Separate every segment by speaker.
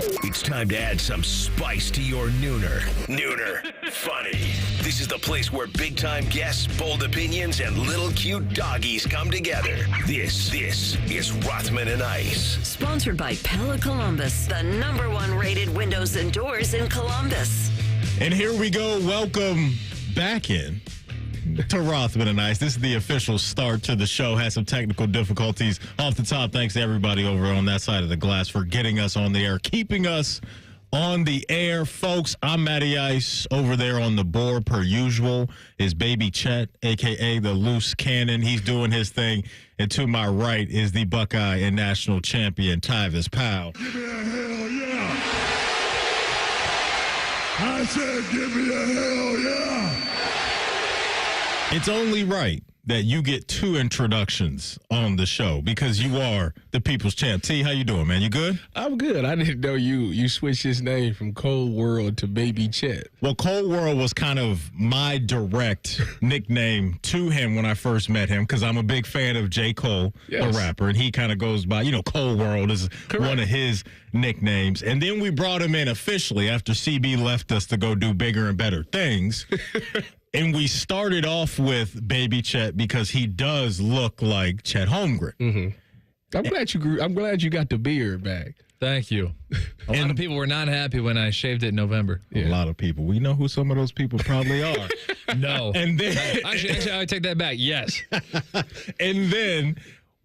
Speaker 1: It's time to add some spice to your nooner. Nooner funny. This is the place where big-time guests, bold opinions, and little cute doggies come together. This is Rothman and Ice.
Speaker 2: Sponsored by Pella Columbus, the #1 rated windows and doors in Columbus.
Speaker 3: And here we go. Welcome back in to Rothman and Ice. This is the official start to the show. Had some technical difficulties off the top. Thanks to everybody over on that side of the glass for getting us on the air, keeping us on the air. Folks, I'm Matty Ice. Over there on the board, per usual, is Baby Chet, a.k.a. the loose cannon. He's doing his thing. And to my right is the Buckeye and national champion, Tyvis Powell.
Speaker 4: Give me a hell yeah. I said give me a hell yeah.
Speaker 3: It's only right that you get 2 introductions on the show because you are the people's champ. T, how you doing, man? You good?
Speaker 5: I'm good. I didn't know you switched his name from Cold World to Baby Chet.
Speaker 3: Well, Cold World was kind of my direct nickname to him when I first met him because I'm a big fan of J. Cole, the rapper, and he kind of goes by, Cold World is one of his nicknames. And then we brought him in officially after CB left us to go do bigger and better things. And we started off with Baby Chet because he does look like Chet Holmgren.
Speaker 5: Mm-hmm. I'm glad you got the beard back.
Speaker 6: Thank you. A lot of people were not happy when I shaved it in November.
Speaker 3: A lot of people. We know who some of those people probably are.
Speaker 6: No.
Speaker 3: And then
Speaker 6: actually, I take that back. Yes.
Speaker 3: And then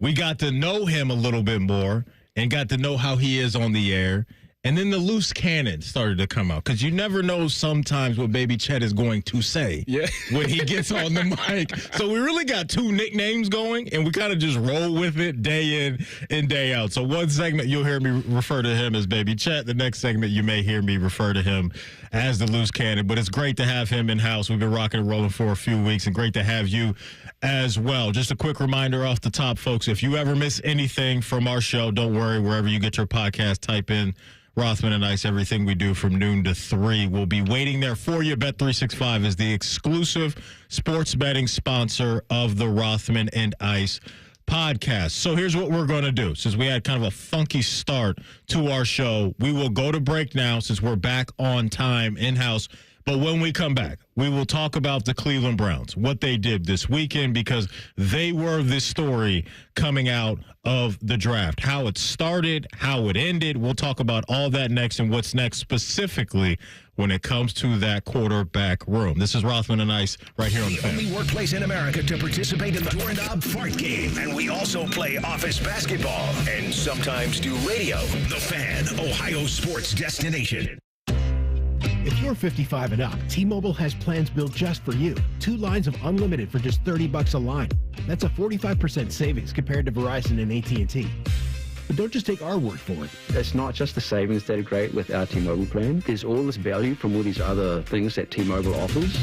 Speaker 3: we got to know him a little bit more and got to know how he is on the air. And then the loose cannon started to come out because you never know sometimes what Baby Chet is going to say when he gets on the mic. So we really got 2 nicknames going, and we kind of just roll with it day in and day out. So one segment you'll hear me refer to him as Baby Chet. The next segment you may hear me refer to him as the loose cannon. But it's great to have him in-house. We've been rocking and rolling for a few weeks, and great to have you as well. Just a quick reminder off the top, folks, if you ever miss anything from our show, don't worry. Wherever you get your podcast, type in Rothman and Ice. Everything we do from noon to 3 will be waiting there for you. Bet365 is the exclusive sports betting sponsor of the Rothman and Ice podcast. So here's what we're going to do. Since we had kind of a funky start to our show, we will go to break now since we're back on time in-house. But when we come back, we will talk about the Cleveland Browns, what they did this weekend, because they were the story coming out of the draft. How it started, how it ended. We'll talk about all that next and what's next specifically when it comes to that quarterback room. This is Rothman and Ice right here on the Fan.
Speaker 1: Only workplace in America to participate in the Doorknob Fart Game. And we also play office basketball and sometimes do radio. The Fan, Ohio sports destination.
Speaker 7: If you're 55 and up, T-Mobile has plans built just for you. 2 lines of unlimited for just $30 a line. That's a 45% savings compared to Verizon and AT&T. But don't just take our word for it.
Speaker 8: It's not just the savings that are great with our T-Mobile plan. There's all this value from all these other things that T-Mobile offers.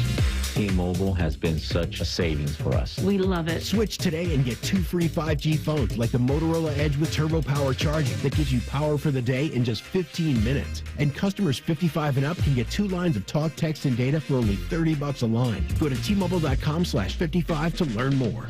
Speaker 9: T-Mobile has been such a savings for us.
Speaker 2: We love it.
Speaker 7: Switch today and get 2 free 5G phones like the Motorola Edge with Turbo Power charging that gives you power for the day in just 15 minutes. And customers 55 and up can get 2 lines of talk, text, and data for only $30 a line. Go to T-Mobile.com/55 to learn more.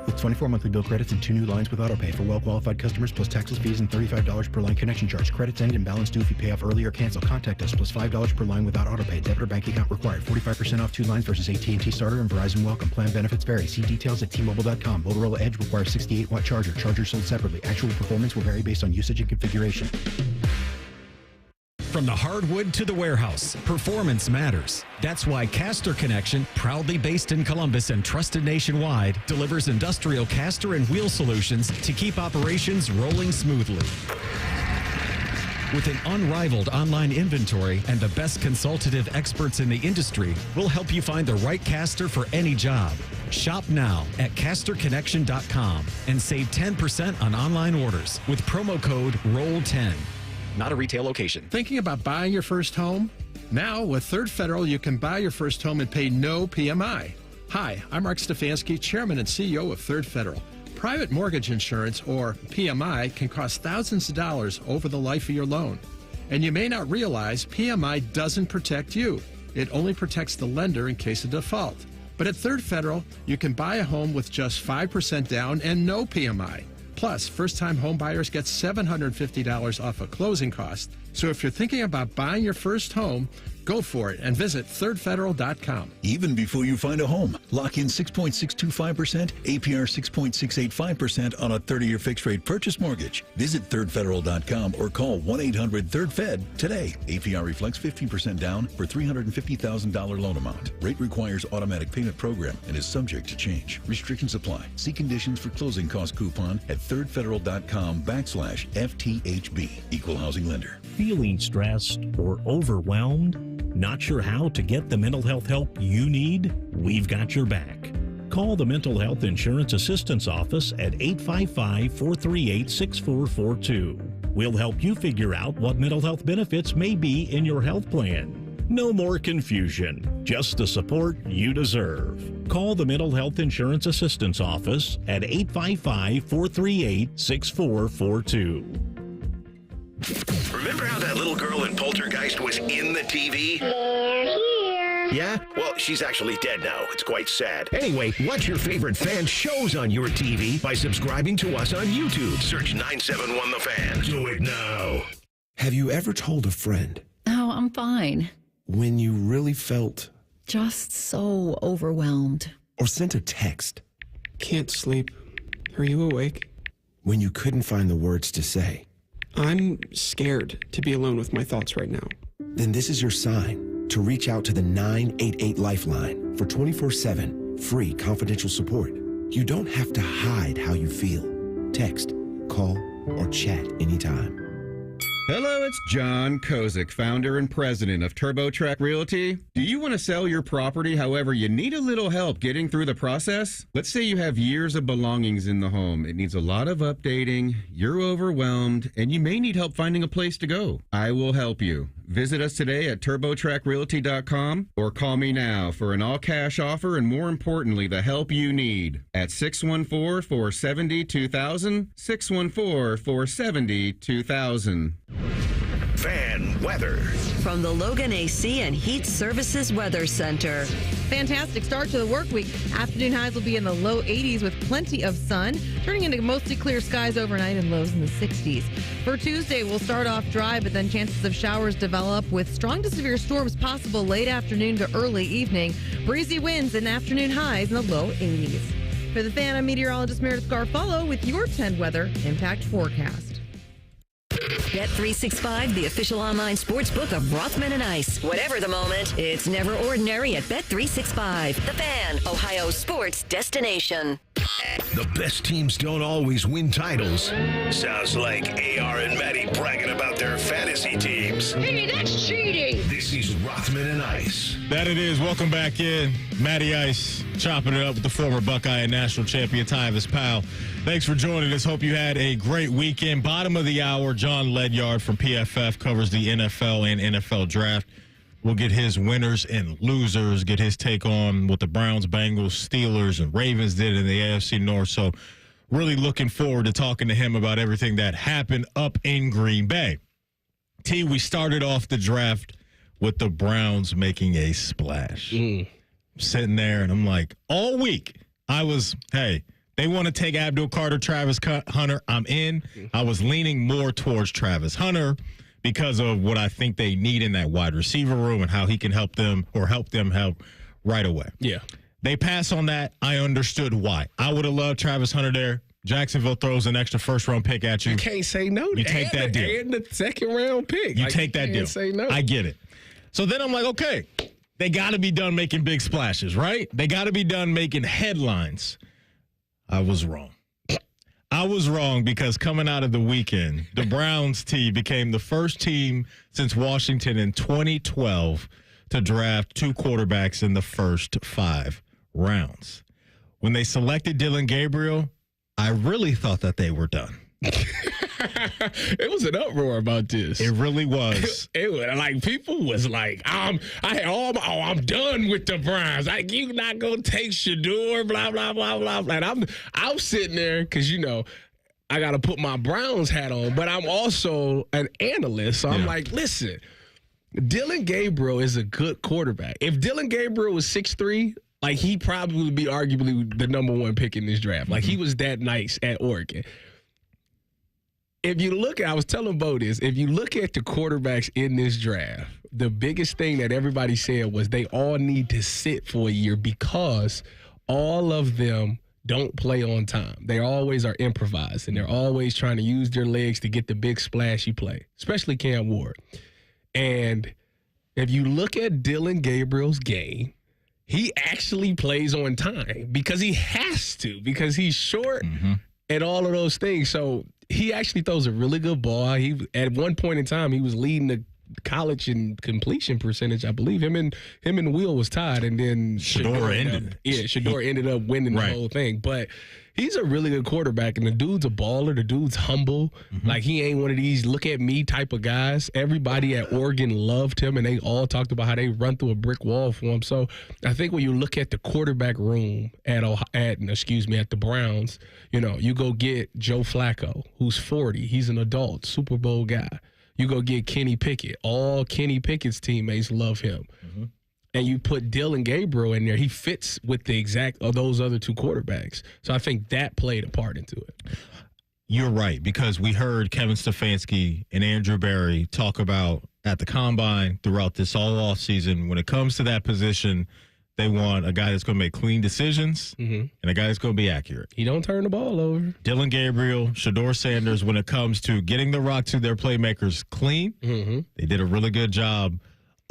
Speaker 7: With 24 monthly bill credits and 2 new lines with autopay for well-qualified customers plus taxes, fees, and $35 per line connection charge. Credits end and balance due if you pay off early or cancel. Contact us plus $5 per line without autopay. Debit or bank account required. 45% off 2 lines versus AT&T Starter and Verizon Welcome. Plan benefits vary. See details at T-Mobile.com. Motorola Edge requires 68-watt charger. Chargers sold separately. Actual performance will vary based on usage and configuration.
Speaker 10: From the hardwood to the warehouse, performance matters. That's why Caster Connection, proudly based in Columbus and trusted nationwide, delivers industrial caster and wheel solutions to keep operations rolling smoothly. With an unrivaled online inventory and the best consultative experts in the industry, we'll help you find the right caster for any job. Shop now at casterconnection.com and save 10% on online orders with promo code ROLL10.
Speaker 11: Not a retail location.
Speaker 12: Thinking about buying your first home? Now, with Third Federal, you can buy your first home and pay no PMI. Hi, I'm Mark Stefanski, Chairman and CEO of Third Federal. Private mortgage insurance, or PMI, can cost thousands of dollars over the life of your loan. And you may not realize PMI doesn't protect you. It only protects the lender in case of default. But at Third Federal, you can buy a home with just 5% down and no PMI. Plus, first-time home buyers get $750 off a closing cost. So if you're thinking about buying your first home, go for it and visit thirdfederal.com.
Speaker 13: Even before you find a home, lock in 6.625%, APR 6.685% on a 30-year fixed-rate purchase mortgage. Visit thirdfederal.com or call 1-800-3rd-FED today. APR reflects 15% down for $350,000 loan amount. Rate requires automatic payment program and is subject to change. Restrictions apply. See conditions for closing cost coupon at thirdfederal.com/FTHB. Equal housing lender.
Speaker 14: Feeling stressed or overwhelmed? Not sure how to get the mental health help you need? We've got your back. Call the Mental Health Insurance Assistance Office at 855-438-6442. We'll help you figure out what mental health benefits may be in your health plan. No more confusion, just the support you deserve. Call the Mental Health Insurance Assistance Office at 855-438-6442.
Speaker 1: Remember how that little girl in Poltergeist was in the TV? Yeah? Well, she's actually dead now. It's quite sad. Anyway, watch your favorite fan shows on your TV by subscribing to us on YouTube. Search 971 The Fan. Do it now.
Speaker 15: Have you ever told a friend?
Speaker 16: Oh, I'm fine.
Speaker 15: When you really felt?
Speaker 16: Just so overwhelmed.
Speaker 15: Or sent a text?
Speaker 17: Can't sleep. Are you awake?
Speaker 15: When you couldn't find the words to say?
Speaker 17: I'm scared to be alone with my thoughts right now.
Speaker 15: Then this is your sign to reach out to the 988 Lifeline for 24/7 free confidential support. You don't have to hide how you feel. Text, call, or chat anytime.
Speaker 18: Hello, it's John Kozik, founder and president of TurboTrack Realty. Do you want to sell your property, however, you need a little help getting through the process? Let's say you have years of belongings in the home. It needs a lot of updating, you're overwhelmed, and you may need help finding a place to go. I will help you. Visit us today at TurboTrackRealty.com or call me now for an all-cash offer and, more importantly, the help you need at 614-470-2000, 614-470-2000.
Speaker 1: Fan weather.
Speaker 2: From the Logan AC and Heat Services Weather Center.
Speaker 19: Fantastic start to the work week. Afternoon highs will be in the low 80s with plenty of sun, turning into mostly clear skies overnight and lows in the 60s. For Tuesday, we'll start off dry, but then chances of showers develop with strong to severe storms possible late afternoon to early evening. Breezy winds and afternoon highs in the low 80s. For the Fan, I'm meteorologist Meredith Garfolo with your 10 weather impact forecast.
Speaker 2: Bet365, the official online sports book of Rothman and Ice. Whatever the moment, it's never ordinary at Bet365. The Fan, Ohio sports destination.
Speaker 1: The best teams don't always win titles. Sounds like AR and Maddie bragging about their fantasy teams.
Speaker 20: Hey, that's cheating.
Speaker 1: This is Rothman and Ice.
Speaker 3: That it is. Welcome back in. Matty Ice chopping it up with the former Buckeye and national champion Tyvis Powell. Thanks for joining us. Hope you had a great weekend. Bottom of the hour, John Ledyard from PFF covers the NFL and NFL draft. We'll get his winners and losers, get his take on what the Browns, Bengals, Steelers, and Ravens did in the AFC North. So really looking forward to talking to him about everything that happened up in Green Bay. T, we started off the draft with the Browns making a splash. Sitting there, and I'm like, all week, I was, hey, they want to take Abdul Carter, Travis Hunter. I'm in. I was leaning more towards Travis Hunter because of what I think they need in that wide receiver room and how he can help them help right away.
Speaker 5: Yeah.
Speaker 3: They pass on that. I understood why. I would have loved Travis Hunter there. Jacksonville throws an extra first-round pick at you.
Speaker 5: You can't say no.
Speaker 3: You take that deal.
Speaker 5: And the second-round pick.
Speaker 3: You take that deal.
Speaker 5: You can't say no.
Speaker 3: I get it. So then I'm like, okay, they got to be done making big splashes, right? They got to be done making headlines. I was wrong. I was wrong because coming out of the weekend, the Browns team became the first team since Washington in 2012 to draft two quarterbacks in the first 5 rounds. When they selected Dylan Gabriel, I really thought that they were done.
Speaker 5: It was an uproar about this.
Speaker 3: It really was.
Speaker 5: It was like people was like, I'm done with the Browns. Like, you not gonna take Shador, blah blah blah blah blah. And I'm sitting there because I gotta put my Browns hat on, but I'm also an analyst, so I'm like, listen, Dylan Gabriel is a good quarterback. If Dylan Gabriel was 6'3", like he probably would be arguably the number 1 pick in this draft. Like he was that nice at Oregon. if you look at, I was telling Bo this, if you look at the quarterbacks in this draft, the biggest thing that everybody said was they all need to sit for a year because all of them don't play on time. They always are improvised, and they're always trying to use their legs to get the big splashy play, especially Cam Ward. And if you look at Dylan Gabriel's game, he actually plays on time because he has to, because he's short and all of those things. So he actually throws a really good ball. He at one point in time, he was leading the college in completion percentage, I believe. Him and Will was tied, and then
Speaker 3: Shedeur ended.
Speaker 5: Shedeur ended up winning the whole thing. But he's a really good quarterback, and the dude's a baller. The dude's humble. Like, he ain't one of these look at me type of guys. Everybody at Oregon loved him, and they all talked about how they run through a brick wall for him. So I think when you look at the quarterback room at the Browns, you go get Joe Flacco, who's 40. He's an adult, Super Bowl guy. You go get Kenny Pickett. All Kenny Pickett's teammates love him. And you put Dylan Gabriel in there. He fits with the exact of those other two quarterbacks. So I think that played a part into it.
Speaker 3: You're right, because we heard Kevin Stefanski and Andrew Berry talk about at the Combine throughout this all offseason, when it comes to that position, they want a guy that's going to make clean decisions and a guy that's going to be accurate.
Speaker 5: He don't turn the ball over.
Speaker 3: Dylan Gabriel, Shedeur Sanders, when it comes to getting the rock to their playmakers clean, they did a really good job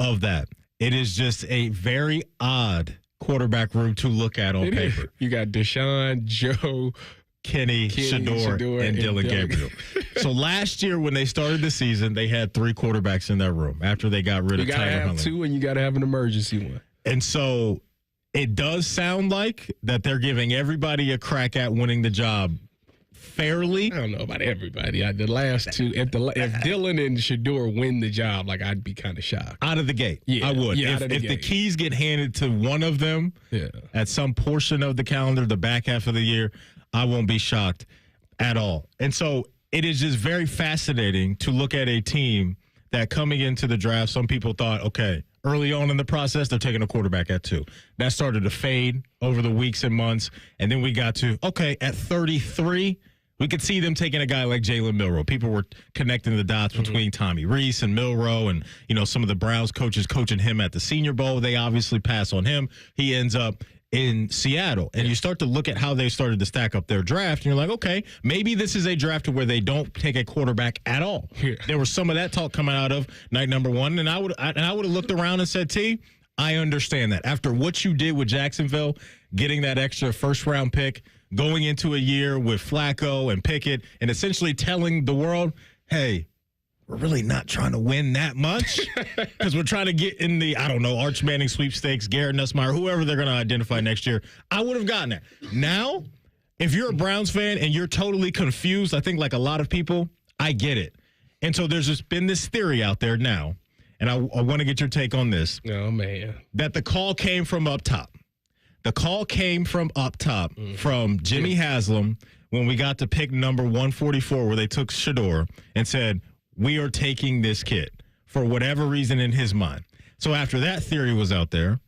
Speaker 3: of that. It is just a very odd quarterback room to look at on paper.
Speaker 5: You got Deshaun, Joe,
Speaker 3: Kenny, Shedeur, and Dylan Gabriel. So last year when they started the season, they had 3 quarterbacks in that room after they got rid of Tyler Huntley.
Speaker 5: You got to have 2, and you got to have an emergency one.
Speaker 3: And so it does sound like that they're giving everybody a crack at winning the job fairly.
Speaker 5: I don't know about everybody. The last 2, if Dylan and Shedeur win the job, I'd be kind of shocked.
Speaker 3: Out of the gate, I would.
Speaker 5: Yeah,
Speaker 3: if the keys get handed to one of them at some portion of the calendar, the back half of the year, I won't be shocked at all. And so it is just very fascinating to look at a team that coming into the draft, some people thought, okay, early on in the process, they're taking a quarterback at 2. That started to fade over the weeks and months. And then we got to, okay, at 33, we could see them taking a guy like Jalen Milroe. People were connecting the dots between Tommy Rees and Milroe and, some of the Browns coaches coaching him at the Senior Bowl. They obviously pass on him. He ends up in Seattle. And you start to look at how they started to stack up their draft, and you're like, okay, maybe this is a draft where they don't take a quarterback at all. There was some of that talk coming out of night number 1, and I would have looked around and said, T, I understand that. After what you did with Jacksonville, getting that extra first-round pick, going into a year with Flacco and Pickett, and essentially telling the world, hey, we're really not trying to win that much because we're trying to get in the, Arch Manning sweepstakes, Garrett Nussmeier, whoever they're going to identify next year. I would have gotten that. Now, if you're a Browns fan and you're totally confused, I think like a lot of people, I get it. And so there's just been this theory out there now, and I want to get your take on this.
Speaker 5: Oh, man.
Speaker 3: That the call came from up top. The call came from up top from Jimmy Haslam when we got to pick number 144 where they took Shedeur and said, we are taking this kid for whatever reason in his mind. So after that theory was out there,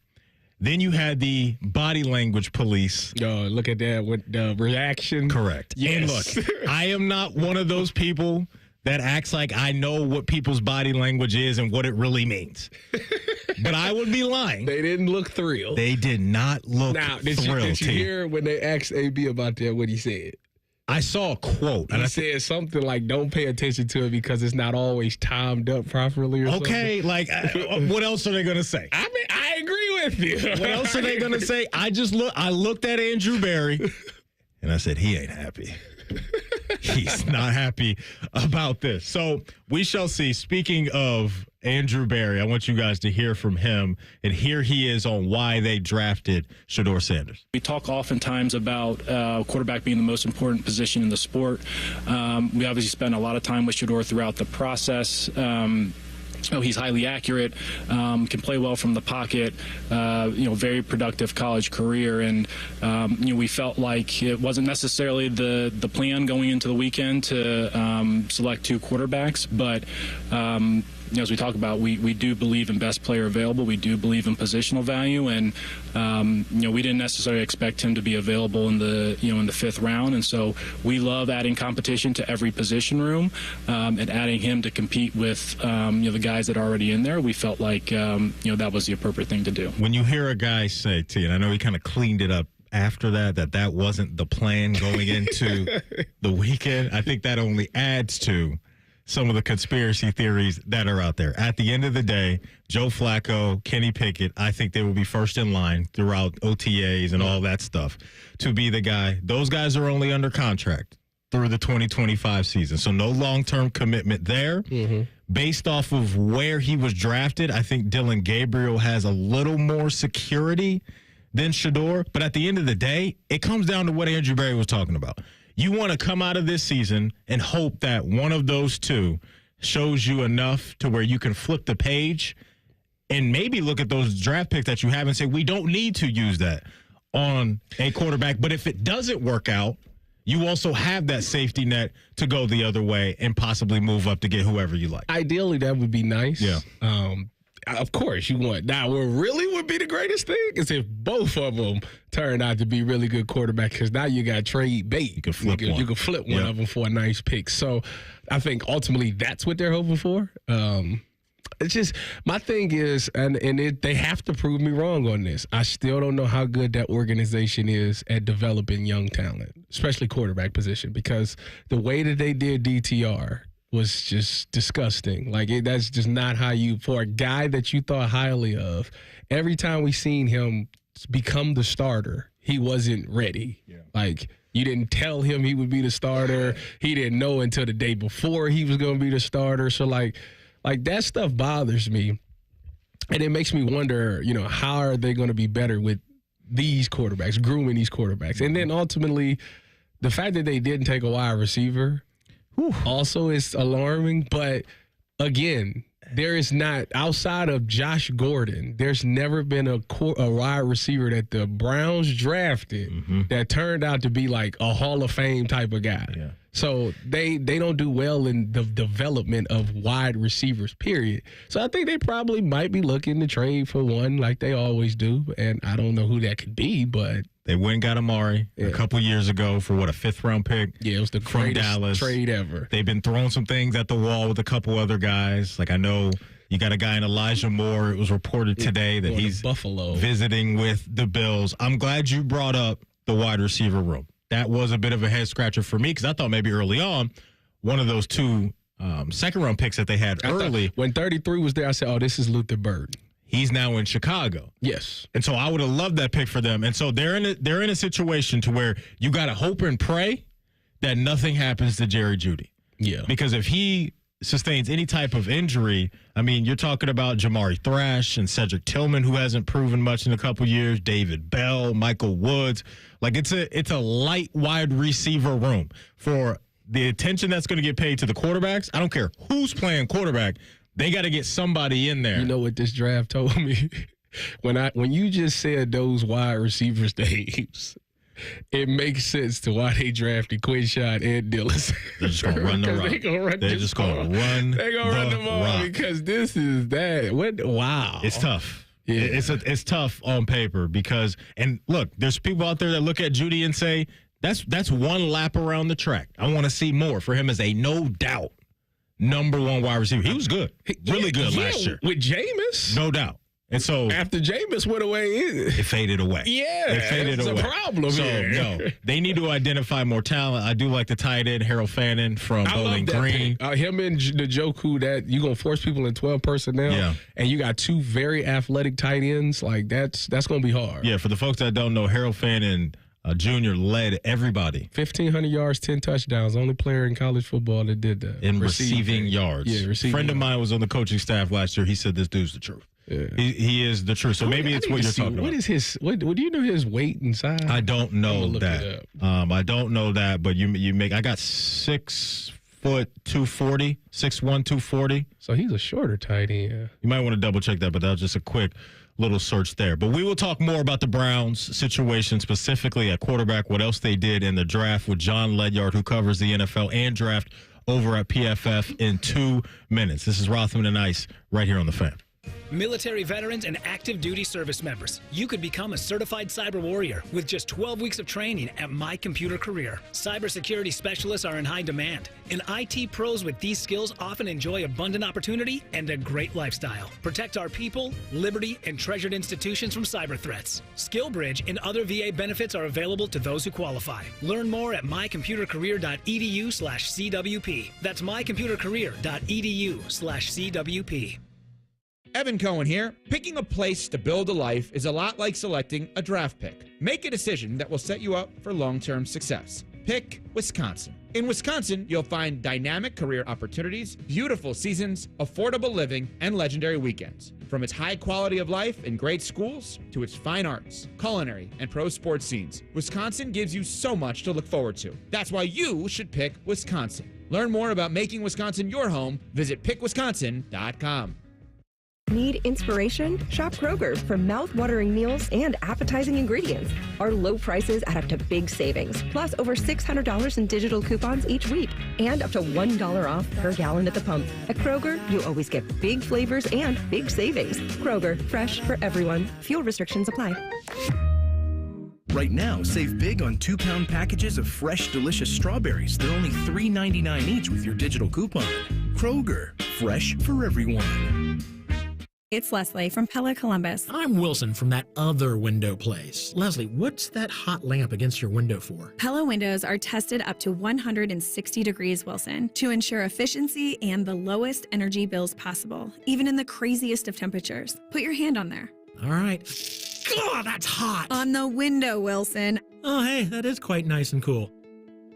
Speaker 3: then you had the body language police.
Speaker 5: Oh, look at that with the reaction.
Speaker 3: Correct.
Speaker 5: Yes.
Speaker 3: And look, I am not one of those people that acts like I know what people's body language is and what it really means. But I would be lying.
Speaker 5: They didn't look thrilled.
Speaker 3: They did not look
Speaker 5: thrilled. Did you hear when they asked AB about that, what he said?
Speaker 3: I saw a quote.
Speaker 5: He said something like, don't pay attention to it because it's not always timed up properly or
Speaker 3: something. What else are they going to say?
Speaker 5: I mean, I agree with you.
Speaker 3: What else are they going to say? I looked at Andrew Berry, and I said, he ain't happy. He's not happy about this. So we shall see. Speaking of Andrew Berry, I want you guys to hear from him, and here he is on why they drafted Shedeur Sanders.
Speaker 20: We talk oftentimes about quarterback being the most important position in the sport. We obviously spent a lot of time with Shedeur throughout the process. he's highly accurate, can play well from the pocket, very productive college career. And, we felt like it wasn't necessarily the plan going into the weekend to select 2 quarterbacks, but as we talk about, we do believe in best player available. We do believe in positional value, and we didn't necessarily expect him to be available in the 5th round. And so we love adding competition to every position room, and adding him to compete with the guys that are already in there. We felt like that was the appropriate thing to do.
Speaker 3: When you hear a guy say, T, and I know he kind of cleaned it up after that wasn't the plan going into the weekend, I think that only adds to some of the conspiracy theories that are out there. At the end of the day, Joe Flacco, Kenny Pickett, I think they will be first in line throughout OTAs and all that stuff to be the guy. Those guys are only under contract through the 2025 season, so no long-term commitment there. Based off of where he was drafted, I think Dylan Gabriel has a little more security than Shedeur. But at the end of the day, it comes down to what Andrew Berry was talking about. You want to come out of this season and hope that one of those 2 shows you enough to where you can flip the page and maybe look at those draft picks that you have and say, we don't need to use that on a quarterback. But if it doesn't work out, you also have that safety net to go the other way and possibly move up to get whoever you like.
Speaker 5: Ideally, that would be nice.
Speaker 3: Yeah.
Speaker 5: Of course, you want. Now, what really would be the greatest thing is if both of them turned out to be really good quarterbacks, because now you got trade bait. You can flip one. You can flip one of them for a nice pick. So I think ultimately that's what they're hoping for. It's just, my thing is, they have to prove me wrong on this. I still don't know how good that organization is at developing young talent, especially quarterback position, because the way that they did DTR was just disgusting. Like, that's just not how you, for a guy that you thought highly of, every time we seen him become the starter, he wasn't ready. Yeah. Like, you didn't tell him he would be the starter. He didn't know until the day before he was going to be the starter. So, like that stuff bothers me. And it makes me wonder, how are they going to be better with these quarterbacks, grooming these quarterbacks? And then ultimately, the fact that they didn't take a wide receiver also is alarming. But again, there is not, outside of Josh Gordon, there's never been a wide receiver that the Browns drafted that turned out to be like a Hall of Fame type of guy. Yeah. So they don't do well in the development of wide receivers, period. So I think they probably might be looking to trade for one like they always do. And I don't know who that could be, but
Speaker 3: they went and got Amari a couple years ago for, a 5th-round pick?
Speaker 5: Yeah, it was the
Speaker 3: from
Speaker 5: greatest
Speaker 3: Dallas.
Speaker 5: Trade ever.
Speaker 3: They've been throwing some things at the wall with a couple other guys. Like, I know you got a guy in Elijah Moore. It was reported today that he's
Speaker 5: Buffalo
Speaker 3: visiting with the Bills. I'm glad you brought up the wide receiver room. That was a bit of a head-scratcher for me because I thought maybe early on one of those 2 second-round picks that they had early.
Speaker 5: When 33 was there, I said, this is Luther Bird.
Speaker 3: He's now in Chicago.
Speaker 5: Yes.
Speaker 3: And so I would have loved that pick for them. And so they're in a situation to where you got to hope and pray that nothing happens to Jerry Jeudy.
Speaker 5: Yeah.
Speaker 3: Because if he sustains any type of injury, I mean, you're talking about Jamari Thrash and Cedric Tillman, who hasn't proven much in a couple years, David Bell, Michael Woods. Like, it's a light wide receiver room for the attention that's going to get paid to the quarterbacks. I don't care who's playing quarterback. They got to get somebody in there.
Speaker 5: You know what this draft told me? When you just said those wide receivers' names, it makes sense to why they drafted Quinshawn and Dillis.
Speaker 3: They're just going to run the rock. They're just going to run
Speaker 5: them all because this is that. Wow.
Speaker 3: It's tough.
Speaker 5: Yeah.
Speaker 3: It's tough on paper because, and look, there's people out there that look at Jeudy and say, that's one lap around the track. I want to see more for him as a no doubt number 1 wide receiver. He was good. Really good last year.
Speaker 5: With Jameis.
Speaker 3: No doubt. And so
Speaker 5: after Jameis went away,
Speaker 3: it faded away.
Speaker 5: Yeah,
Speaker 3: it faded away.
Speaker 5: It's a problem
Speaker 3: so,
Speaker 5: here.
Speaker 3: No, they need to identify more talent. I do like the tight end, Harold Fannin from Bowling Green.
Speaker 5: Him and Njoku, that you're going to force people in 12 personnel, and you got 2 very athletic tight ends. Like, that's going to be hard.
Speaker 3: Yeah, for the folks that don't know, Harold Fannin Jr. led everybody.
Speaker 5: 1,500 yards, 10 touchdowns. Only player in college football that did that.
Speaker 3: In receiving yards.
Speaker 5: Yeah, receiving.
Speaker 3: A friend of mine was on the coaching staff last year. He said this dude's the truth. Yeah. He is the truth. So maybe it's what you're talking about.
Speaker 5: What is his? What do you know his weight and size?
Speaker 3: I don't know that. I don't know that. But you make. I got 6'4", 240, 6'1", 240.
Speaker 5: So he's a shorter tight end.
Speaker 3: You might want to double check that, but that was just a quick little search there. But we will talk more about the Browns situation, specifically at quarterback, what else they did in the draft with John Ledyard, who covers the NFL and draft over at PFF, in 2 minutes. This is Rothman and Ice right here on The Fan.
Speaker 21: Military veterans and active duty service members, you could become a certified cyber warrior with just 12 weeks of training at My Computer Career. Cybersecurity specialists are in high demand, and IT pros with these skills often enjoy abundant opportunity and a great lifestyle. Protect our people, liberty, and treasured institutions from cyber threats. SkillBridge and other VA benefits are available to those who qualify. Learn more at mycomputercareer.edu/CWP. That's mycomputercareer.edu/CWP.
Speaker 22: Evan Cohen here. Picking a place to build a life is a lot like selecting a draft pick. Make a decision that will set you up for long-term success. Pick Wisconsin. In Wisconsin, you'll find dynamic career opportunities, beautiful seasons, affordable living, and legendary weekends. From its high quality of life and great schools to its fine arts, culinary, and pro sports scenes, Wisconsin gives you so much to look forward to. That's why you should pick Wisconsin. Learn more about making Wisconsin your home. Visit pickwisconsin.com.
Speaker 23: Need inspiration? Shop Kroger for mouth-watering meals and appetizing ingredients. Our low prices add up to big savings, plus over $600 in digital coupons each week, and up to $1 off per gallon at the pump. At Kroger, you always get big flavors and big savings. Kroger, fresh for everyone. Fuel restrictions apply.
Speaker 24: Right now, save big on 2-pound packages of fresh, delicious strawberries. They're only $3.99 each with your digital coupon. Kroger, fresh for everyone.
Speaker 25: It's Leslie from Pella Columbus.
Speaker 26: I'm Wilson from that other window place. Leslie, what's that hot lamp against your window for?
Speaker 25: Pella windows are tested up to 160 degrees Wilson to ensure efficiency and the lowest energy bills possible, even in the craziest of temperatures. Put your hand on there.
Speaker 26: All right. God, that's hot.
Speaker 25: On the window, Wilson.
Speaker 26: Oh, hey, that is quite nice and cool.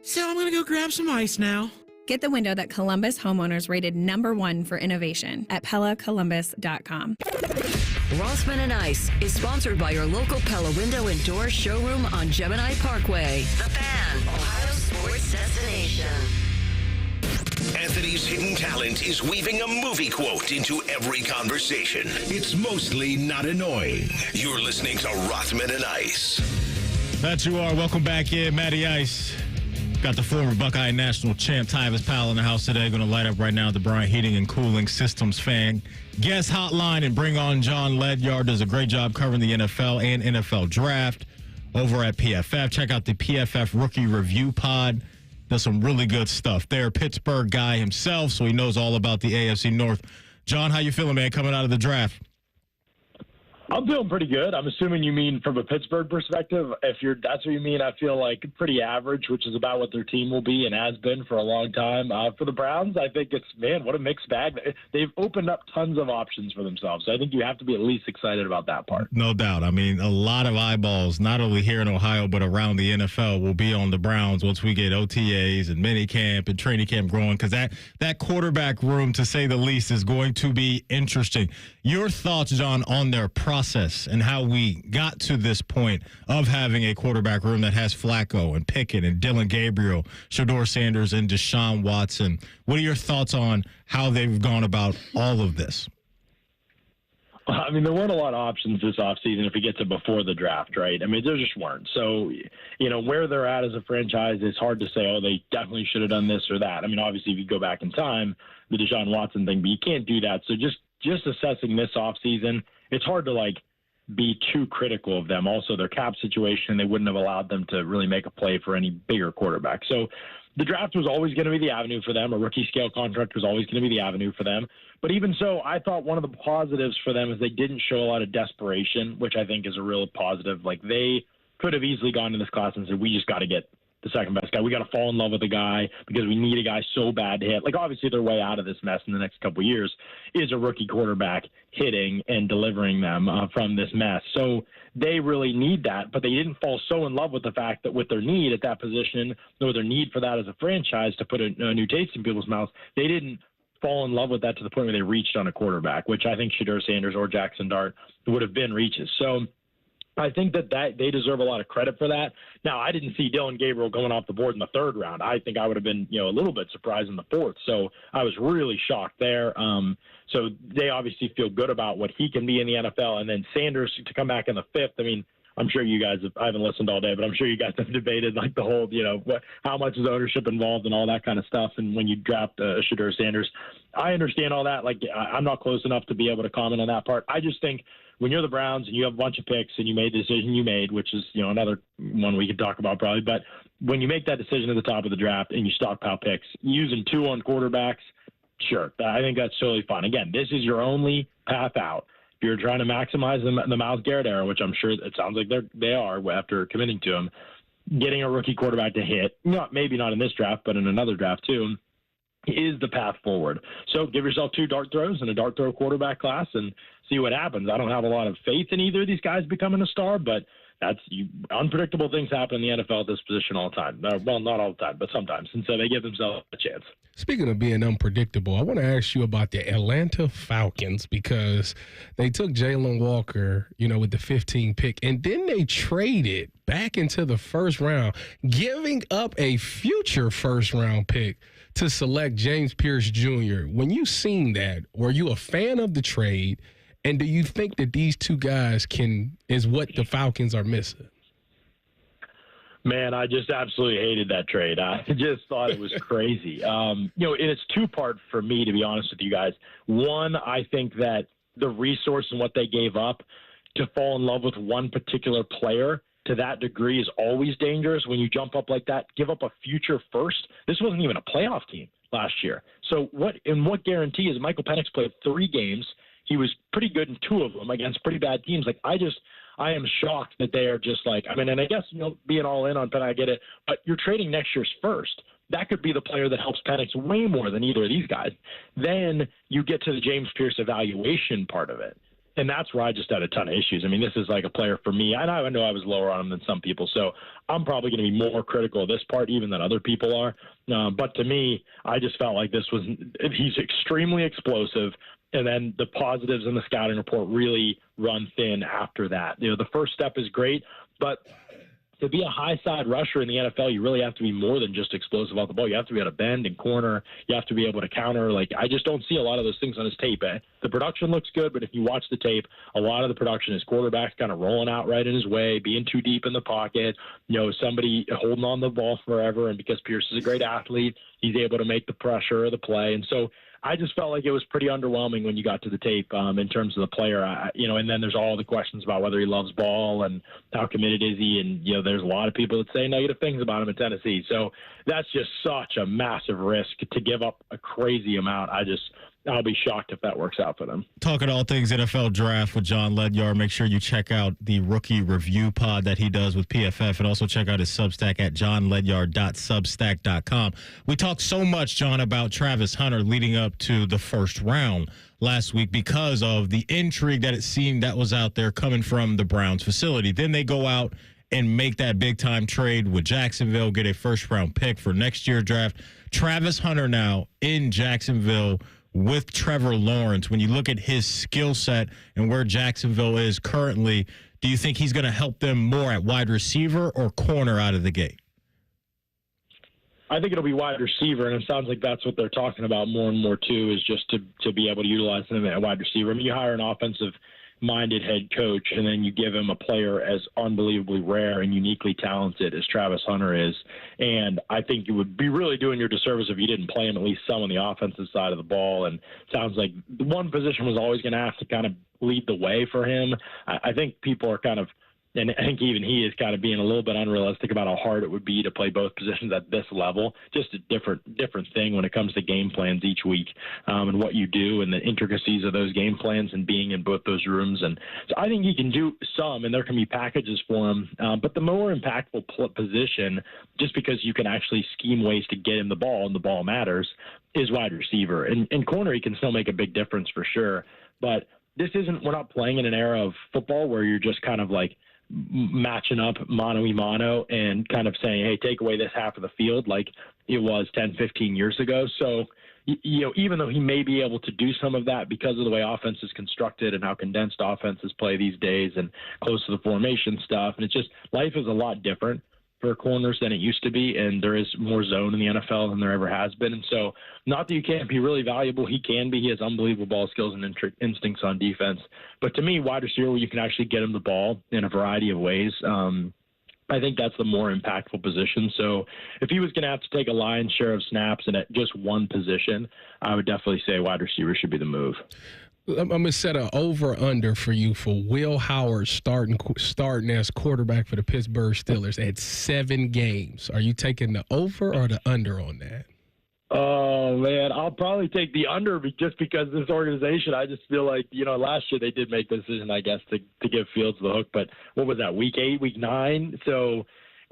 Speaker 26: So I'm going to go grab some ice now.
Speaker 25: Get the window that Columbus homeowners rated #1 for innovation at PellaColumbus.com.
Speaker 2: Rothman and Ice is sponsored by your local Pella Window and Door showroom on Gemini Parkway. The Fan, Ohio sports destination.
Speaker 1: Anthony's hidden talent is weaving a movie quote into every conversation. It's mostly not annoying. You're listening to Rothman and Ice.
Speaker 3: That you are. Welcome back in, Matty Ice. Got the former Buckeye national champ Tyvis Powell in the house today. Going to light up right now the Bryant Heating and Cooling Systems fan guest hotline and bring on John Ledyard. Does a great job covering the NFL and NFL draft over at PFF. Check out the PFF Rookie Review Pod. Does some really good stuff there. Pittsburgh guy himself, so he knows all about the AFC North. John, how you feeling, man, coming out of the draft?
Speaker 27: I'm feeling pretty good. I'm assuming you mean from a Pittsburgh perspective. If that's what you mean, I feel like pretty average, which is about what their team will be and has been for a long time. For the Browns, I think it's, man, what a mixed bag. They've opened up tons of options for themselves. So I think you have to be at least excited about that part.
Speaker 3: No doubt. I mean, a lot of eyeballs, not only here in Ohio, but around the NFL will be on the Browns once we get OTAs and minicamp and training camp growing, because that quarterback room, to say the least, is going to be interesting. Your thoughts, John, on their process and how we got to this point of having a quarterback room that has Flacco and Pickett and Dylan Gabriel, Shedeur Sanders, and Deshaun Watson. What are your thoughts on how they've gone about all of this?
Speaker 27: I mean, there weren't a lot of options this offseason if we get to before the draft, right? I mean, there just weren't. So, where they're at as a franchise, it's hard to say, oh, they definitely should have done this or that. I mean, obviously, if you go back in time, the Deshaun Watson thing, but you can't do that. So just assessing this offseason, it's hard to, be too critical of them. Also, their cap situation, they wouldn't have allowed them to really make a play for any bigger quarterback. So the draft was always going to be the avenue for them. A rookie scale contract was always going to be the avenue for them. But even so, I thought one of the positives for them is they didn't show a lot of desperation, which I think is a real positive. They could have easily gone to this class and said, we just got to get the second best guy. We got to fall in love with a guy because we need a guy so bad to hit. Obviously, their way out of this mess in the next couple of years is a rookie quarterback hitting and delivering them from this mess. So they really need that, but they didn't fall so in love with the fact that with their need at that position, or their need for that as a franchise to put a new taste in people's mouths, they didn't fall in love with that to the point where they reached on a quarterback, which I think Shedeur Sanders or Jackson Dart would have been reaches. So I think that they deserve a lot of credit for that. Now, I didn't see Dylan Gabriel going off the board in the third round. I think I would have been, a little bit surprised in the fourth. So I was really shocked there. So they obviously feel good about what he can be in the NFL. And then Sanders to come back in the fifth. I mean, I'm sure you guys I haven't listened all day, but I'm sure you guys have debated like the whole, how much is ownership involved and all that kind of stuff. And when you draft Shedeur Sanders, I understand all that. Like, I'm not close enough to be able to comment on that part. I just think when you're the Browns and you have a bunch of picks and you made the decision you made, which is, another one we could talk about probably, but when you make that decision at the top of the draft and you stockpile picks, using 2 on quarterbacks, sure, I think that's totally fine. Again, this is your only path out. If you're trying to maximize the Myles Garrett era, which I'm sure it sounds like they are after committing to him, getting a rookie quarterback to hit, maybe not in this draft, but in another draft too, is the path forward. So give yourself 2 dart throws and a dart throw quarterback class and see what happens. I don't have a lot of faith in either of these guys becoming a star, but unpredictable things happen in the NFL at this position all the time. Well, not all the time, but sometimes. And so they give themselves a chance.
Speaker 5: Speaking of being unpredictable, I want to ask you about the Atlanta Falcons because they took Jalen Walker, with the 15 pick, and then they traded back into the first round, giving up a future first-round pick to select James Pierce Jr. When you seen that, were you a fan of the trade? And do you think that these two guys is what the Falcons are missing?
Speaker 27: Man, I just absolutely hated that trade. I just thought it was crazy. And it's 2-part for me, to be honest with you guys. One, I think that the resource and what they gave up to fall in love with one particular player to that degree is always dangerous. When you jump up like that, give up a future first. This wasn't even a playoff team last year. So what guarantee is Michael Penix played 3 games. He was pretty good in 2 of them against pretty bad teams. Like, I am shocked that they are just like, and I guess, being all in on Penix, I get it, but you're trading next year's first. That could be the player that helps Penix way more than either of these guys. Then you get to the James Pierce evaluation part of it. And that's where I just had a ton of issues. I mean, this is like a player for me. And I know I was lower on him than some people. So I'm probably going to be more critical of this part even than other people are. But to me, I just felt like he's extremely explosive. And then the positives in the scouting report really run thin after that. The first step is great, but to be a high side rusher in the NFL, you really have to be more than just explosive off the ball. You have to be able to bend and corner. You have to be able to counter. Like, I just don't see a lot of those things on his tape. The production looks good, but if you watch the tape, a lot of the production is quarterbacks kind of rolling out right in his way, being too deep in the pocket, somebody holding on the ball forever. And because Pierce is a great athlete, he's able to make the pressure of the play. And so I just felt like it was pretty underwhelming when you got to the tape in terms of the player, and then there's all the questions about whether he loves ball and how committed is he. And, there's a lot of people that say negative things about him in Tennessee. So that's just such a massive risk to give up a crazy amount. I'll be shocked if that works out for them.
Speaker 3: Talking all things NFL draft with John Ledyard. Make sure you check out the rookie review pod that he does with PFF, and also check out his Substack at johnledyard.substack.com. We talked so much, John, about Travis Hunter leading up to the first round last week because of the intrigue that it seemed that was out there coming from the Browns facility. Then they go out and make that big-time trade with Jacksonville, get a first-round pick for next year's draft. Travis Hunter now in Jacksonville with Trevor Lawrence. When you look at his skill set and where Jacksonville is currently, do you think he's going to help them more at wide receiver or corner out of the gate?
Speaker 27: I think it'll be wide receiver, and it sounds like that's what they're talking about more and more, too, is just to be able to utilize them at wide receiver. I mean, you hire an offensive-minded head coach, and then you give him a player as unbelievably rare and uniquely talented as Travis Hunter is. And I think you would be really doing your disservice if you didn't play him at least some on the offensive side of the ball. And it sounds like the one position was always going to have to kind of lead the way for him. I think people are kind of, and I think even he is kind of being a little bit unrealistic about how hard it would be to play both positions at this level. Just a different thing when it comes to game plans each week and what you do and the intricacies of those game plans and being in both those rooms. And so I think he can do some, and there can be packages for him. But the more impactful position, just because you can actually scheme ways to get him the ball and the ball matters, is wide receiver. And corner, he can still make a big difference for sure. But we're not playing in an era of football where you're just kind of like matching up mano-a-mano and kind of saying, hey, take away this half of the field like it was 10, 15 years ago. So even though he may be able to do some of that because of the way offense is constructed and how condensed offenses play these days and close to the formation stuff. And it's just life is a lot different for corners than it used to be. And there is more zone in the NFL than there ever has been. And so not that you can't be really valuable. He can be. He has unbelievable ball skills and instincts on defense. But to me, wide receiver, where you can actually get him the ball in a variety of ways, I think that's the more impactful position. So if he was going to have to take a lion's share of snaps and at just one position, I would definitely say wide receiver should be the move.
Speaker 5: I'm going to set an over-under for you for Will Howard starting as quarterback for the Pittsburgh Steelers at 7 games. Are you taking the over or the under on that?
Speaker 27: Oh, man, I'll probably take the under just because this organization, I just feel like, last year they did make the decision, I guess, to give Fields the hook. But what was that, week 8, week 9? So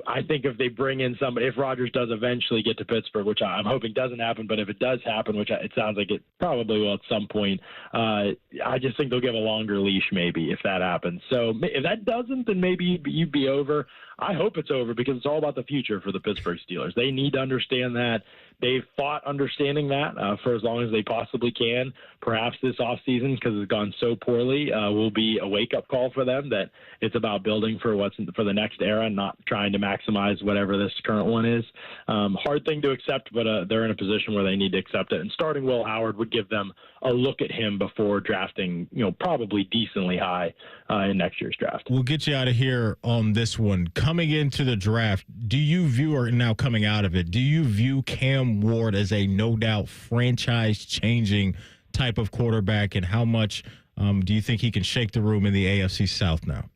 Speaker 27: I think if they bring in somebody, if Rodgers does eventually get to Pittsburgh, which I'm hoping doesn't happen, but if it does happen, which it sounds like it probably will at some point, I just think they'll give a longer leash maybe if that happens. So if that doesn't, then maybe you'd be over. I hope it's over because it's all about the future for the Pittsburgh Steelers. They need to understand that. They've fought understanding that for as long as they possibly can. Perhaps this offseason, because it's gone so poorly, will be a wake-up call for them that it's about building for for the next era, not trying to maximize whatever this current one is. Hard thing to accept, but they're in a position where they need to accept it. And starting Will Howard would give them a look at him before drafting, probably decently high in next year's draft.
Speaker 3: We'll get you out of here on this one. Coming into the draft, do you view, or now coming out of it, do you view Cam Ward as a no-doubt franchise-changing type of quarterback, and how much do you think he can shake the room in the AFC South now?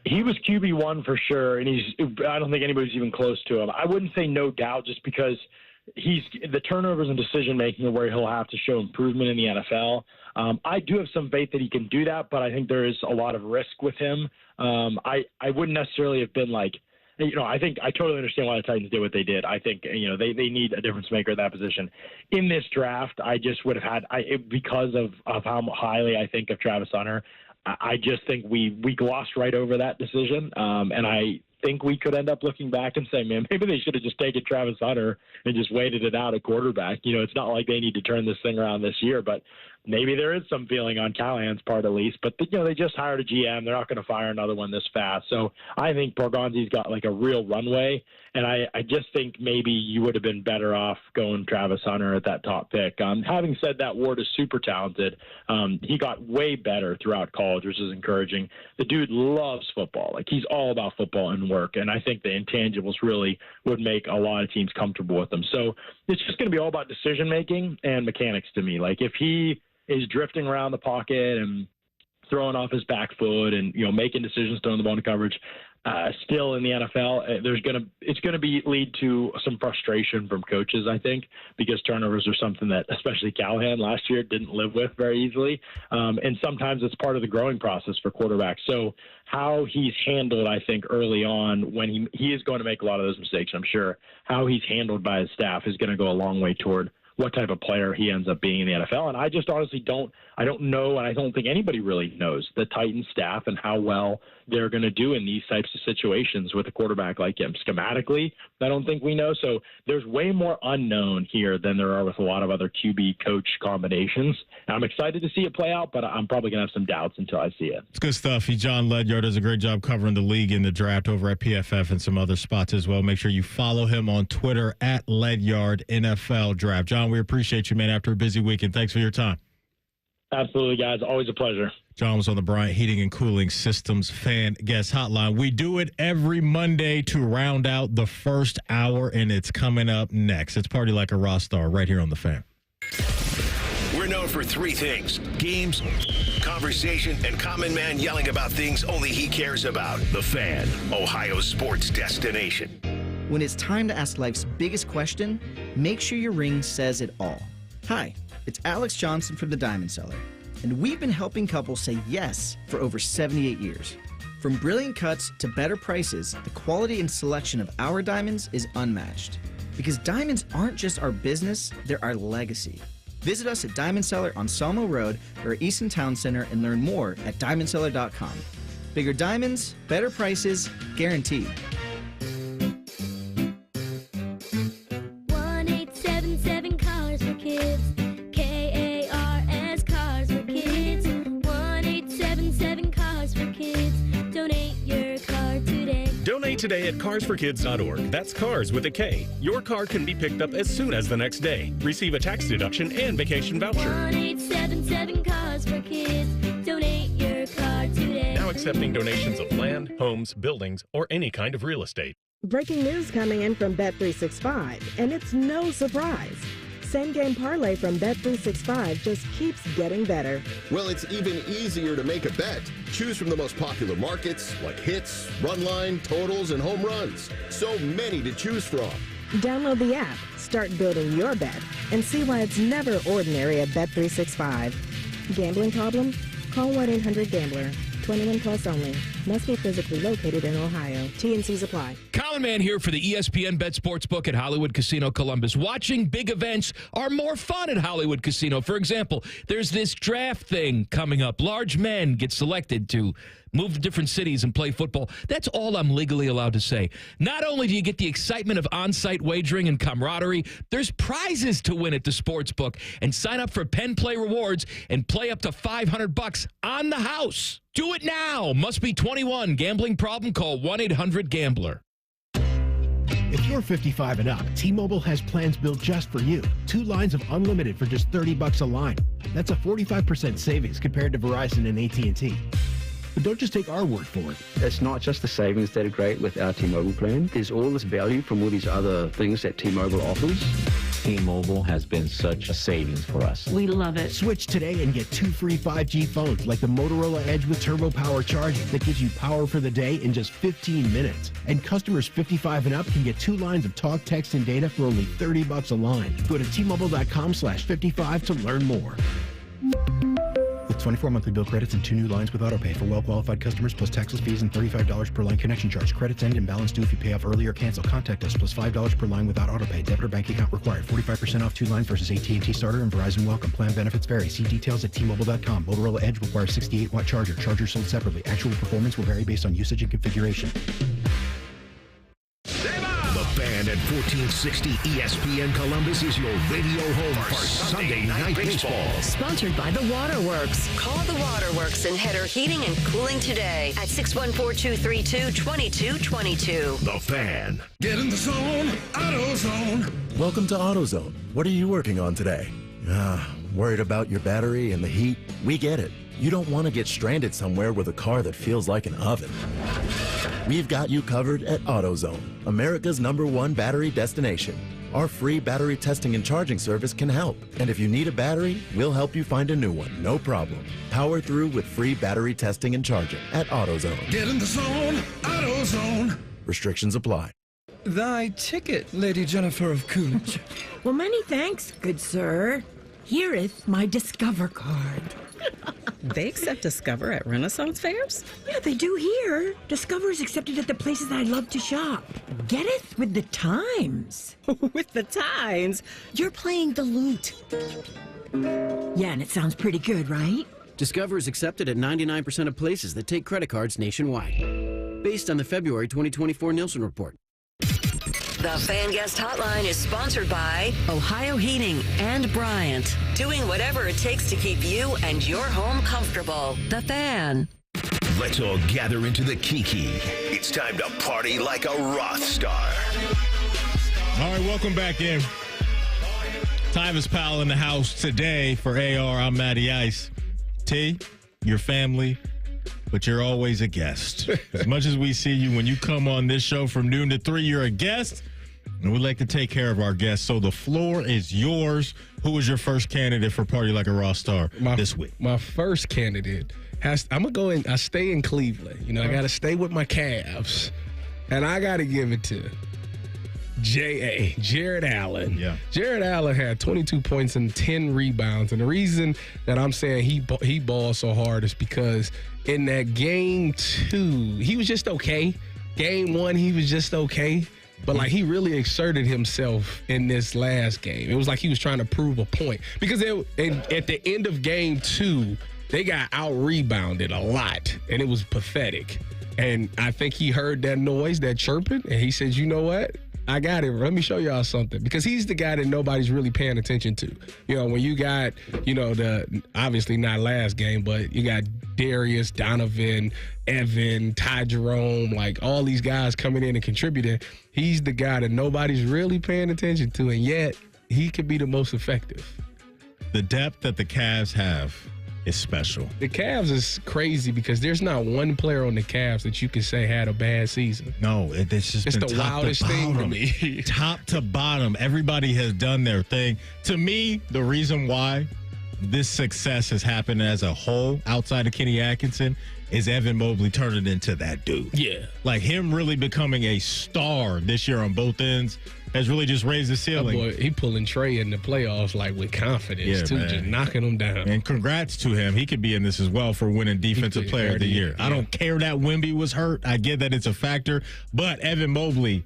Speaker 27: He was QB1 for sure, and I don't think anybody's even close to him. I wouldn't say no doubt just because the turnovers and decision-making are where he'll have to show improvement in the NFL. I do have some faith that he can do that, but I think there is a lot of risk with him. I wouldn't necessarily have been like, I think I totally understand why the Titans did what they did. I think, they need a difference maker at that position. In this draft, I just would have had, because of how highly I think of Travis Hunter, I just think we glossed right over that decision. And I think we could end up looking back and saying, man, maybe they should have just taken Travis Hunter and just waited it out at quarterback. It's not like they need to turn this thing around this year, but maybe there is some feeling on Callahan's part at least. But, they just hired a GM. They're not going to fire another one this fast. So I think Borgonzi's got like a real runway. And I just think maybe you would have been better off going Travis Hunter at that top pick. Having said that, Ward is super talented. He got way better throughout college, which is encouraging. The dude loves football. Like, he's all about football and work. And I think the intangibles really would make a lot of teams comfortable with him. So it's just going to be all about decision-making and mechanics to me. Like, if he is drifting around the pocket and throwing off his back foot and, making decisions, throwing the ball into coverage, still in the NFL, it's going to lead to some frustration from coaches, I think, because turnovers are something that especially Callahan last year didn't live with very easily. And sometimes it's part of the growing process for quarterbacks. So how he's handled, I think, early on when he is going to make a lot of those mistakes, I'm sure, how he's handled by his staff is going to go a long way toward what type of player he ends up being in the NFL. And I just honestly don't know, and I don't think anybody really knows the Titans staff and how well they're going to do in these types of situations with a quarterback like him. Schematically, I don't think we know. So there's way more unknown here than there are with a lot of other QB coach combinations. And I'm excited to see it play out, but I'm probably going to have some doubts until I see it.
Speaker 3: It's good stuff. John Ledyard does a great job covering the league in the draft over at PFF and some other spots as well. Make sure you follow him on Twitter at Ledyard NFL Draft. John, we appreciate you, man, after a busy weekend. Thanks for your time.
Speaker 27: Absolutely, guys. Always a pleasure.
Speaker 3: John was on the Bryant Heating and Cooling Systems Fan Guest Hotline. We do it every Monday to round out the first hour, and it's coming up next. It's Party Like a Rock Star right here on The Fan.
Speaker 1: We're known for 3 things: games, conversation, and Common Man yelling about things only he cares about. The Fan, Ohio's sports destination.
Speaker 4: When it's time to ask life's biggest question, make sure your ring says it all. Hi, it's Alex Johnson from the Diamond Cellar, and we've been helping couples say yes for over 78 years. From brilliant cuts to better prices, the quality and selection of our diamonds is unmatched. Because diamonds aren't just our business, they're our legacy. Visit us at Diamond Cellar on Sawmill Road or Easton Town Center and learn more at diamondcellar.com. Bigger diamonds, better prices, guaranteed.
Speaker 6: 1-877-COLORS today at carsforkids.org. That's cars with a K. Your car can be picked up as soon as the next day. Receive a tax deduction and vacation voucher.
Speaker 7: 1-877-CARS-FOR-KIDS. Donate your car today.
Speaker 6: Now accepting donations of land, homes, buildings, or any kind of real estate.
Speaker 8: Breaking news coming in from Bet365, and it's no surprise. Same game parlay from Bet365 just keeps getting better.
Speaker 9: Well, it's even easier to make a bet. Choose from the most popular markets like hits, run line, totals, and home runs. So many to choose from.
Speaker 8: Download the app, start building your bet, and see why it's never ordinary at Bet365. Gambling problem? Call 1-800-GAMBLER. 21 plus only. Must be physically located in Ohio. T&Cs apply.
Speaker 10: Common Man here for the ESPN Bet Sportsbook at Hollywood Casino Columbus. Watching big events are more fun at Hollywood Casino. For example, there's this draft thing coming up. Large men get selected to move to different cities and play football. That's all I'm legally allowed to say. Not only do you get the excitement of on-site wagering and camaraderie, there's prizes to win at the Sportsbook. And sign up for Penn Play Rewards and play up to $500 on the house. Do it now. Must be 21. Gambling problem? Call 1-800-GAMBLER.
Speaker 11: If you're 55 and up, T-Mobile has plans built just for you. 2 lines of unlimited for just $30 a line. That's a 45% savings compared to Verizon and AT&T. But don't just take our word for it.
Speaker 12: It's not just the savings that are great with our T-Mobile plan. There's all this value from all these other things that T-Mobile offers.
Speaker 28: T-Mobile has been such a savings for us.
Speaker 11: We love it. Switch today and get 2 free 5G phones like the Motorola Edge with Turbo Power charging that gives you power for the day in just 15 minutes. And customers 55 and up can get 2 lines of talk, text, and data for only $30 a line. Go to T-Mobile.com/55 to learn more. With 24 monthly bill credits and 2 new lines with autopay for well-qualified customers plus taxes, fees, and $35 per line connection charge. Credits end and balance due if you pay off early or cancel. Contact us plus $5 per line without autopay. Debit or bank account required. 45% off 2 lines versus AT&T Starter and Verizon Welcome. Plan benefits vary. See details at T-Mobile.com. Motorola Edge requires 68-watt charger. Charger sold separately. Actual performance will vary based on usage and configuration.
Speaker 1: The Fan at 1460 ESPN Columbus is your radio home for Sunday Night Baseball.
Speaker 2: Sponsored by The Waterworks. Call The Waterworks and Header Heating and Cooling today at 614-232-2222.
Speaker 1: The Fan.
Speaker 29: Get in the zone, AutoZone.
Speaker 30: Welcome to AutoZone. What are you working on today? Worried about your battery and the heat? We get it. You don't want to get stranded somewhere with a car that feels like an oven. We've got you covered at AutoZone, America's #1 battery destination. Our free battery testing and charging service can help. And if you need a battery, we'll help you find a new one, no problem. Power through with free battery testing and charging at AutoZone.
Speaker 29: Get in the zone, AutoZone.
Speaker 30: Restrictions apply.
Speaker 31: Thy ticket, Lady Jennifer of Coolidge.
Speaker 32: Well, many thanks, good sir. Here'th my Discover card.
Speaker 33: They accept Discover at Renaissance fairs?
Speaker 32: Yeah, they do here. Discover is accepted at the places I love to shop. Getteth with the times.
Speaker 33: With the times?
Speaker 32: You're playing the lute. Yeah, and it sounds pretty good, right?
Speaker 34: Discover is accepted at 99% of places that take credit cards nationwide. Based on the February 2024 Nielsen report.
Speaker 2: The Fan Guest Hotline is sponsored by Ohio Heating and Bryant. Doing whatever it takes to keep you and your home comfortable. The Fan.
Speaker 1: Let's all gather into the Kiki. It's time to party like a Roth star.
Speaker 3: All right, welcome back in. Tyvis Powell in the house today for AR. I'm Matty Ice. T, your family, but you're always a guest. As much as we see you when you come on this show from noon to 3, you're a guest. And we like to take care of our guests. So the floor is yours. Who was your first candidate for Party Like a Roth Star this week?
Speaker 5: My first candidate I'm going to go in. I stay in Cleveland. You know, I got to stay with my Cavs. And I got to give it to Jared Allen.
Speaker 3: Yeah.
Speaker 5: Jared Allen had 22 points and 10 rebounds. And the reason that I'm saying he balled so hard is because in that game 2, he was just okay. Game 1, he was just okay. But, like, he really exerted himself in this last game. It was like he was trying to prove a point. Because at the end of game 2, they got out-rebounded a lot, and it was pathetic. And I think he heard that noise, that chirping, and he said, you know what? I got it. Let me show y'all something. Because he's the guy that nobody's really paying attention to. You know, when you got, you know, obviously not last game, but you got Darius, Donovan, Evan, Ty Jerome, like all these guys coming in and contributing, he's the guy that nobody's really paying attention to, and yet he could be the most effective.
Speaker 3: The depth that the Cavs have is special.
Speaker 5: The Cavs is crazy because there's not one player on the Cavs that you can say had a bad season.
Speaker 3: No, it's just
Speaker 5: it's
Speaker 3: been
Speaker 5: the
Speaker 3: top
Speaker 5: wildest
Speaker 3: to
Speaker 5: thing to
Speaker 3: bottom.
Speaker 5: me.
Speaker 3: Top to bottom, everybody has done their thing. To me, the reason why this success has happened as a whole outside of Kenny Atkinson is Evan Mobley turning into that dude.
Speaker 5: Yeah.
Speaker 3: Like him really becoming a star this year on both ends has really just raised the ceiling.
Speaker 5: Boy, he pulling Trey in the playoffs like with confidence too,
Speaker 3: man.
Speaker 5: just knocking him down.
Speaker 3: And congrats to him. He could be in this as well for winning Defensive Player of the Year. I don't care that Wemby was hurt. I get that it's a factor. But Evan Mobley,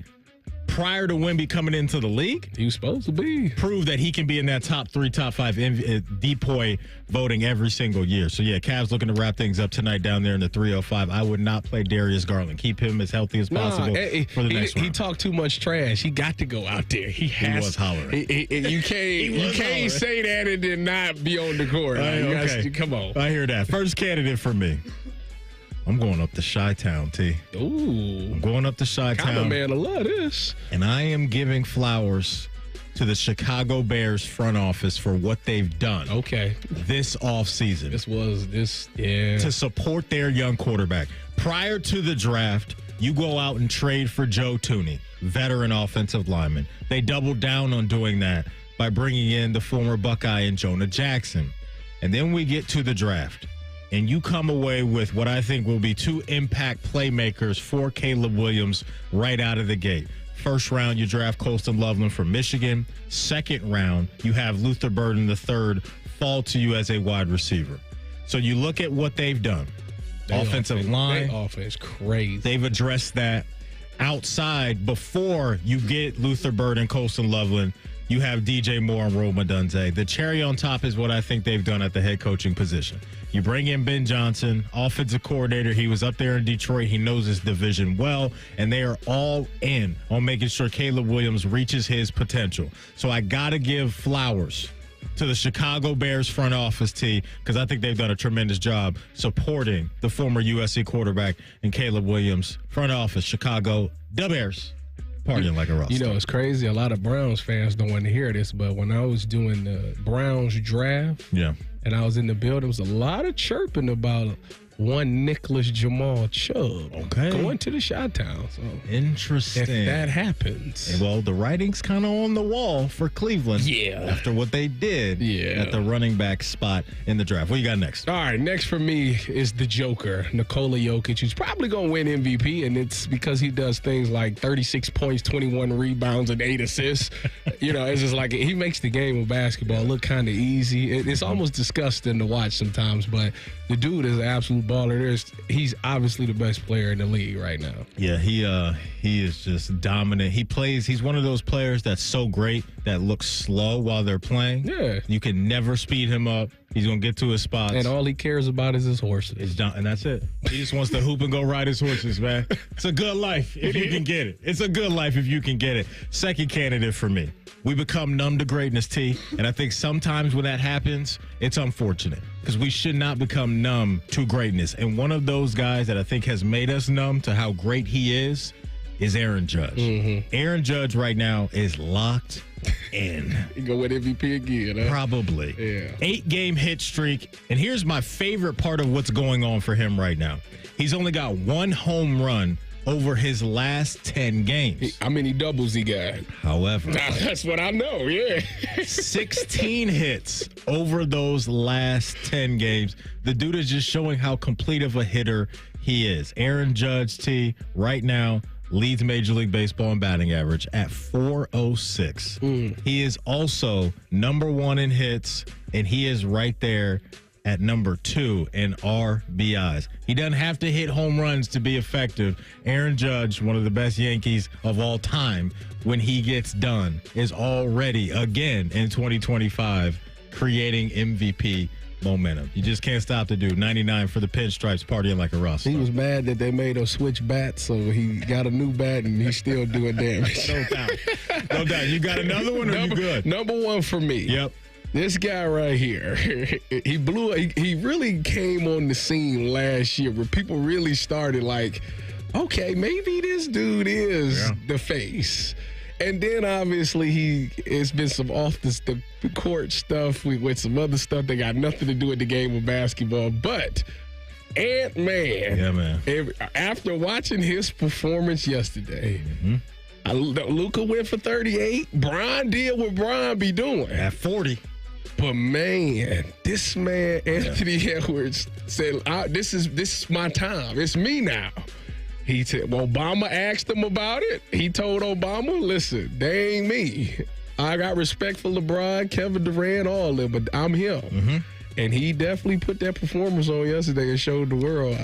Speaker 3: prior to Wemby coming into the league,
Speaker 5: he was supposed to be,
Speaker 3: proved that he can be in that top 3, top 5 DPOY voting every single year. So, yeah, Cavs looking to wrap things up tonight down there in the 305. I would not play Darius Garland. Keep him as healthy as possible for the next round.
Speaker 5: He talked too much trash. He got to go out there. He
Speaker 3: was hollering.
Speaker 5: You can't say that and then not be on the court.
Speaker 3: Okay.
Speaker 5: Come on.
Speaker 3: I hear that. First candidate for me. I'm going up to Chi-Town, T.
Speaker 5: Ooh.
Speaker 3: I'm going up to Chi-Town.
Speaker 5: Kind of man, I love this.
Speaker 3: And I am giving flowers to the Chicago Bears front office for what they've done.
Speaker 5: Okay.
Speaker 3: This offseason. To support their young quarterback. Prior to the draft, you go out and trade for Joe Thuney, veteran offensive lineman. They doubled down on doing that by bringing in the former Buckeye and Jonah Jackson. And then we get to the draft. And you come away with what I think will be 2 impact playmakers for Caleb Williams right out of the gate. First round, you draft Colston Loveland from Michigan. Second round, you have Luther Burden III fall to you as a wide receiver. So you look at what they've done. Offensive line.
Speaker 5: Their offense crazy.
Speaker 3: They've addressed that. Outside, before you get Luther Burden and Colston Loveland, you have DJ Moore and Rome Odunze. The cherry on top is what I think they've done at the head coaching position. You bring in Ben Johnson, offensive coordinator. He was up there in Detroit. He knows his division well, and they are all in on making sure Caleb Williams reaches his potential. So I got to give flowers to the Chicago Bears front office, T, because I think they've done a tremendous job supporting the former USC quarterback and Caleb Williams. Front office, Chicago, the Bears. Partying like a rock
Speaker 5: You know,
Speaker 3: star.
Speaker 5: it's crazy. A lot of Browns fans don't want to hear this, but when I was doing the Browns draft, and I was in the building, there was a lot of chirping about one Nicholas Jamal Chubb going to the Chi-Town. So
Speaker 3: interesting.
Speaker 5: If that happens.
Speaker 3: Well, the writing's kind of on the wall for Cleveland.
Speaker 5: Yeah.
Speaker 3: After what they did at the running back spot in the draft. What you got next?
Speaker 5: All right, next for me is the Joker, Nikola Jokic, who's probably going to win MVP, and it's because he does things like 36 points, 21 rebounds, and 8 assists. You know, it's just like he makes the game of basketball look kind of easy. It's almost disgusting to watch sometimes, but the dude is an absolute baller. He's obviously the best player in the league right now.
Speaker 3: Yeah, he is just dominant. He's one of those players that's so great that looks slow while they're playing.
Speaker 5: Yeah.
Speaker 3: You can never speed him up. He's going to get to his spots.
Speaker 5: And all he cares about is his horses.
Speaker 3: And that's it. He just wants to hoop and go ride his horses, man. It's a good life if you can get it. It's a good life if you can get it. Second candidate for me. We become numb to greatness, T. And I think sometimes when that happens, it's unfortunate because we should not become numb to greatness. And one of those guys that I think has made us numb to how great he is Aaron Judge. Mm-hmm. Aaron Judge right now is locked in.
Speaker 5: You go with MVP again, huh?
Speaker 3: Probably.
Speaker 5: Yeah.
Speaker 3: 8-game hit streak. And here's my favorite part of what's going on for him right now. He's only got 1 home run over his last 10 games.
Speaker 5: How many doubles he got?
Speaker 3: However.
Speaker 5: That's what I know, yeah.
Speaker 3: 16 hits over those last 10 games. The dude is just showing how complete of a hitter he is. Aaron Judge, T, right now, leads Major League Baseball in batting average at 406. He is also number 1 in hits, and he is right there at number 2 in RBIs. He doesn't have to hit home runs to be effective. Aaron Judge, one of the best Yankees of all time, when he gets done, is already, again, in 2025, creating MVP momentum. You just can't stop the dude. 99 for the pinstripes, partying like a rock star.
Speaker 5: He was mad that they made him switch bats, so he got a new bat, and he's still doing damage.
Speaker 3: No doubt. You got another one, or you good?
Speaker 5: Number 1 for me.
Speaker 3: Yep.
Speaker 5: This guy right here, he really came on the scene last year where people really started like, okay, maybe this dude is the face. And then obviously it's been some off the court stuff with some other stuff that got nothing to do with the game of basketball. But Ant-Man,
Speaker 3: yeah, man.
Speaker 5: After watching his performance yesterday, Luka went for 38. Bron did what Bron be doing
Speaker 3: at 40.
Speaker 5: But man, this man Anthony Edwards said, "This is my time. It's me now." He said, Obama asked him about it. He told Obama, "Listen, they ain't me. I got respect for LeBron, Kevin Durant, all of them, but I'm him." And he definitely put that performance on yesterday and showed the world.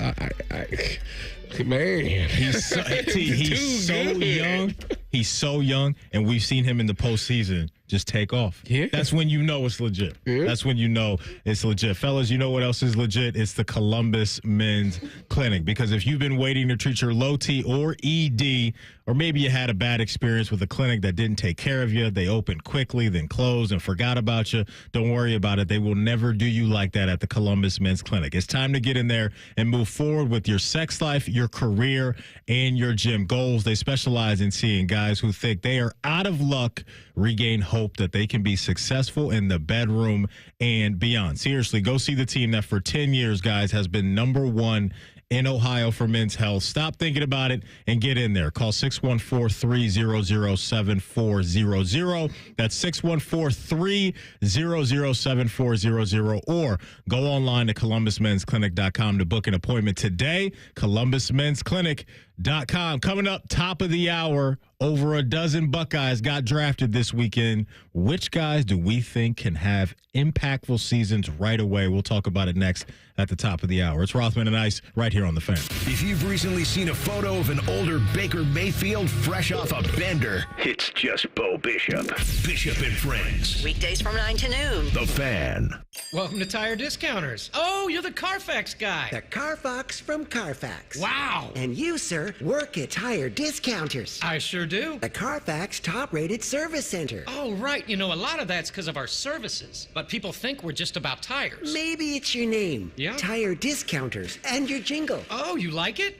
Speaker 5: Man,
Speaker 3: he's so young. He's so young, and we've seen him in the postseason just take off. Yeah. That's when you know it's legit. Yeah. That's when you know it's legit. Fellas, you know what else is legit? It's the Columbus Men's Clinic. Because if you've been waiting to treat your low T or ED, or maybe you had a bad experience with a clinic that didn't take care of you, they opened quickly, then closed and forgot about you, don't worry about it. They will never do you like that at the Columbus Men's Clinic. It's time to get in there and move forward with your sex life, your career, and your gym goals. They specialize in seeing guys who think they are out of luck regain hope that they can be successful in the bedroom and beyond. Seriously, go see the team that for 10 years, guys, has been #1 in Ohio for men's health. Stop thinking about it and get in there. Call 614-300-7400. That's 614-300-7400. Or go online to columbusmensclinic.com to book an appointment today. columbusmensclinic.com. Coming up, top of the hour, over a dozen Buckeyes got drafted this weekend. Which guys do we think can have impactful seasons right away? We'll talk about it next at the top of the hour. It's Rothman and Ice right here on The Fan.
Speaker 1: If you've recently seen a photo of an older Baker Mayfield fresh off a bender, it's just Bo Bishop. Bishop and Friends.
Speaker 2: Weekdays from 9 to noon.
Speaker 1: The Fan.
Speaker 13: Welcome to Tire Discounters. Oh, you're the Carfax guy.
Speaker 14: The Carfax from Carfax.
Speaker 13: Wow.
Speaker 14: And you, sir, work at Tire Discounters.
Speaker 13: I sure do.
Speaker 14: The Carfax top-rated service center.
Speaker 13: Oh, right. You know, a lot of that's because of our services. But people think we're just about tires.
Speaker 14: Maybe it's your name.
Speaker 13: Yeah?
Speaker 14: Tire Discounters. And your jingle.
Speaker 13: Oh, you like it?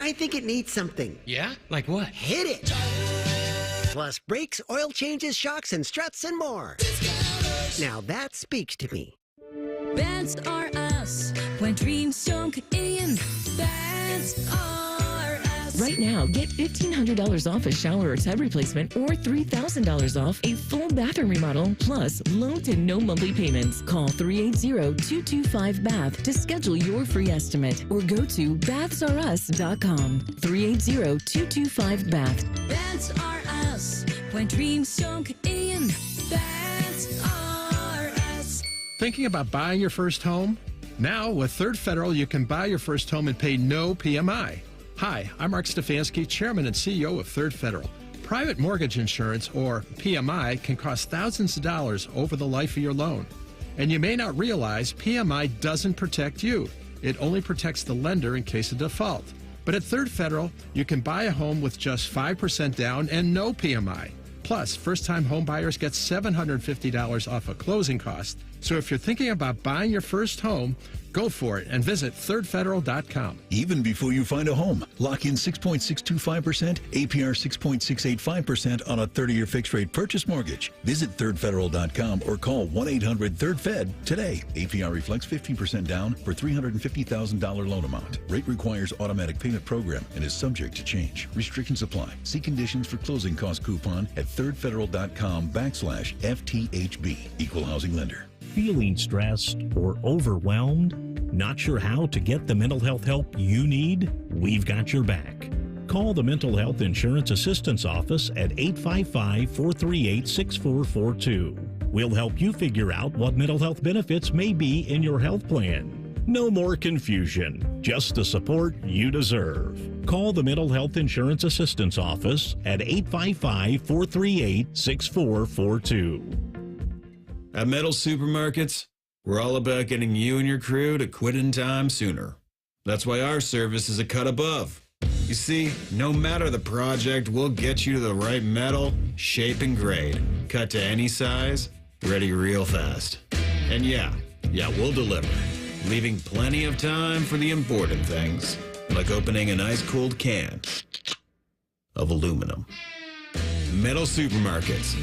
Speaker 14: I think it needs something.
Speaker 13: Yeah? Like what?
Speaker 14: Hit it. Plus brakes, oil changes, shocks, and struts, and more. Now that speaks to me.
Speaker 7: Beds are us. When dreams sunk in, beds are us.
Speaker 15: Right now, get $1,500 off a shower or tub replacement or $3,000 off a full bathroom remodel, plus low to no monthly payments. Call 380-225-BATH to schedule your free estimate or go to bathsareus.com. 380-225-BATH.
Speaker 7: Beds are us. When dreams sunk in, beds are us.
Speaker 16: Thinking about buying your first home? Now, with Third Federal, you can buy your first home and pay no PMI. Hi, I'm Mark Stefanski, Chairman and CEO of Third Federal. Private mortgage insurance, or PMI, can cost thousands of dollars over the life of your loan. And you may not realize PMI doesn't protect you. It only protects the lender in case of default. But at Third Federal, you can buy a home with just 5% down and no PMI. Plus, first-time home buyers get $750 off a closing cost. So if you're thinking about buying your first home, go for it and visit thirdfederal.com.
Speaker 17: Even before you find a home, lock in 6.625%, APR 6.685% on a 30-year fixed-rate purchase mortgage. Visit thirdfederal.com or call 1-800-3RD-FED today. APR reflects 15% down for $350,000 loan amount. Rate requires automatic payment program and is subject to change. Restrictions apply. See conditions for closing cost coupon at thirdfederal.com/FTHB. Equal housing lender.
Speaker 18: Feeling stressed or overwhelmed? Not sure how to get the mental health help you need? We've got your back. Call the Mental Health Insurance Assistance Office at 855-438-6442. We'll help you figure out what mental health benefits may be in your health plan. No more confusion, just the support you deserve. Call the Mental Health Insurance Assistance Office at 855-438-6442.
Speaker 19: At Metal Supermarkets, we're all about getting you and your crew to quit in time sooner. That's why our service is a cut above. You see, no matter the project, we'll get you to the right metal, shape, and grade. Cut to any size, ready real fast. And yeah, we'll deliver, leaving plenty of time for the important things, like opening an ice-cold can of aluminum. Metal Supermarkets,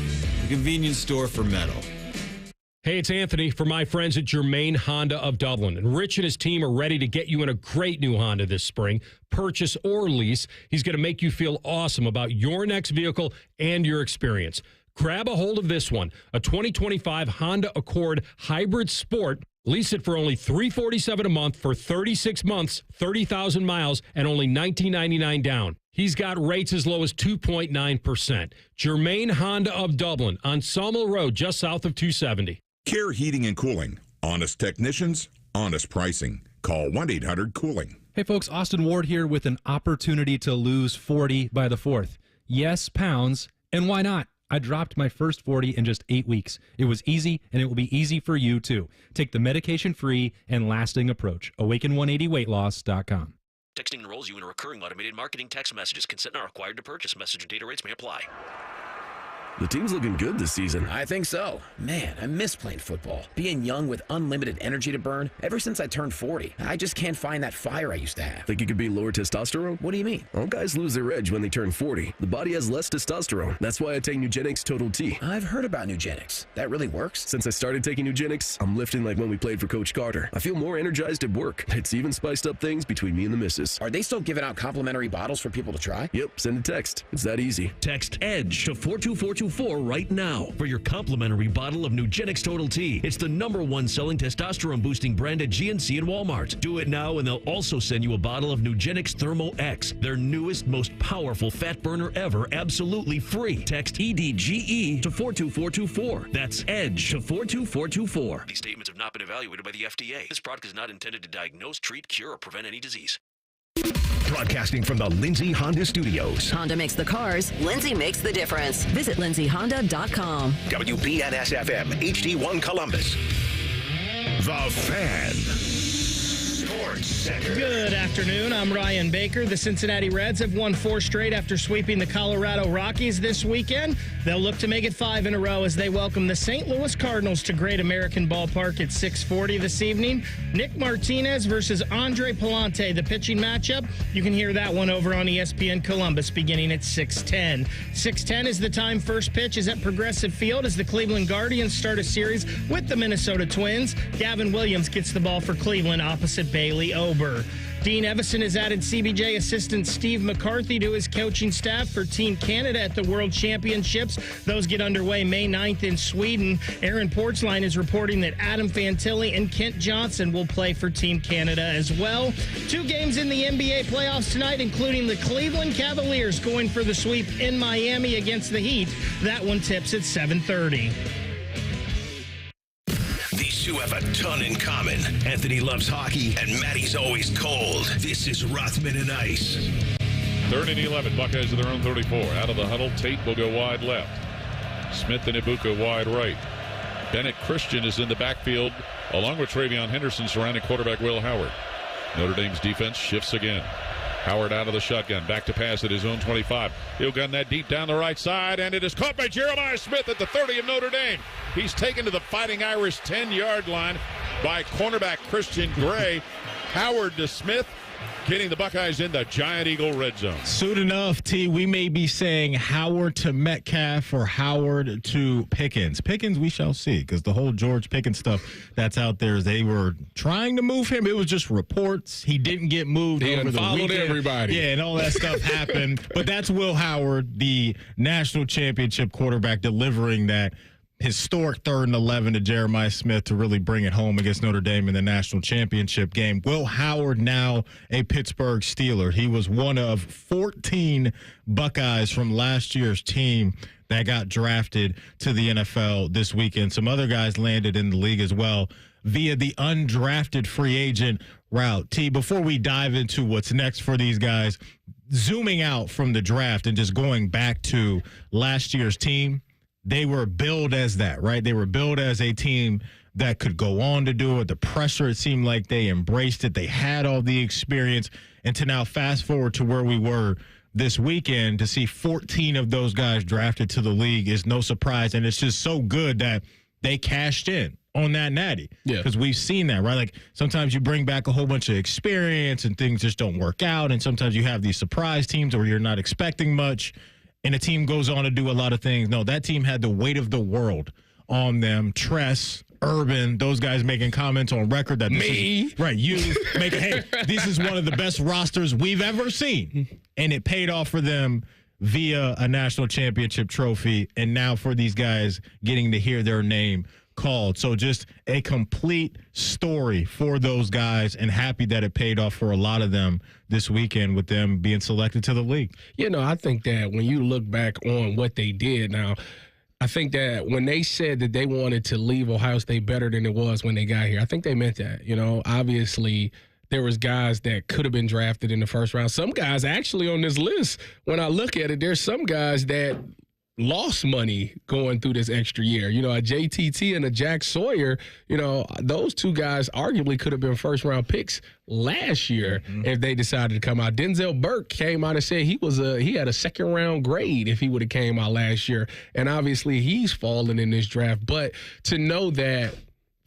Speaker 19: the convenience store for metal.
Speaker 4: Hey, it's Anthony from my friends at Germain Honda of Dublin. And Rich and his team are ready to get you in a great new Honda this spring. Purchase or lease. He's going to make you feel awesome about your next vehicle and your experience. Grab a hold of this one, a 2025 Honda Accord Hybrid Sport. Lease it for only $347 a month for 36 months, 30,000 miles, and only $19.99 down. He's got rates as low as 2.9%. Germain Honda of Dublin on Sawmill Road, just south of 270.
Speaker 6: Care Heating and Cooling. Honest technicians, honest pricing. Call 1-800-COOLING.
Speaker 8: Hey folks, Austin Ward here with an opportunity to lose 40 by the 4th. Yes, pounds, and why not? I dropped my first 40 in just 8 weeks. It was easy, and it will be easy for you too. Take the medication-free and lasting approach. Awaken180weightloss.com.
Speaker 9: Texting enrolls you in a recurring automated marketing text messages. Consent not required to purchase. Message and data rates may apply.
Speaker 10: The team's looking good this season.
Speaker 12: I think so. Man, I miss playing football. Being young with unlimited energy to burn. Ever since I turned 40, I just can't find that fire I used to have.
Speaker 10: Think it could be lower testosterone?
Speaker 12: What do you mean?
Speaker 10: All guys lose their edge when they turn 40. The body has less testosterone. That's why I take Nugenix Total T.
Speaker 12: I've heard about Nugenix. That really works?
Speaker 10: Since I started taking Nugenix, I'm lifting like when we played for Coach Carter. I feel more energized at work. It's even spiced up things between me and the missus.
Speaker 12: Are they still giving out complimentary bottles for people to try?
Speaker 10: Yep, send a text. It's that easy.
Speaker 20: Text EDGE to 42424 right now for your complimentary bottle of Nugenix Total T. It's the #1 selling testosterone boosting brand at GNC and Walmart. Do it now and they'll also send you a bottle of Nugenix Thermo X, their newest, most powerful fat burner ever, absolutely free. Text EDGE to 42424. That's EDGE to 42424.
Speaker 9: These statements have not been evaluated by the FDA. This product is not intended to diagnose, treat, cure, or prevent any disease.
Speaker 1: Broadcasting from the Lindsay Honda Studios.
Speaker 2: Honda makes the cars. Lindsay makes the difference. Visit lindsayhonda.com.
Speaker 1: WBNS-FM, HD1 Columbus. The Fan. Sports Center.
Speaker 21: Good afternoon. I'm Ryan Baker. The Cincinnati Reds have won 4 straight after sweeping the Colorado Rockies this weekend. They'll look to make it 5 in a row as they welcome the St. Louis Cardinals to Great American Ballpark at 6:40 this evening. Nick Martinez versus Andre Palante, the pitching matchup. You can hear that one over on ESPN Columbus beginning at 6:10. 6:10 is the time. First pitch is at Progressive Field as the Cleveland Guardians start a series with the Minnesota Twins. Gavin Williams gets the ball for Cleveland opposite Bailey Ober. Dean Evison has added CBJ assistant Steve McCarthy to his coaching staff for Team Canada at the World Championships. Those get underway May 9th in Sweden. Aaron Portzline is reporting that Adam Fantilli and Kent Johnson will play for Team Canada as well. 2 games in the NBA playoffs tonight, including the Cleveland Cavaliers going for the sweep in Miami against the Heat. That one tips at 7:30.
Speaker 1: These two have a ton in common. Anthony loves hockey, and Matty's always cold. This is Rothman and Ice.
Speaker 22: 3rd and 11, Buckeyes to their own 34. Out of the huddle, Tate will go wide left. Smith and Ibuka wide right. Bennett Christian is in the backfield, along with Travion Henderson, surrounding quarterback Will Howard. Notre Dame's defense shifts again. Howard out of the shotgun, back to pass at his own 25. He'll gun that deep down the right side, and it is caught by Jeremiah Smith at the 30 of Notre Dame. He's taken to the Fighting Irish 10-yard line by cornerback Christian Gray. Howard to Smith, getting the Buckeyes in the Giant Eagle red zone.
Speaker 3: Soon enough, T, we may be saying Howard to Metcalf or Howard to Pickens. Pickens, we shall see, because the whole George Pickens stuff that's out there, they were trying to move him. It was just reports. He didn't get moved over the weekend.
Speaker 5: Everybody.
Speaker 3: Yeah, and all that stuff happened. But that's Will Howard, the national championship quarterback, delivering that historic 3rd and 11 to Jeremiah Smith to really bring it home against Notre Dame in the national championship game. Will Howard, now a Pittsburgh Steeler. He was one of 14 Buckeyes from last year's team that got drafted to the NFL this weekend. Some other guys landed in the league as well via the undrafted free agent route. T, before we dive into what's next for these guys, zooming out from the draft and just going back to last year's team, they were billed as that, right? They were billed as a team that could go on to do it. The pressure, it seemed like they embraced it. They had all the experience. And to now fast forward to where we were this weekend, to see 14 of those guys drafted to the league is no surprise. And it's just so good that they cashed in on that natty.
Speaker 5: Yeah.
Speaker 3: Because we've seen that, right? Like sometimes you bring back a whole bunch of experience and things just don't work out. And sometimes you have these surprise teams where you're not expecting much and a team goes on to do a lot of things. No, that team had the weight of the world on them. Tress, Urban, those guys making comments on record that you make hey, this is one of the best rosters we've ever seen. And it paid off for them via a national championship trophy. And now for these guys getting to hear their name called. So just a complete story for those guys, and happy that it paid off for a lot of them this weekend with them being selected to the league.
Speaker 5: You know, I think that when you look back on what they did now, I think that when they said that they wanted to leave Ohio State better than it was when they got here, I think they meant that. You know, obviously there was guys that could have been drafted in the first round. Some guys actually on this list, when I look at it, there's some guys that lost money going through this extra year. You know, a JTT and a Jack Sawyer, you know, those two guys arguably could have been first-round picks last year if they decided to come out. Denzel Burke came out and said he had a second-round grade if he would have came out last year. And obviously he's fallen in this draft. But to know that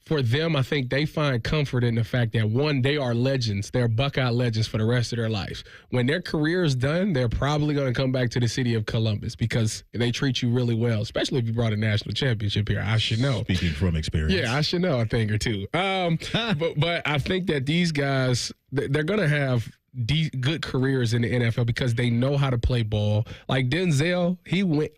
Speaker 5: for them, I think they find comfort in the fact that, one, they are legends. They're Buckeye legends for the rest of their lives. When their career is done, they're probably going to come back to the city of Columbus because they treat you really well, especially if you brought a national championship here. I should know.
Speaker 3: Speaking from experience.
Speaker 5: Yeah, I should know a thing or two. But I think that these guys, they're going to have good careers in the NFL because they know how to play ball. Like Denzel,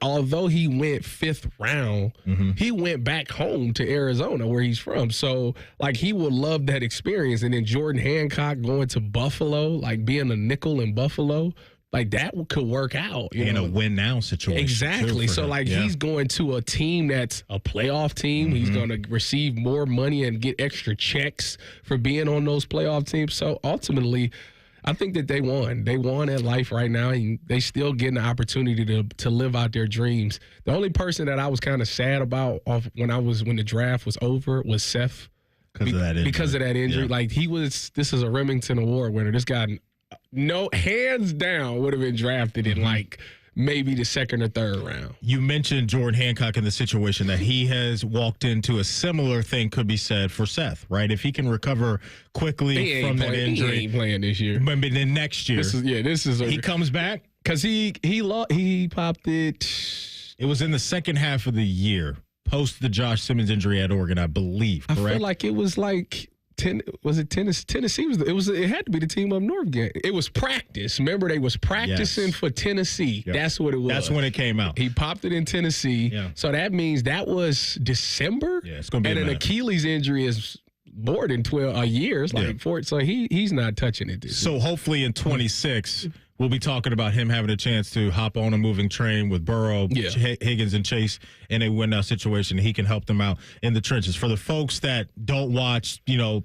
Speaker 5: although he went 5th round, he went back home to Arizona where he's from. So like he would love that experience. And then Jordan Hancock going to Buffalo, like being a nickel in Buffalo, like that could work out.
Speaker 3: In a win now situation.
Speaker 5: Exactly. So like he's going to a team that's a playoff team. He's going to receive more money and get extra checks for being on those playoff teams. So ultimately, I think that they won. They won at life right now, and they still getting the opportunity to live out their dreams. The only person that I was kind of sad about when the draft was over was Seth. Because of that injury.
Speaker 3: Yeah.
Speaker 5: Like this is a Remington Award winner. This guy, no hands down, would have been drafted in like maybe the 2nd or 3rd round.
Speaker 3: You mentioned Jordan Hancock in the situation that he has walked into. A similar thing could be said for Seth, right? If he can recover quickly from that injury.
Speaker 5: He ain't playing this year.
Speaker 3: Maybe then next year. He comes back?
Speaker 5: Because he popped it.
Speaker 3: It was in the second half of the year, post the Josh Simmons injury at Oregon, I believe, correct?
Speaker 5: I feel like it was like was it Tennessee? Tennessee it had to be the team up north game. It was practice. Remember, they was practicing for Tennessee.
Speaker 3: Yep.
Speaker 5: That's what it was.
Speaker 3: That's when it came out.
Speaker 5: He popped it in Tennessee.
Speaker 3: Yeah.
Speaker 5: So that means that was December.
Speaker 3: Yeah, it's gonna be.
Speaker 5: And an Achilles injury is more than 12 years. Like so he's not touching it.
Speaker 3: So hopefully in 26. We'll be talking about him having a chance to hop on a moving train with Burrow, Higgins, and Chase in a win-now situation. He can help them out in the trenches. For the folks that don't watch,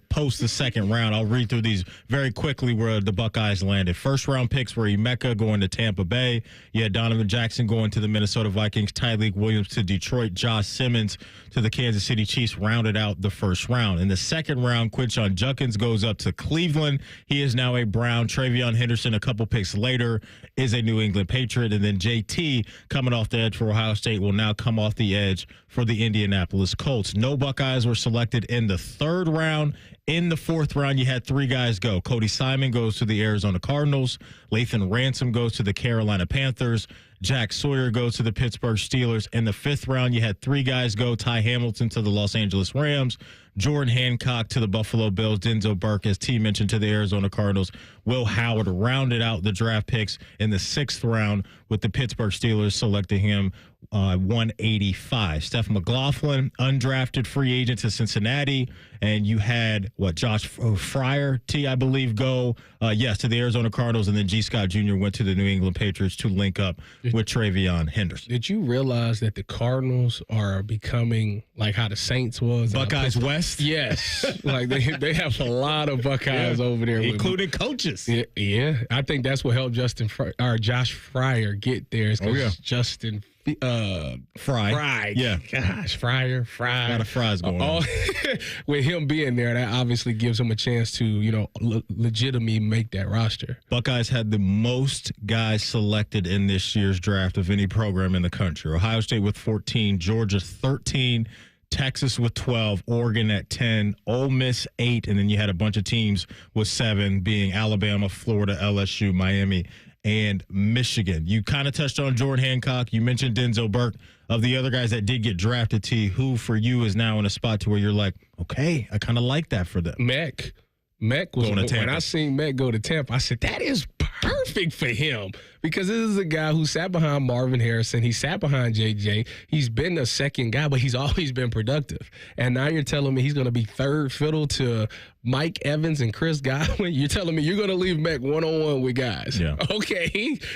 Speaker 3: post the second round, I'll read through these very quickly where the Buckeyes landed. First-round picks were Emeka going to Tampa Bay. You had Donovan Jackson going to the Minnesota Vikings, Tyreek Williams to Detroit, Josh Simmons to the Kansas City Chiefs rounded out the first round. In the second round, Quinshon Judkins goes up to Cleveland. He is now a Brown. Travion Henderson, a couple picks later, is a New England Patriot. And then JT, coming off the edge for Ohio State, will now come off the edge for the Indianapolis Colts. No Buckeyes were selected in the 3rd round. In the 4th round, you had 3 guys go. Cody Simon goes to the Arizona Cardinals. Lathan Ransom goes to the Carolina Panthers. Jack Sawyer goes to the Pittsburgh Steelers. In the 5th round, you had 3 guys go. Ty Hamilton to the Los Angeles Rams. Jordan Hancock to the Buffalo Bills. Denzel Burke, as T mentioned, to the Arizona Cardinals. Will Howard rounded out the draft picks in the 6th round with the Pittsburgh Steelers selecting him 185. Steph McLaughlin, undrafted free agent to Cincinnati. And you had, Josh Fryer, I believe, go, to the Arizona Cardinals. And then G. Scott Jr. went to the New England Patriots to link up with Travion Henderson.
Speaker 5: Did you realize that the Cardinals are becoming like how the Saints was?
Speaker 3: Buckeyes West?
Speaker 5: Yes. Like they have a lot of Buckeyes over there.
Speaker 3: Including coaches.
Speaker 5: Yeah. I think that's what helped Josh Fryer get there. Justin Fry.
Speaker 3: Yeah.
Speaker 5: Gosh, Fryer.
Speaker 3: A lot of fries going on.
Speaker 5: With him being there, that obviously gives him a chance to, legitimately make that roster.
Speaker 3: Buckeyes had the most guys selected in this year's draft of any program in the country. Ohio State with 14, Georgia 13, Texas with 12, Oregon at 10, Ole Miss 8, and then you had a bunch of teams with 7, being Alabama, Florida, LSU, Miami, and Michigan. You kind of touched on Jordan Hancock. You mentioned Denzel Burke. Of the other guys that did get drafted, T, who for you is now in a spot to where you're like, okay, I kind of like that for them.
Speaker 5: Mac was
Speaker 3: Going to Tampa.
Speaker 5: when I seen Mac go to Tampa, I said, that is perfect for him because this is a guy who sat behind Marvin Harrison. He sat behind JJ. He's been a second guy, but he's always been productive. And now you're telling me he's going to be third fiddle to Mike Evans and Chris Godwin. You're telling me you're going to leave Mac one-on-one with guys.
Speaker 3: Yeah.
Speaker 5: Okay,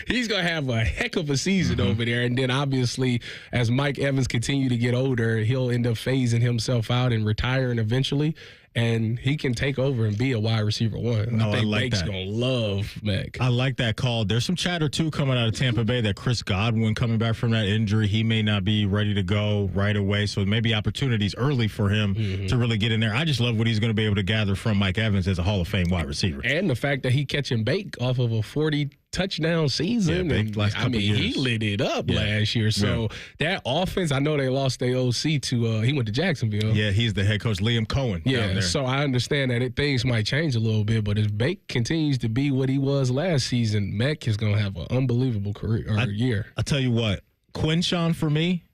Speaker 5: he's going to have a heck of a season over there. And then obviously as Mike Evans continue to get older, he'll end up phasing himself out and retiring eventually. And he can take over and be a wide receiver one.
Speaker 3: No,
Speaker 5: I think
Speaker 3: like
Speaker 5: Make's
Speaker 3: that.
Speaker 5: going to love Mac.
Speaker 3: I like that call. There's some chatter, too, coming out of Tampa Bay that Chris Godwin coming back from that injury, he may not be ready to go right away. So maybe opportunities early for him to really get in there. I just love what he's going to be able to gather from Mike Evans as a Hall of Fame wide receiver.
Speaker 5: And the fact that he catching bait off of a 40 touchdown season.
Speaker 3: Yeah,
Speaker 5: And,
Speaker 3: last
Speaker 5: I
Speaker 3: couple
Speaker 5: mean,
Speaker 3: years.
Speaker 5: he lit it up last year. So that offense, I know they lost their OC to, he went to Jacksonville.
Speaker 3: Yeah, he's the head coach, Liam Cohen. down
Speaker 5: Yeah,
Speaker 3: there.
Speaker 5: so I understand that things might change a little bit, but if Bake continues to be what he was last season, Mac is going to have an unbelievable career or year.
Speaker 3: I'll tell you what, Quinshawn for me,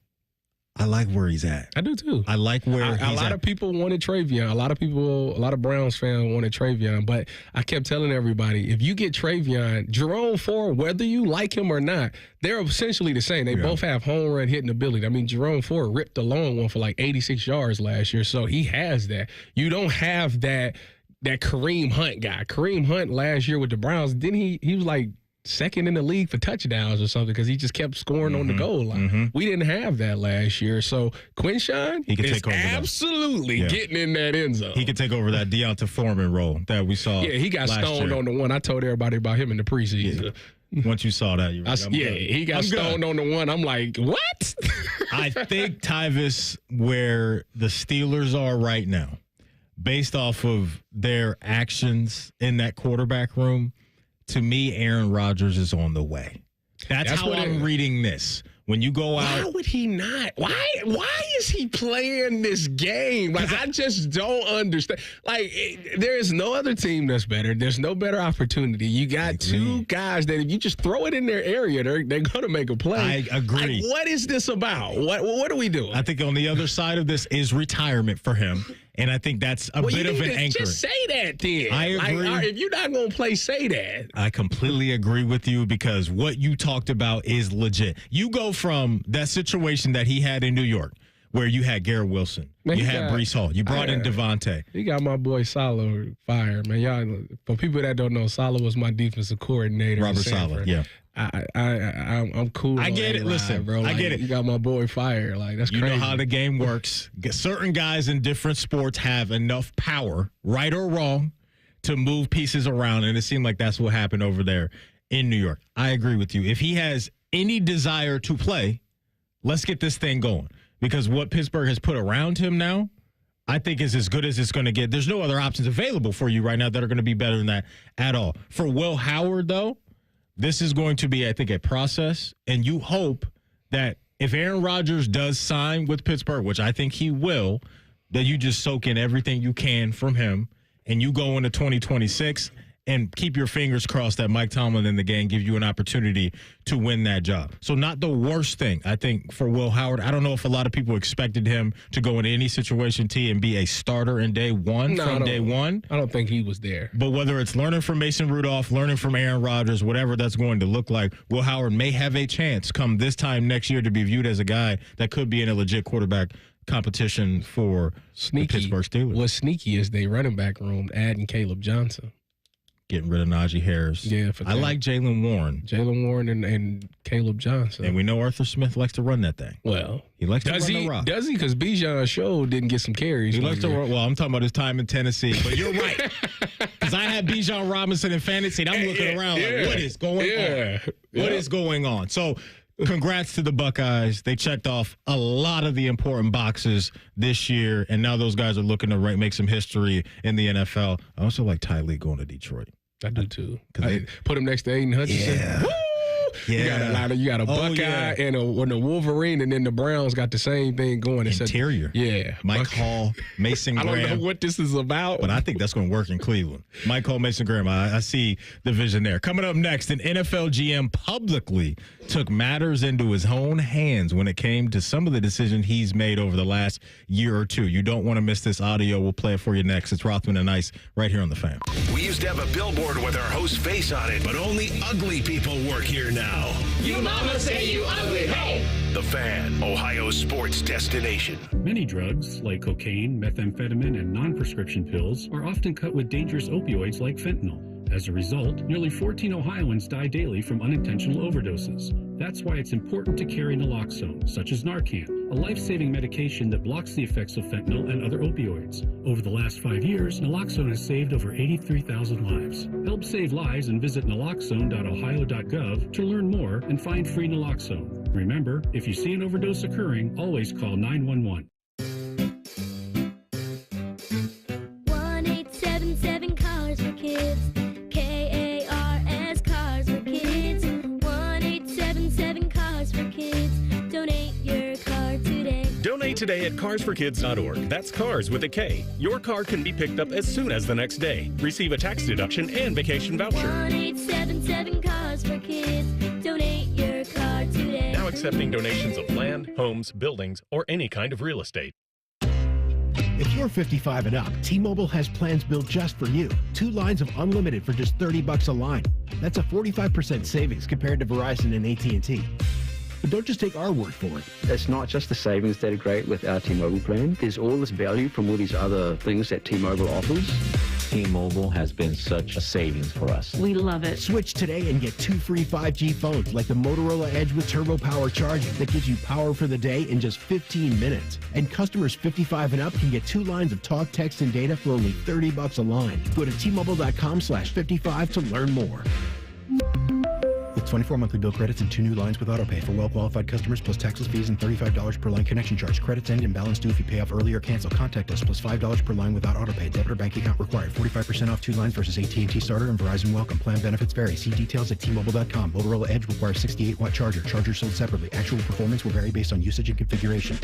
Speaker 3: I like where he's at.
Speaker 5: I do too.
Speaker 3: I like where he's
Speaker 5: a lot
Speaker 3: at.
Speaker 5: of people wanted Travion. A lot of Browns fans wanted Travion. But I kept telling everybody, if you get Travion, Jerome Ford, whether you like him or not, they're essentially the same. They both have home run hitting ability. I mean, Jerome Ford ripped the long one for like 86 yards last year, so he has that. You don't have that Kareem Hunt guy. Kareem Hunt last year with the Browns, didn't he was like second in the league for touchdowns or something because he just kept scoring on the goal line. We didn't have that last year. So Quinshawn
Speaker 3: He could
Speaker 5: is
Speaker 3: take over that.
Speaker 5: absolutely
Speaker 3: Yeah.
Speaker 5: getting in that end zone.
Speaker 3: He could take over that Deonta Foreman role that we saw.
Speaker 5: Yeah, he got
Speaker 3: last
Speaker 5: stoned
Speaker 3: year.
Speaker 5: on the one. I told everybody about him in the preseason.
Speaker 3: Once you saw that, you were like, I'm good.
Speaker 5: He got
Speaker 3: I'm good.
Speaker 5: stoned on the one. I'm like, what?
Speaker 3: I think, Tyvis, where the Steelers are right now, based off of their actions in that quarterback room, to me, Aaron Rodgers is on the way. That's how
Speaker 5: what
Speaker 3: I'm reading this. When you go
Speaker 5: Why
Speaker 3: out,
Speaker 5: would he not? Why is he playing this game? Like, I just don't understand. Like, there is no other team that's better. There's no better opportunity. You got two guys that if you just throw it in their area, they're going to make a play.
Speaker 3: I agree.
Speaker 5: Like, what is this about? What are we doing?
Speaker 3: I think on the other side of this is retirement for him. And I think that's a bit of an anchor.
Speaker 5: Just say that then.
Speaker 3: I agree.
Speaker 5: Like, if you're not going to play, say that.
Speaker 3: I completely agree with you because what you talked about is legit. You go from that situation that he had in New York where you had Garrett Wilson,
Speaker 5: Man,
Speaker 3: you
Speaker 5: he
Speaker 3: had
Speaker 5: got-
Speaker 3: Breece Hall, you brought in Devontae.
Speaker 5: He got my boy Saleh fired, man. Y'all, for people that don't know, Saleh was my defensive coordinator. in
Speaker 3: Robert
Speaker 5: Sanford.
Speaker 3: Saleh, yeah.
Speaker 5: I'm cool.
Speaker 3: I
Speaker 5: on
Speaker 3: get it.
Speaker 5: A-Rod,
Speaker 3: Listen,
Speaker 5: bro.
Speaker 3: I
Speaker 5: Like,
Speaker 3: get it.
Speaker 5: You got my boy fired. Like, that's
Speaker 3: You
Speaker 5: crazy.
Speaker 3: know how the game works. Certain guys in different sports have enough power, right or wrong, to move pieces around, and it seemed like that's what happened over there in New York. I agree with you. If he has any desire to play, let's get this thing going because what Pittsburgh has put around him now, I think is as good as it's going to get. There's no other options available for you right now that are going to be better than that at all. For Will Howard, though, this is going to be, I think, a process, and you hope that if Aaron Rodgers does sign with Pittsburgh, which I think he will, that you just soak in everything you can from him, and you go into 2026 and keep your fingers crossed that Mike Tomlin and the gang give you an opportunity to win that job. So not the worst thing, I think, for Will Howard. I don't know if a lot of people expected him to go into any situation, T, and be a starter in day one from day one.
Speaker 5: I don't think he was there.
Speaker 3: But whether it's learning from Mason Rudolph, learning from Aaron Rodgers, whatever that's going to look like, Will Howard may have a chance come this time next year to be viewed as a guy that could be in a legit quarterback competition for the Pittsburgh Steelers.
Speaker 5: What's sneaky is they running back room adding Caleb Johnson.
Speaker 3: Getting rid of Najee Harris.
Speaker 5: Yeah,
Speaker 3: I like Jalen Warren.
Speaker 5: And Caleb Johnson.
Speaker 3: And we know Arthur Smith likes to run that thing.
Speaker 5: Well,
Speaker 3: he likes to
Speaker 5: does
Speaker 3: run
Speaker 5: he?
Speaker 3: the rock.
Speaker 5: Does he? Because Bijan Show didn't get some carries.
Speaker 3: He
Speaker 5: one
Speaker 3: likes to
Speaker 5: year.
Speaker 3: run. Well, I'm talking about his time in Tennessee. But you're right. Because I had Bijan Robinson in fantasy, and I'm looking around like, what is going on? What is going on? So, congrats to the Buckeyes. They checked off a lot of the important boxes this year, and now those guys are looking to make some history in the NFL. I also like Ty Lee going to Detroit.
Speaker 5: I do too.
Speaker 3: They
Speaker 5: Put him next to Aiden Hutchinson.
Speaker 3: Yeah. Yeah.
Speaker 5: You got a Buckeye and a Wolverine, and then the Browns got the same thing going.
Speaker 3: Interior. Mike Hall, Mason Graham.
Speaker 5: I don't know what this is about.
Speaker 3: But I think that's going to work in Cleveland. Mike Hall, Mason Graham. I see the vision there. Coming up next, an NFL GM publicly took matters into his own hands when it came to some of the decisions he's made over the last year or two. You don't want to miss this audio. We'll play it for you next. It's Rothman and Ice right here on The Fan.
Speaker 1: We used to have a billboard with our host's face on it, but only ugly people work here now.
Speaker 11: You mama say you ugly, hey!
Speaker 1: The Fan, Ohio's sports destination.
Speaker 13: Many drugs, like cocaine, methamphetamine, and non-prescription pills, are often cut with dangerous opioids like fentanyl. As a result, nearly 14 Ohioans die daily from unintentional overdoses. That's why it's important to carry naloxone, such as Narcan, a life-saving medication that blocks the effects of fentanyl and other opioids. Over the last 5 years, naloxone has saved over 83,000 lives. Help save lives and visit naloxone.ohio.gov to learn more and find free naloxone. Remember, if you see an overdose occurring, always call 911.
Speaker 7: 1-877 Cars for Kids. KARS Cars for Kids. 1-877 Cars for Kids. Donate your car today.
Speaker 23: Donate today at carsforkids.org. That's cars with a K. Your car can be picked up as soon as the next day. Receive a tax deduction and vacation voucher.
Speaker 7: 1-877 Cars for Kids. Donate your car today.
Speaker 23: Now accepting donations of land, homes, buildings, or any kind of real estate.
Speaker 24: If you're 55 and up, T-Mobile has plans built just for you. 2 lines of unlimited for just $30 a line. That's a 45% savings compared to Verizon and AT&T. But don't just take our word for it.
Speaker 25: It's not just the savings that are great with our T-Mobile plan. There's all this value from all these other things that T-Mobile offers.
Speaker 26: T-Mobile has been such a savings for us.
Speaker 24: We love it. Switch today and get 2 free 5G phones like the Motorola Edge with Turbo Power charging that gives you power for the day in just 15 minutes. And customers 55 and up can get 2 lines of talk, text, and data for only $30 a line. Go to T-Mobile.com/55 to learn more. With 24 monthly bill credits and 2 new lines with autopay for well-qualified customers plus taxes, fees, and $35 per line connection charge. Credits end and balance due if you pay off early or cancel. Contact us plus $5 per line without autopay. Debit or bank account required. 45% off 2 lines versus AT&T Starter and Verizon Welcome. Plan benefits vary. See details at T-Mobile.com. Motorola Edge requires 68-watt charger. Chargers sold separately. Actual performance will vary based on usage and configuration.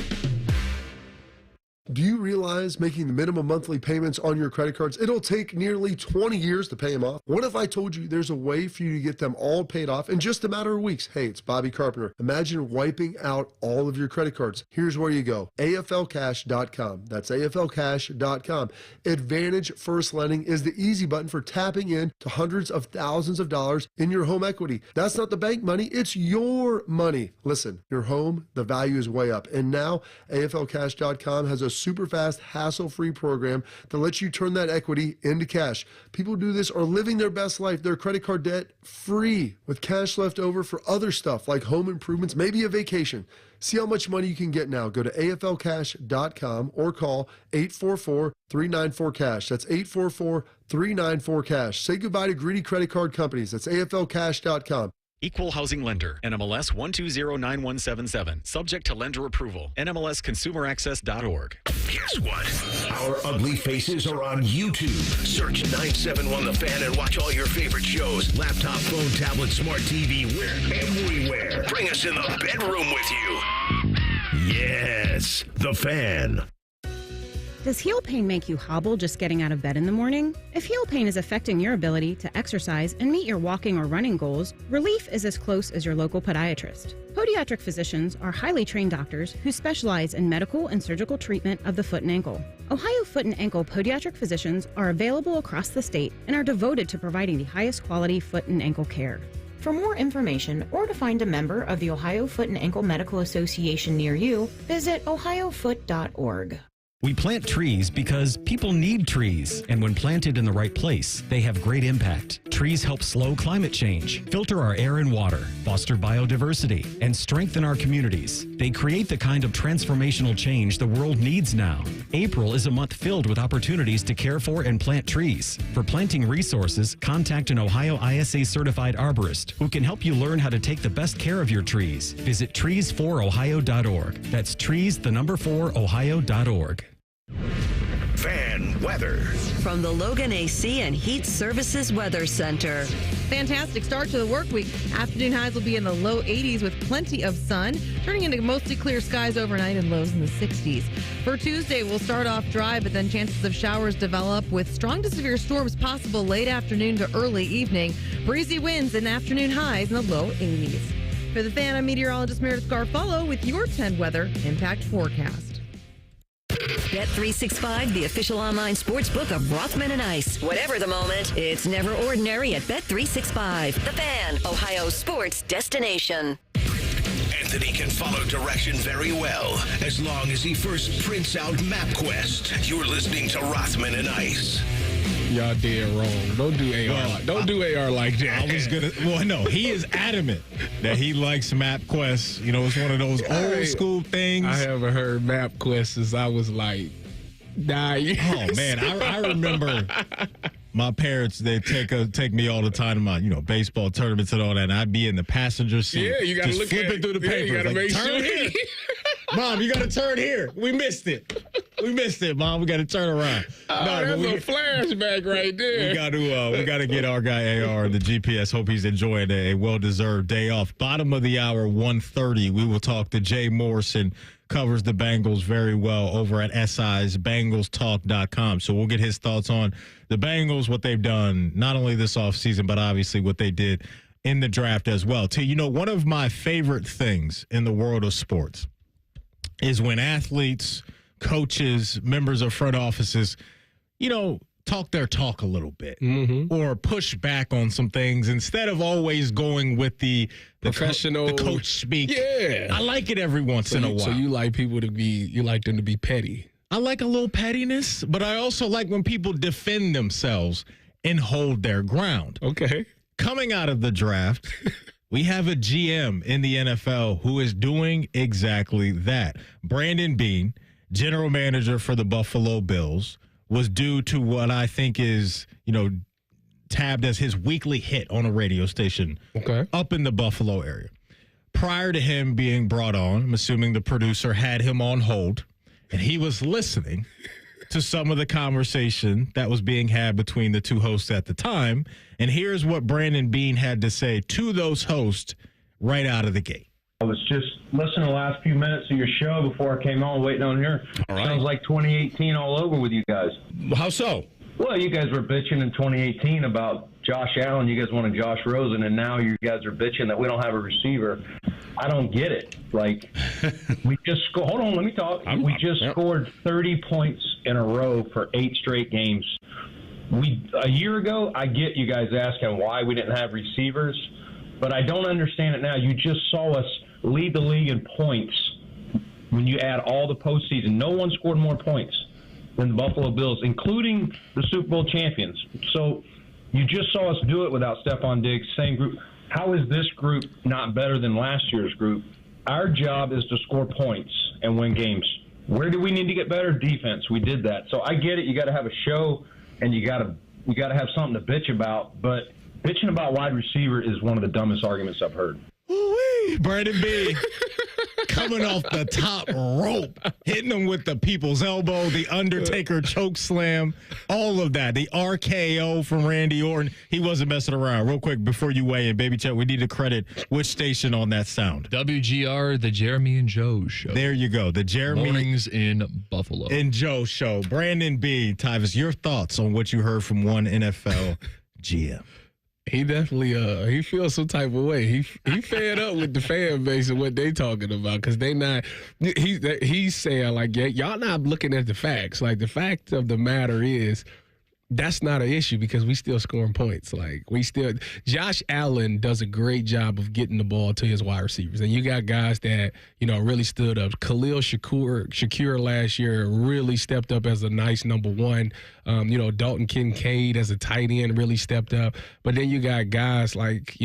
Speaker 27: Do you realize making the minimum monthly payments on your credit cards, it'll take nearly 20 years to pay them off? What if I told you there's a way for you to get them all paid off in just a matter of weeks? Hey, it's Bobby Carpenter. Imagine wiping out all of your credit cards. Here's where you go. AFLcash.com. That's AFLcash.com. Advantage First Lending is the easy button for tapping in to hundreds of thousands of dollars in your home equity. That's not the bank money, it's your money. Listen, your home, the value is way up. And now AFLcash.com has a super fast, hassle-free program that lets you turn that equity into cash. People who do this are living their best life, their credit card debt free, with cash left over for other stuff like home improvements, maybe a vacation. See how much money you can get now. Go to AFLcash.com or call 844-394-CASH. That's 844-394-CASH. Say goodbye to greedy credit card companies. That's AFLcash.com.
Speaker 28: Equal Housing Lender, NMLS 1209177. Subject to lender approval. NMLSConsumerAccess.org.
Speaker 1: Guess what? Our ugly faces are on YouTube. Search 971 The Fan and watch all your favorite shows. Laptop, phone, tablet, smart TV. We're everywhere. Bring us in the bedroom with you. Yes, The Fan.
Speaker 29: Does heel pain make you hobble just getting out of bed in the morning? If heel pain is affecting your ability to exercise and meet your walking or running goals, relief is as close as your local podiatrist. Podiatric physicians are highly trained doctors who specialize in medical and surgical treatment of the foot and ankle. Ohio Foot and Ankle podiatric physicians are available across the state and are devoted to providing the highest quality foot and ankle care.
Speaker 30: For more information or to find a member of the Ohio Foot and Ankle Medical Association near you, visit ohiofoot.org.
Speaker 31: We plant trees because people need trees, and when planted in the right place, they have great impact. Trees help slow climate change, filter our air and water, foster biodiversity, and strengthen our communities. They create the kind of transformational change the world needs now. April is a month filled with opportunities to care for and plant trees. For planting resources, contact an Ohio ISA certified arborist who can help you learn how to take the best care of your trees. Visit trees4ohio.org. That's trees4ohio.org.
Speaker 1: Fan weather.
Speaker 2: From the Logan AC and Heat Services Weather Center.
Speaker 4: Fantastic start to the work week. Afternoon highs will be in the low 80s with plenty of sun, turning into mostly clear skies overnight and lows in the 60s. For Tuesday, we'll start off dry, but then chances of showers develop with strong to severe storms possible late afternoon to early evening. Breezy winds and afternoon highs in the low 80s. For the Fan, I'm meteorologist Meredith Garfolo with your 10 weather impact forecast.
Speaker 2: Bet365, the official online sports book of Rothman and Ice. Whatever the moment, it's never ordinary at Bet365. The Fan, Ohio sports destination.
Speaker 1: Anthony can follow direction very well as long as he first prints out MapQuest. You're listening to Rothman and Ice.
Speaker 5: Y'all dead wrong. Don't do AR. Don't do AR like that.
Speaker 3: I was gonna. Well, no, he is adamant that he likes MapQuest. You know, it's one of those old school things.
Speaker 5: I haven't heard MapQuest since I was like 9 years.
Speaker 3: Oh man, I remember my parents. They take me all the time to my baseball tournaments and all that. And I'd be in the passenger seat.
Speaker 5: Yeah, you got to look
Speaker 3: flipping through the papers.
Speaker 5: You got to make
Speaker 3: turn
Speaker 5: sure.
Speaker 3: here. Mom, you got to turn here. We missed it. Mom. We got to turn around.
Speaker 5: That's a flashback right there.
Speaker 3: We got to get our guy AR the GPS. Hope he's enjoying a well-deserved day off. Bottom of the hour, 1:30. We will talk to Jay Morrison. Covers the Bengals very well over at SI's BengalsTalk.com. So we'll get his thoughts on the Bengals, what they've done, not only this offseason, but obviously what they did in the draft as well. One of my favorite things in the world of sports is when athletes, coaches, members of front offices, talk their talk a little bit or push back on some things instead of always going with the
Speaker 5: professional
Speaker 3: the coach speak.
Speaker 5: Yeah.
Speaker 3: I like it every once in a while.
Speaker 5: So you like you like them to be petty.
Speaker 3: I like a little pettiness, but I also like when people defend themselves and hold their ground.
Speaker 5: Okay.
Speaker 3: Coming out of the draft, we have a GM in the NFL who is doing exactly that. Brandon Beane, general manager for the Buffalo Bills, was due to what I think is, tabbed as his weekly hit on a radio station up in the Buffalo area. Prior to him being brought on, I'm assuming the producer had him on hold, and he was listening to some of the conversation that was being had between the two hosts at the time. And here's what Brandon Beane had to say to those hosts right out of the gate.
Speaker 6: I was just listening to the last few minutes of your show before I came on, waiting on here.
Speaker 22: All right.
Speaker 6: Sounds like 2018 all over with you guys.
Speaker 22: How so?
Speaker 6: Well, you guys were bitching in 2018 about Josh Allen. You guys wanted Josh Rosen, and now you guys are bitching that we don't have a receiver. I don't get it. We just hold on, let me talk. We just scored 30 points in a row for 8 straight games. A year ago, I get you guys asking why we didn't have receivers, but I don't understand it now. You just saw us lead the league in points when you add all the postseason. No one scored more points than the Buffalo Bills, including the Super Bowl champions. So you just saw us do it without Stephon Diggs, same group. How is this group not better than last year's group? Our job is to score points and win games. Where do we need to get better? Defense. We did that. So I get it. You got to have a show and you got to have something to bitch about, but bitching about wide receiver is one of the dumbest arguments I've heard.
Speaker 3: Ooh-wee. Brandon B. coming off the top rope, hitting him with the people's elbow, the Undertaker choke slam, all of that. The RKO from Randy Orton. He wasn't messing around. Real quick, before you weigh in, Baby Chuck, we need to credit which station on that sound.
Speaker 8: WGR, the Jeremy and Joe Show.
Speaker 3: There you go. The Jeremy
Speaker 8: Mornings in Buffalo.
Speaker 3: And Joe Show. Brandon B. Tyvus, your thoughts on what you heard from one NFL GM?
Speaker 5: He definitely he feels some type of way. He fed up with the fan base and what they talking about because they not. He's saying like, yeah, y'all not looking at the facts. Like the fact of the matter is, that's not an issue because we still scoring points. Like Josh Allen does a great job of getting the ball to his wide receivers, and you got guys that really stood up. Khalil Shakir last year really stepped up as a nice number one. Dalton Kincaid as a tight end really stepped up. But then you got guys like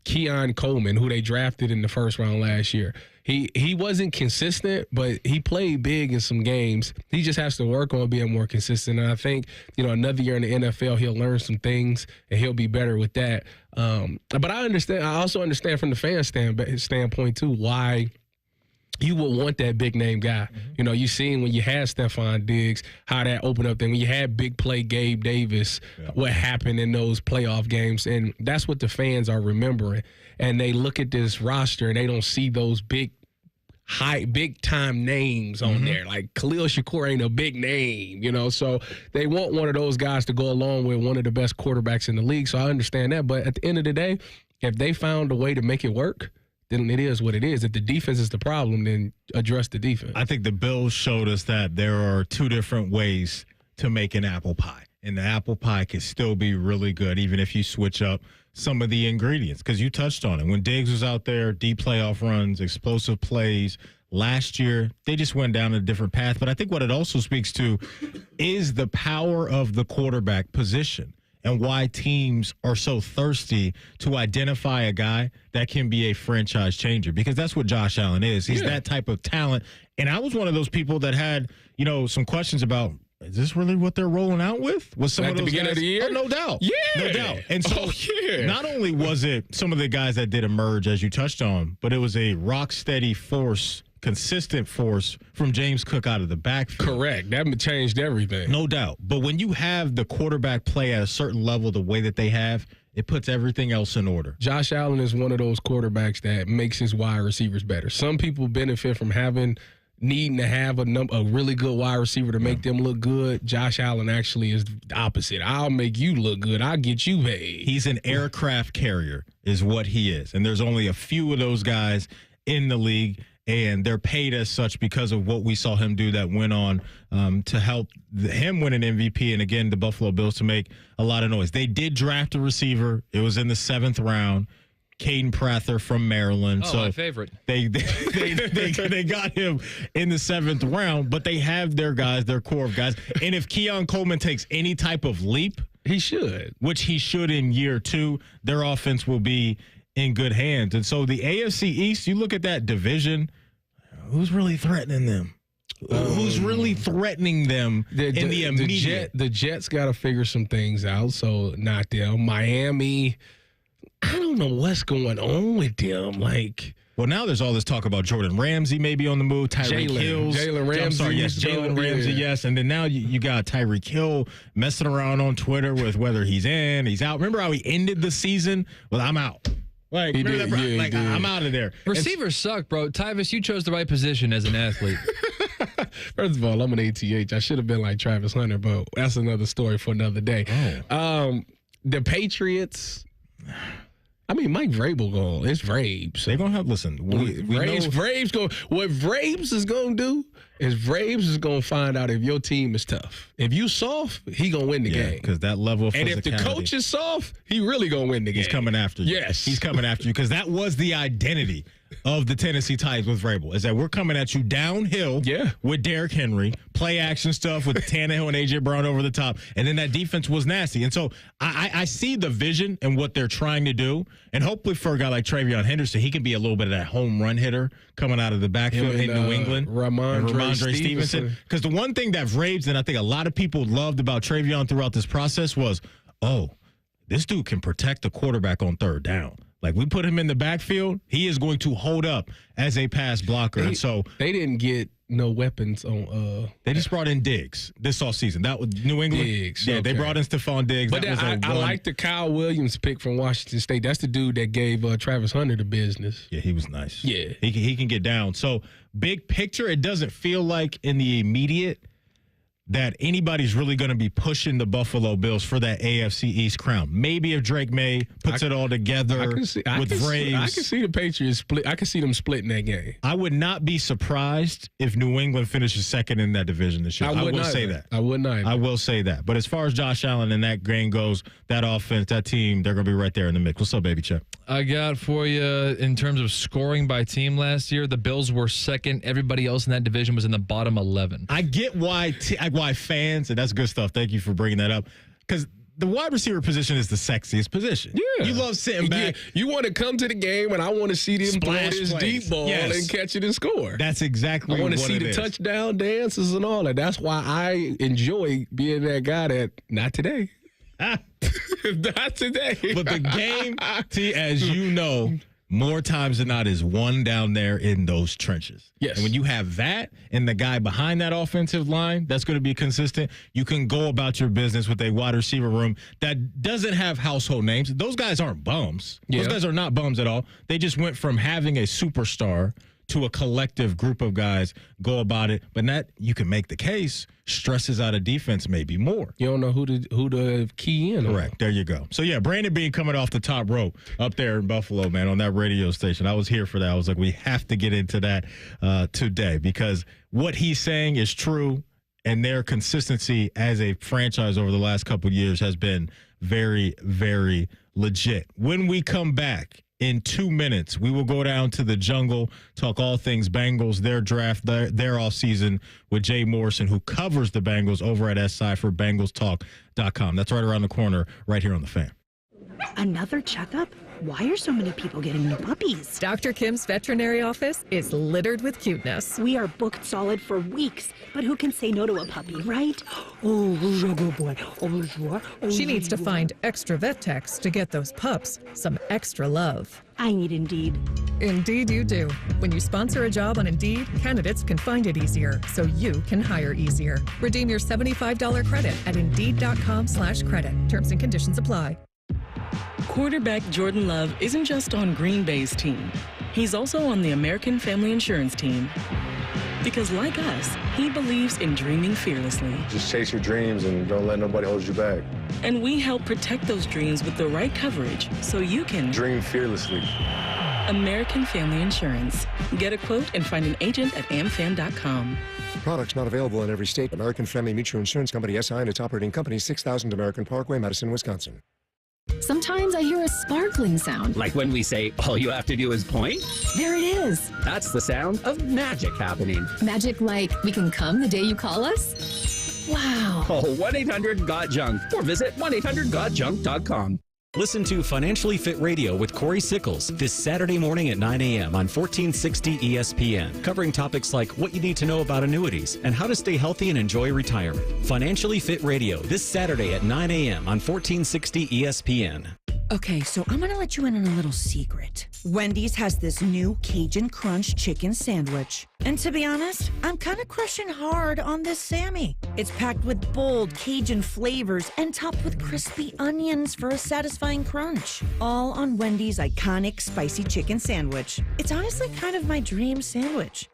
Speaker 5: Keon Coleman, who they drafted in the first round last year. He wasn't consistent, but he played big in some games. He just has to work on being more consistent. And I think, another year in the NFL, he'll learn some things and he'll be better with that. But I also understand from the fan standpoint too, why you would want that big name guy. You know, you seen when you had Stephon Diggs, how that opened up. Then when you had big play Gabe Davis, what happened in those playoff games. And that's what the fans are remembering. And they look at this roster and they don't see those big time names on there. Like Khalil Shakur ain't a big name, you know. So they want one of those guys to go along with one of the best quarterbacks in the league. So I understand that. But at the end of the day, if they found a way to make it work, then it is what it is. If the defense is the problem, then address the defense.
Speaker 3: I think the Bills showed us that there are two different ways to make an apple pie. And the apple pie can still be really good, even if you switch up some of the ingredients. Because you touched on it. When Diggs was out there, deep playoff runs, explosive plays. Last year, they just went down a different path. But I think what it also speaks to is the power of the quarterback position, and why teams are so thirsty to identify a guy that can be a franchise changer, because that's what Josh Allen is. He's that type of talent. And I was one of those people that had, you know, some questions about, is this really what they're rolling out with? Was some
Speaker 5: At
Speaker 3: of
Speaker 5: the
Speaker 3: those
Speaker 5: beginning
Speaker 3: guys?
Speaker 5: of the year?
Speaker 3: Oh, no doubt.
Speaker 5: Yeah.
Speaker 3: No doubt. And so
Speaker 5: not
Speaker 3: only was it some of the guys that did emerge, as you touched on, but it was a rock steady force, consistent force from James Cook out of the backfield.
Speaker 5: Correct. That changed everything.
Speaker 3: No doubt. But when you have the quarterback play at a certain level the way that they have, it puts everything else in order.
Speaker 5: Josh Allen is one of those quarterbacks that makes his wide receivers better. Some people benefit from needing to have a really good wide receiver to make them look good. Josh Allen actually is the opposite. I'll make you look good. I'll get you paid.
Speaker 3: He's an aircraft carrier is what he is. And there's only a few of those guys in the league, and they're paid as such because of what we saw him do that went on to help him win an MVP, and again, the Buffalo Bills to make a lot of noise. They did draft a receiver. It was in the 7th round. Caden Prather from Maryland.
Speaker 8: Oh, my favorite.
Speaker 3: They got him in the 7th round, but they have their guys, their core of guys. And if Keon Coleman takes any type of leap,
Speaker 5: he should,
Speaker 3: which he should in year 2, their offense will be in good hands. And so the AFC East, you look at that division, who's really threatening them? Who's really threatening them in the immediate?
Speaker 5: The Jets got to figure some things out, so not them. Miami, I don't know what's going on with them.
Speaker 3: Well, now there's all this talk about Jordan Ramsey maybe on the move, Tyreek Hill.
Speaker 5: Jalen Ramsey.
Speaker 3: I'm sorry, yes, Jalen Ramsey, yes. And then now you got Tyreek Hill messing around on Twitter with whether he's in, he's out. Remember how he ended the season with, I'm out. Like,
Speaker 5: he did,
Speaker 3: I'm out of there.
Speaker 8: Receivers suck, bro. Tyvis, you chose the right position as an athlete.
Speaker 5: First of all, I'm an ATH. I should have been like Travis Hunter, but that's another story for another day. The Patriots, I mean, Mike Vrabel going. It's Vrabes.
Speaker 3: They're going to have, listen.
Speaker 5: What Vrabes is going to do is Vrabes is going to find out if your team is tough. If you soft, he going to win the game.
Speaker 3: Because that level of physicality.
Speaker 5: And if the coach is soft, he really going to win the game.
Speaker 3: He's coming after you.
Speaker 5: Yes.
Speaker 3: He's coming after you, because that was the identity of the Tennessee Titans with Vrabel, is that we're coming at you downhill with Derrick Henry, play action stuff with Tannehill and A.J. Brown over the top, and then that defense was nasty. And so I see the vision and what they're trying to do, and hopefully for a guy like Travion Henderson, he can be a little bit of that home run hitter coming out of the backfield in New England. Ramondre Stevenson. Because the one thing that Vrabes, and I think a lot of people loved about Travion throughout this process was, this dude can protect the quarterback on 3rd down. Like, we put him in the backfield, he is going to hold up as a pass blocker. And so
Speaker 5: they didn't get no weapons on.
Speaker 3: They just brought in Diggs this offseason. That was New England.
Speaker 5: Diggs,
Speaker 3: yeah, they brought in Stephon Diggs.
Speaker 5: But I like the Kyle Williams pick from Washington State. That's the dude that gave Travis Hunter the business.
Speaker 3: Yeah, he was nice.
Speaker 5: Yeah,
Speaker 3: he can get down. So big picture, it doesn't feel like in the immediate that anybody's really going to be pushing the Buffalo Bills for that AFC East crown. Maybe if Drake May puts it all together with Vrabes.
Speaker 5: I can see the Patriots split. I can see them splitting that game.
Speaker 3: I would not be surprised if New England finishes 2nd in that division this year. I will say that.
Speaker 5: I would not.
Speaker 3: I will say that. But as far as Josh Allen and that game goes, that offense, that team, they're going to be right there in the mix. What's up, baby Chuck?
Speaker 8: I got for you in terms of scoring by team last year, the Bills were 2nd. Everybody else in that division was in the bottom 11.
Speaker 3: I get why fans, and that's good stuff. Thank you for bringing that up. Because the wide receiver position is the sexiest position.
Speaker 5: Yeah.
Speaker 3: You love sitting back.
Speaker 5: You want to come to the game, and I want to see them throw this deep ball and catch it and score.
Speaker 3: That's exactly what it is.
Speaker 5: I want to see the touchdown dances and all that. That's why I enjoy being that guy that, not today. Not today.
Speaker 3: But the game, as you know, more times than not is one down there in those trenches.
Speaker 5: Yes.
Speaker 3: And when you have that and the guy behind that offensive line that's going to be consistent, you can go about your business with a wide receiver room that doesn't have household names. Those guys aren't bums. Those guys are not bums at all. They just went from having a superstar to a collective group of guys go about it. But that, you can make the case, stresses out a defense maybe more.
Speaker 5: You don't know who to key in on.
Speaker 3: Correct. There you go. So, yeah, Brandon Beane coming off the top rope up there in Buffalo, man, on that radio station. I was here for that. I was like, we have to get into that today because what he's saying is true, and their consistency as a franchise over the last couple of years has been very, very legit. When we come back, in 2 minutes, we will go down to the jungle, talk all things Bengals, their draft, their offseason with Jay Morrison, who covers the Bengals over at SI for BengalsTalk.com. That's right around the corner, right here on The Fan.
Speaker 9: Another checkup? Why are so many people getting new puppies?
Speaker 10: Dr. Kim's veterinary office is littered with cuteness.
Speaker 9: We are booked solid for weeks, but who can say no to a puppy, right? Oh, who's a good boy?
Speaker 10: She needs to find extra vet techs to get those pups some extra love.
Speaker 9: I need Indeed.
Speaker 10: Indeed you do. When you sponsor a job on Indeed, candidates can find it easier, so you can hire easier. Redeem your $75 credit at Indeed.com/credit. Terms and conditions apply.
Speaker 12: Quarterback Jordan Love isn't just on Green Bay's team. He's also on the American Family Insurance team. Because like us, he believes in dreaming fearlessly.
Speaker 14: Just chase your dreams and don't let nobody hold you back.
Speaker 12: And we help protect those dreams with the right coverage so you can
Speaker 14: dream fearlessly.
Speaker 12: American Family Insurance. Get a quote and find an agent at amfam.com.
Speaker 15: Products not available in every state. American Family Mutual Insurance Company, SI, and its operating company, 6000 American Parkway, Madison, Wisconsin.
Speaker 16: Sometimes I hear a sparkling sound.
Speaker 17: Like when we say, all you have to do is point?
Speaker 16: There it is.
Speaker 17: That's the sound of magic happening.
Speaker 16: Magic like we can come the day you call us? Wow.
Speaker 17: Call 1-800-GOT-JUNK or visit 1-800-GOT-JUNK.com.
Speaker 31: Listen to Financially Fit Radio with Corey Sickles this Saturday morning at 9 a.m. on 1460 ESPN, covering topics like what you need to know about annuities and how to stay healthy and enjoy retirement. Financially Fit Radio this Saturday at 9 a.m. on 1460 ESPN.
Speaker 18: Okay, so I'm gonna let you in on a little secret. Wendy's has this new Cajun Crunch chicken sandwich. And to be honest, I'm kind of crushing hard on this Sammy. It's packed with bold Cajun flavors and topped with crispy onions for a satisfying crunch. All on Wendy's iconic spicy chicken sandwich. It's honestly kind of my dream sandwich.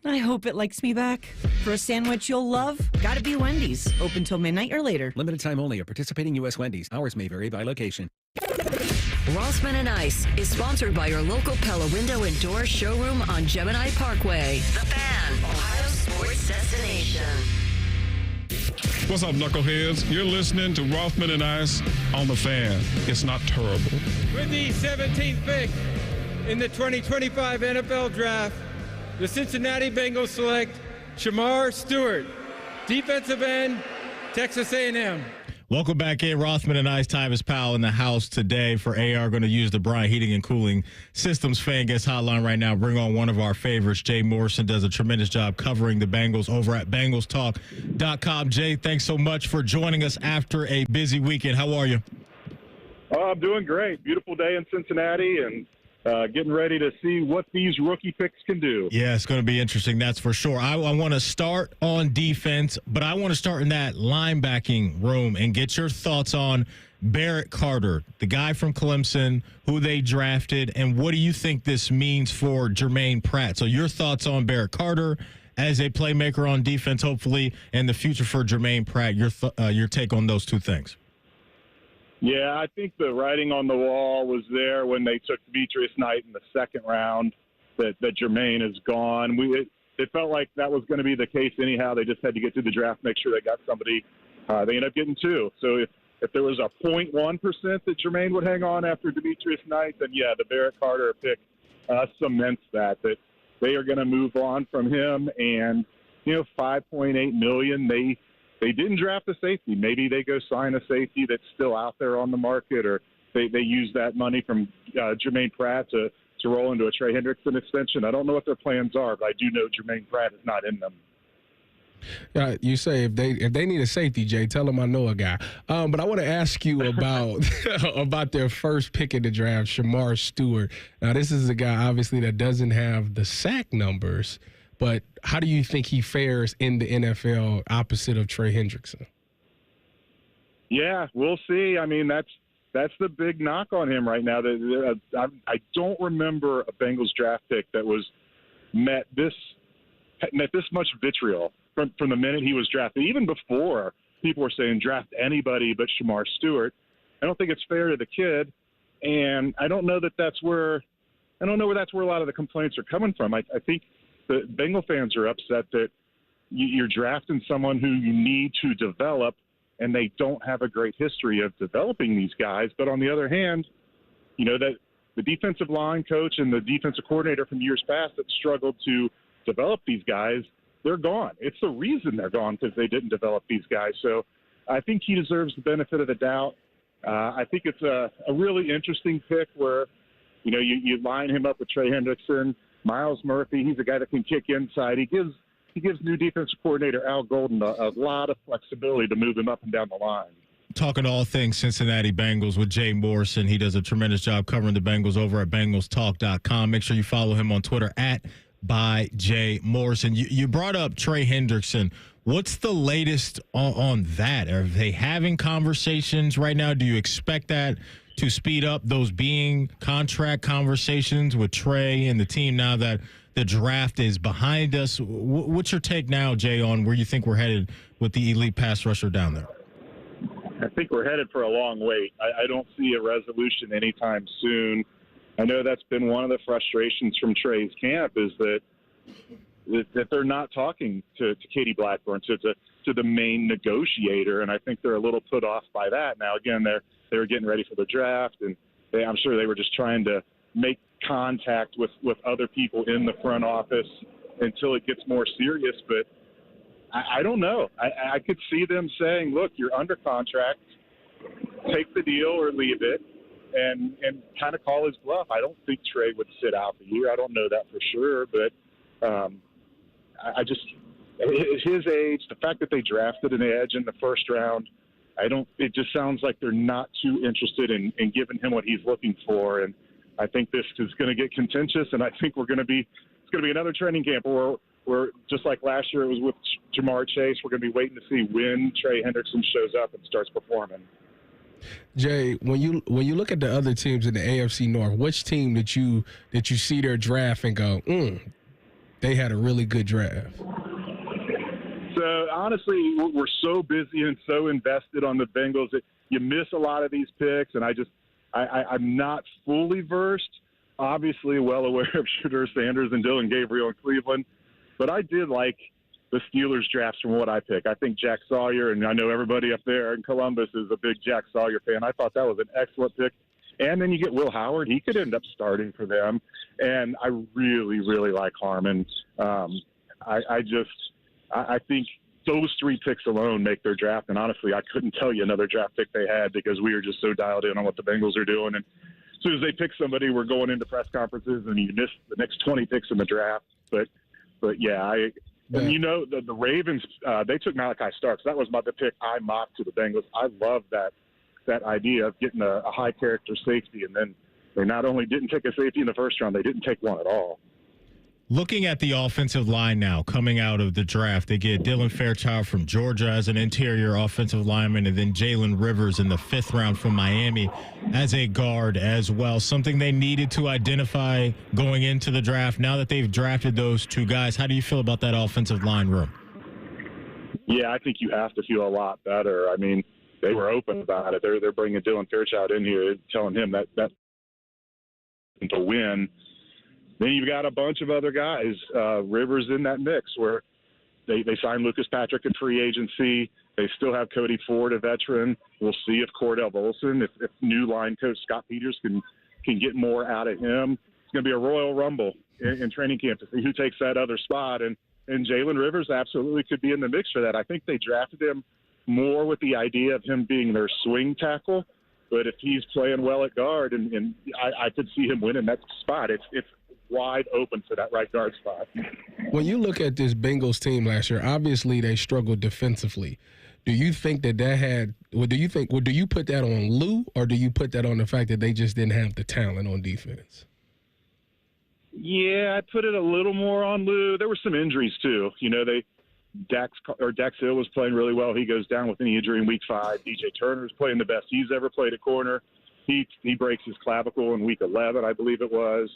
Speaker 18: I hope it likes me back. For a sandwich you'll love, gotta be Wendy's. Open till midnight or later.
Speaker 17: Limited time only at participating U.S. Wendy's. Hours may vary by location.
Speaker 2: Rothman and Ice is sponsored by your local Pella Window and Door showroom on Gemini Parkway. The Fan, Ohio sports destination.
Speaker 19: What's up, knuckleheads? You're listening to Rothman and Ice on The Fan. It's not terrible.
Speaker 20: With the 17th pick in the 2025 NFL Draft, the Cincinnati Bengals select Shamar Stewart, defensive end, Texas A&M.
Speaker 3: Welcome back in. Rothman and Ice, Tyvis Powell in the house today for AR. Going to use the Bryant Heating and Cooling Systems Fan Guest Hotline right now. Bring on one of our favorites. Jay Morrison does a tremendous job covering the Bengals over at BengalsTalk.com. Jay, thanks so much for joining us after a busy weekend. How are you?
Speaker 21: I'm doing great. Beautiful day in Cincinnati and getting ready to see what these rookie picks can do.
Speaker 3: Yeah, it's going to be interesting, that's for sure. I want to start on defense, but I want to start in that linebacking room and get your thoughts on Barrett Carter, the guy from Clemson, who they drafted, and what do you think this means for Jermaine Pratt? So your thoughts on Barrett Carter as a playmaker on defense, hopefully, and the future for Jermaine Pratt, your take on those two things.
Speaker 21: Yeah, I think the writing on the wall was there when they took Demetrius Knight in the second round that Jermaine is gone. It felt like that was going to be the case anyhow. They just had to get through the draft, make sure they got somebody. They ended up getting two. So if there was a 0.1% that Jermaine would hang on after Demetrius Knight, then yeah, the Barrett Carter pick cements that they are going to move on from him. And, $5.8 million, they didn't draft a safety. Maybe they go sign a safety that's still out there on the market, or they use that money from Jermaine Pratt to roll into a Trey Hendrickson extension. I don't know what their plans are, but I do know Jermaine Pratt is not in them.
Speaker 5: You say if they need a safety, Jay, tell them I know a guy. But I want to ask you about about their first pick in the draft, Shamar Stewart. Now, this is a guy obviously that doesn't have the sack numbers, but how do you think he fares in the NFL opposite of Trey Hendrickson?
Speaker 21: Yeah, we'll see. I mean, that's the big knock on him right now. I don't remember a Bengals draft pick that was met this much vitriol from the minute he was drafted. Even before, people were saying draft anybody but Shamar Stewart. I don't think it's fair to the kid, and I don't know that's where a lot of the complaints are coming from. I think the Bengal fans are upset that you're drafting someone who you need to develop, and they don't have a great history of developing these guys. But on the other hand, that the defensive line coach and the defensive coordinator from years past that struggled to develop these guys, they're gone. It's the reason they're gone, because they didn't develop these guys. So I think he deserves the benefit of the doubt. I think it's a really interesting pick where, you line him up with Trey Hendrickson, Miles Murphy. He's a guy that can kick inside. He gives new defensive coordinator Al Golden a lot of flexibility to move him up and down the line.
Speaker 3: Talking all things Cincinnati Bengals with Jay Morrison. He does a tremendous job covering the Bengals over at BengalsTalk.com. Make sure you follow him on Twitter by Jay Morrison. You brought up Trey Hendrickson. What's the latest on that? Are they having conversations right now? Do you expect that to speed up those being contract conversations with Trey and the team now that the draft is behind us? What's your take now, Jay, on where you think we're headed with the elite pass rusher down there?
Speaker 21: I think we're headed for a long wait. I don't see a resolution anytime soon. I know that's been one of the frustrations from Trey's camp, is that they're not talking to Katie Blackburn, to the main negotiator, and I think they're a little put off by that. Now, again, they were getting ready for the draft, and I'm sure they were just trying to make contact with other people in the front office until it gets more serious. But I don't know. I could see them saying, look, you're under contract, take the deal or leave it, and kind of call his bluff. I don't think Trey would sit out the year. I don't know that for sure, but I just, his age, the fact that they drafted an edge in the first round, it just sounds like they're not too interested in giving him what he's looking for. And I think this is going to get contentious, and I think it's going to be another training camp where just like last year it was with Jamar Chase, we're going to be waiting to see when Trey Hendrickson shows up and starts performing.
Speaker 5: Jay, when you look at the other teams in the AFC North, which team did you see their draft and go, they had a really good draft?
Speaker 21: So honestly, we're so busy and so invested on the Bengals that you miss a lot of these picks, and I'm not fully versed. Obviously, well aware of Shedeur Sanders and Dylan Gabriel in Cleveland, but I did like the Steelers drafts from what I pick. I think Jack Sawyer, and I know everybody up there in Columbus is a big Jack Sawyer fan. I thought that was an excellent pick. And then you get Will Howard. He could end up starting for them. And I really, really like Harmon. I think those three picks alone make their draft. And honestly, I couldn't tell you another draft pick they had because we were just so dialed in on what the Bengals are doing. And as soon as they pick somebody, we're going into press conferences and you miss the next 20 picks in the draft. But yeah, and the Ravens, they took Malachi Starks. That was the pick I mocked to the Bengals. I love that idea of getting a high character safety, and then they not only didn't take a safety in the first round, they didn't take one at all.
Speaker 3: Looking at the offensive line now coming out of the draft, they get Dylan Fairchild from Georgia as an interior offensive lineman, and then Jalen Rivers in the 5th round from Miami as a guard as well. Something they needed to identify going into the draft. Now that they've drafted those two guys, how do you feel about that offensive line room?
Speaker 21: Yeah, I think you have to feel a lot better. I mean, they were open about it. They're bringing Dylan Fairchild in here, telling him that to win. Then you've got a bunch of other guys, Rivers in that mix, where they signed Lucas Patrick in free agency. They still have Cody Ford, a veteran. We'll see if Cordell Volson, if new line coach Scott Peters can get more out of him. It's going to be a Royal Rumble in training camp to see who takes that other spot. And Jalen Rivers absolutely could be in the mix for that. I think they drafted him more with the idea of him being their swing tackle. But if he's playing well at guard, and I could see him winning that spot. It's wide open for that right guard spot.
Speaker 5: When you look at this Bengals team last year, obviously they struggled defensively. Do you think that had – do you put that on Lou, or do you put that on the fact that they just didn't have the talent on defense?
Speaker 21: Yeah, I put it a little more on Lou. There were some injuries too. You know, Dax Hill was playing really well. He goes down with an injury in week 5. DJ Turner's playing the best he's ever played at corner. He breaks his clavicle in week 11, I believe it was.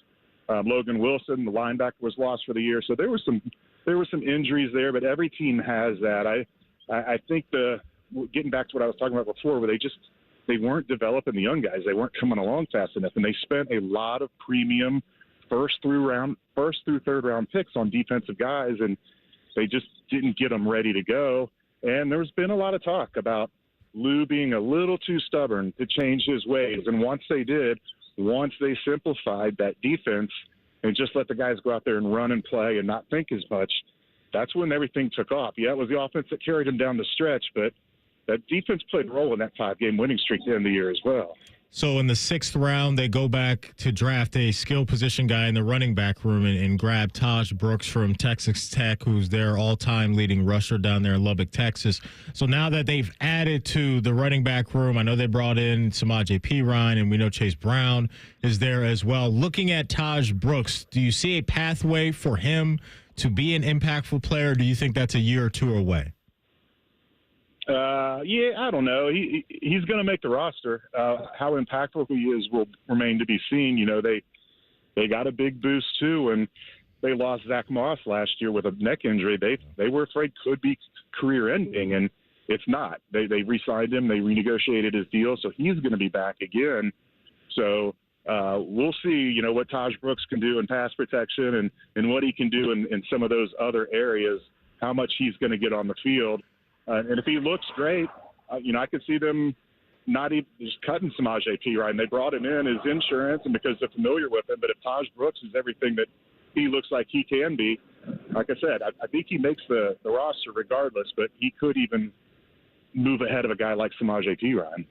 Speaker 21: Logan Wilson, the linebacker, was lost for the year. So there were some injuries there, but every team has that. I think getting back to what I was talking about before, where they weren't developing the young guys. They weren't coming along fast enough, and they spent a lot of premium first through third round picks on defensive guys, and they just didn't get them ready to go. And there's been a lot of talk about Lou being a little too stubborn to change his ways. And once they simplified that defense and just let the guys go out there and run and play and not think as much, that's when everything took off. Yeah, it was the offense that carried him down the stretch, but that defense played a role in that 5-game winning streak to end the year as well.
Speaker 3: So in the 6th round, they go back to draft a skill position guy in the running back room and grab Taj Brooks from Texas Tech, who's their all-time leading rusher down there in Lubbock, Texas. So now that they've added to the running back room, I know they brought in Samaje Perine, and we know Chase Brown is there as well. Looking at Taj Brooks, do you see a pathway for him to be an impactful player, or do you think that's a year or two away?
Speaker 21: Yeah, I don't know. He's going to make the roster. How impactful he is will remain to be seen. You know, they got a big boost too, and they lost Zach Moss last year with a neck injury. They were afraid could be career-ending, and it's not. They re-signed him. They renegotiated his deal, so he's going to be back again. So we'll see. You know, what Taj Brooks can do in pass protection and what he can do in some of those other areas. How much he's going to get on the field. And if he looks great, I could see them not even just cutting Samaje Perine. They brought him in as insurance and because they're familiar with him. But if Taj Brooks is everything that he looks like he can be, like I said, I think he makes the roster regardless, but he could even move ahead of a guy like Samaje Perine.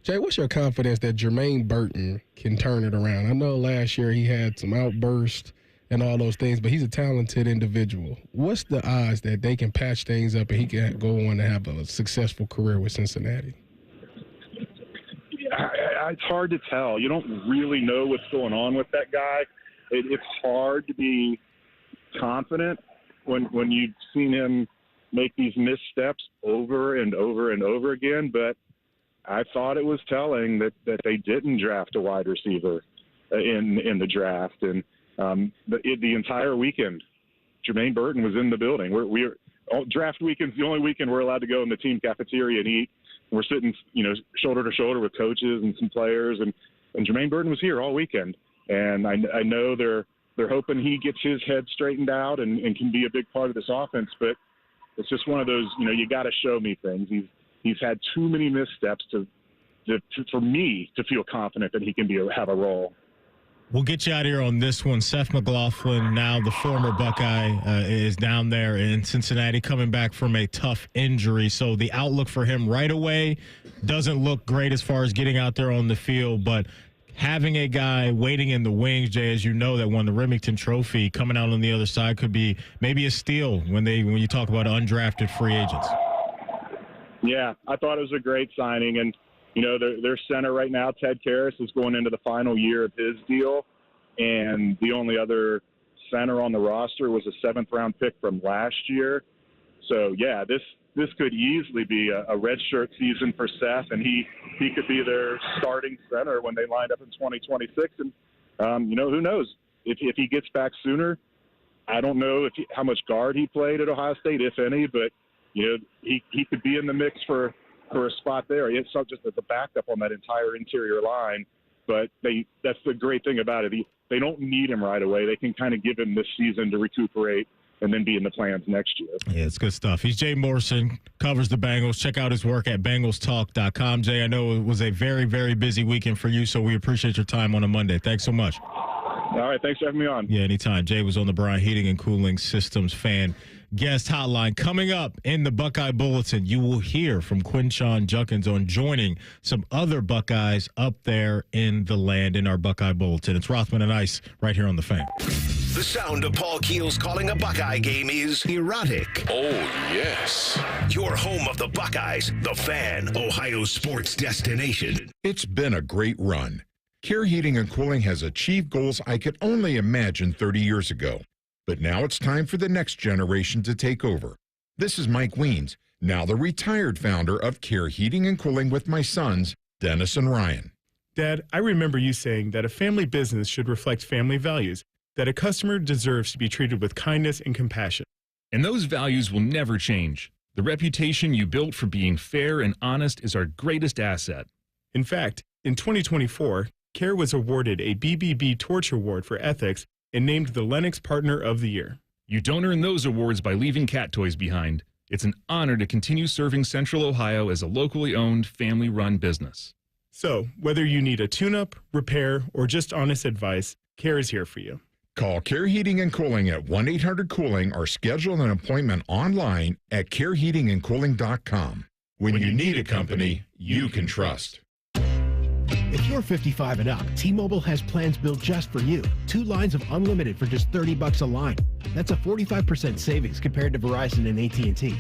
Speaker 5: Jay, what's your confidence that Jermaine Burton can turn it around? I know last year he had some outbursts and all those things, but he's a talented individual. What's the odds that they can patch things up and he can go on to have a successful career with Cincinnati?
Speaker 21: It's hard to tell. You don't really know what's going on with that guy. It's hard to be confident when you've seen him make these missteps over and over and over again, but I thought it was telling that they didn't draft a wide receiver in the draft. And the entire weekend, Jermaine Burton was in the building. Draft weekend's the only weekend we're allowed to go in the team cafeteria and eat. We're sitting, shoulder to shoulder with coaches and some players, and Jermaine Burton was here all weekend. And I know they're hoping he gets his head straightened out and can be a big part of this offense. But it's just one of those, you got to show me things. He's had too many missteps for me to feel confident that he can have a role.
Speaker 3: We'll get you out of here on this one. Seth McLaughlin, now the former Buckeye, is down there in Cincinnati coming back from a tough injury. So the outlook for him right away doesn't look great as far as getting out there on the field. But having a guy waiting in the wings, Jay, as you know, that won the Remington Trophy, coming out on the other side could be maybe a steal when you talk about undrafted free agents.
Speaker 21: Yeah, I thought it was a great signing. And their center right now, Ted Karras, is going into the final year of his deal, and the only other center on the roster was a 7th-round pick from last year. So, yeah, this could easily be a redshirt season for Seth, and he could be their starting center when they line up in 2026. And, who knows? If he gets back sooner, I don't know how much guard he played at Ohio State, if any, but, he could be in the mix for a spot there. It's not just as a backup on that entire interior line, but that's the great thing about it. They don't need him right away. They can kind of give him this season to recuperate and then be in the plans next year.
Speaker 3: Yeah, it's good stuff. He's Jay Morrison, covers the Bengals. Check out his work at bengalstalk.com. Jay, I know it was a very, very busy weekend for you, so we appreciate your time on a Monday. Thanks so much.
Speaker 21: All right, thanks for having me on.
Speaker 3: Yeah, anytime. Jay was on the Brian Heating and Cooling Systems Fan Guest Hotline. Coming up in the Buckeye Bulletin, you will hear from Quinshon Judkins on joining some other Buckeyes up there in the land in our Buckeye Bulletin. It's Rothman and Ice right here on The Fan.
Speaker 1: The sound of Paul Keels calling a Buckeye game is erotic.
Speaker 22: Oh, yes.
Speaker 1: Your home of the Buckeyes, The Fan, Ohio sports destination.
Speaker 7: It's been a great run. Care Heating and Cooling has achieved goals I could only imagine 30 years ago. But now it's time for the next generation to take over. This is Mike Weens, now the retired founder of Care Heating and Cooling with my sons, Dennis and Ryan.
Speaker 11: Dad, I remember you saying that a family business should reflect family values, that a customer deserves to be treated with kindness and compassion.
Speaker 13: And those values will never change. The reputation you built for being fair and honest is our greatest asset.
Speaker 11: In fact, in 2024, Care was awarded a BBB Torch Award for ethics and named the Lennox Partner of the Year.
Speaker 13: You don't earn those awards by leaving cat toys behind. It's an honor to continue serving Central Ohio as a locally owned, family-run business.
Speaker 11: So, whether you need a tune-up, repair, or just honest advice, Care is here for you.
Speaker 7: Call Care Heating and Cooling at 1-800-COOLING or schedule an appointment online at careheatingandcooling.com. When you need a company you can trust.
Speaker 23: If you're 55 and up, T-Mobile has plans built just for you. 2 lines of unlimited for just $30 a line. That's a 45% savings compared to Verizon and AT&T.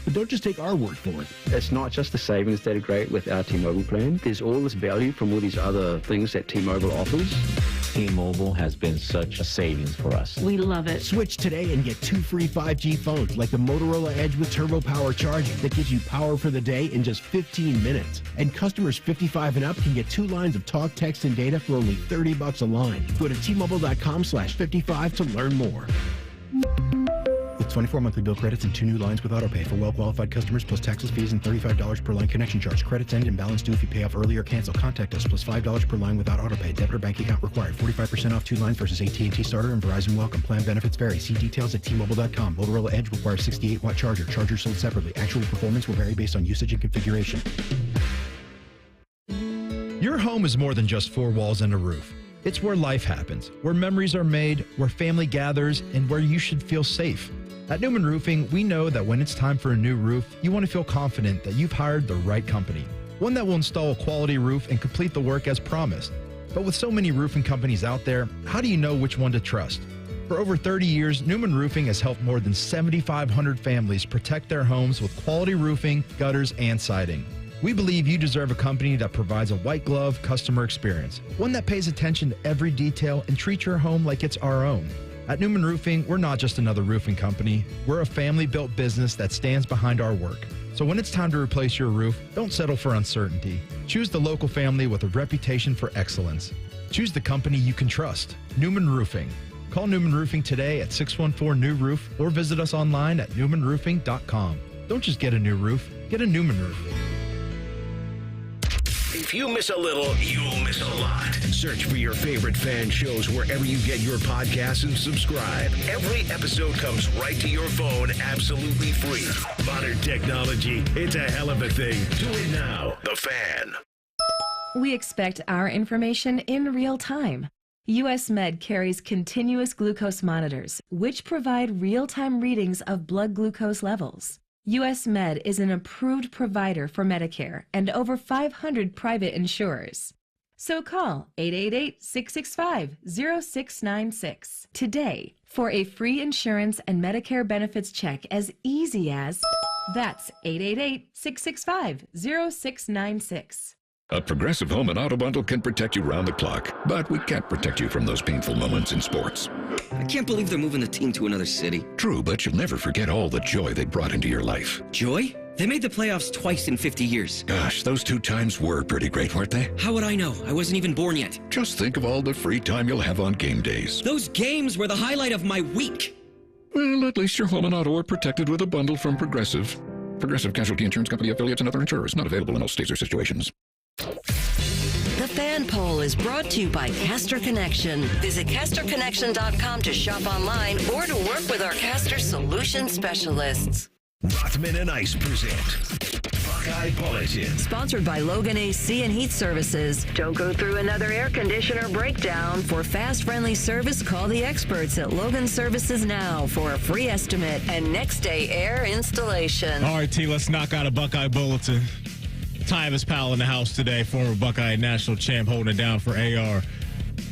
Speaker 23: But don't just take our word for it.
Speaker 24: It's not just the savings that are great with our T-Mobile plan. There's all this value from all these other things that T-Mobile offers.
Speaker 25: T-Mobile has been such a savings for us.
Speaker 23: We love it. Switch today and get 2 free 5G phones like the Motorola Edge with Turbo Power charging that gives you power for the day in just 15 minutes. And customers 55 and up can get 2 lines of talk, text, and data for only $30 a line. Go to T-Mobile.com/55 to learn more. With 24 monthly bill credits and 2 new lines with autopay for well-qualified customers plus taxes, fees, and $35 per line connection charge. Credits end and balance due if you pay off early or cancel. Contact us plus $5 per line without autopay. Debit or bank account required. 45% off 2 lines versus AT&T Starter and Verizon Welcome. Plan benefits vary. See details at T-Mobile.com. Motorola Edge requires 68-watt charger. Chargers sold separately. Actual performance will vary based on usage and configuration.
Speaker 26: Your home is more than just 4 walls and a roof. It's where life happens, where memories are made, where family gathers, and where you should feel safe. At Newman Roofing, we know that when it's time for a new roof, you want to feel confident that you've hired the right company. One that will install a quality roof and complete the work as promised. But with so many roofing companies out there, how do you know which one to trust? For over 30 years, Newman Roofing has helped more than 7,500 families protect their homes with quality roofing, gutters, and siding. We believe you deserve a company that provides a white glove customer experience, one that pays attention to every detail and treats your home like it's our own. At Newman Roofing, we're not just another roofing company. We're a family-built business that stands behind our work. So when it's time to replace your roof, don't settle for uncertainty. Choose the local family with a reputation for excellence. Choose the company you can trust. Newman Roofing. Call Newman Roofing today at 614-NEW-ROOF or visit us online at newmanroofing.com. Don't just get a new roof, get a Newman roof.
Speaker 1: If you miss a little, you'll miss a lot. Search for your favorite fan shows wherever you get your podcasts and subscribe. Every episode comes right to your phone absolutely free. Modern technology, it's a hell of a thing. Do it now. The Fan.
Speaker 27: We expect our information in real time. US Med carries continuous glucose monitors, which provide real-time readings of blood glucose levels. US Med is an approved provider for Medicare and over 500 private insurers. So call 888-665-0696 today for a free insurance and Medicare benefits check as easy as, that's 888-665-0696.
Speaker 28: A Progressive Home and Auto Bundle can protect you round the clock, but we can't protect you from those painful moments in sports.
Speaker 29: I can't believe they're moving the team to another city.
Speaker 28: True, but you'll never forget all the joy they brought into your life.
Speaker 29: Joy? They made the playoffs twice in 50 years.
Speaker 28: Gosh, those 2 times were pretty great, weren't they?
Speaker 29: How would I know? I wasn't even born yet.
Speaker 28: Just think of all the free time you'll have on game days.
Speaker 29: Those games were the highlight of my week.
Speaker 28: Well, at least your home and auto are protected with a bundle from Progressive. Progressive Casualty Insurance Company affiliates and other insurers. Not available in all states or situations.
Speaker 2: The Fan Poll is brought to you by Caster Connection. Visit CasterConnection.com to shop online or to work with our Caster Solution specialists.
Speaker 1: Rothman and Ice present Buckeye Bulletin.
Speaker 2: Sponsored by Logan AC and Heat Services. Don't go through another air conditioner breakdown. For fast, friendly service, call the experts at Logan Services now for a free estimate and next day air installation.
Speaker 3: All right, T, let's knock out a Buckeye Bulletin. Tyvis Powell in the house today, former Buckeye national champ, holding it down for AR.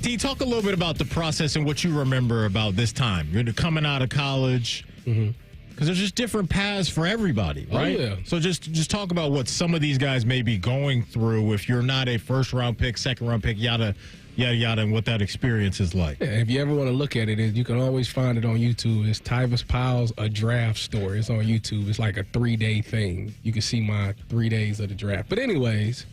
Speaker 3: T, talk a little bit about the process and what you remember about this time. You're coming out of college. Because there's just different paths for everybody, right?
Speaker 5: Oh, yeah.
Speaker 3: So just talk about what some of these guys may be going through if you're not a first-round pick, second-round pick, yada, yada, and what that experience is like.
Speaker 5: Yeah, if you ever want to look at it, you can always find it on YouTube. It's Tyvis Powell's A Draft Story. It's on YouTube. It's like a 3-day thing. You can see my 3 days of the draft. But anyways,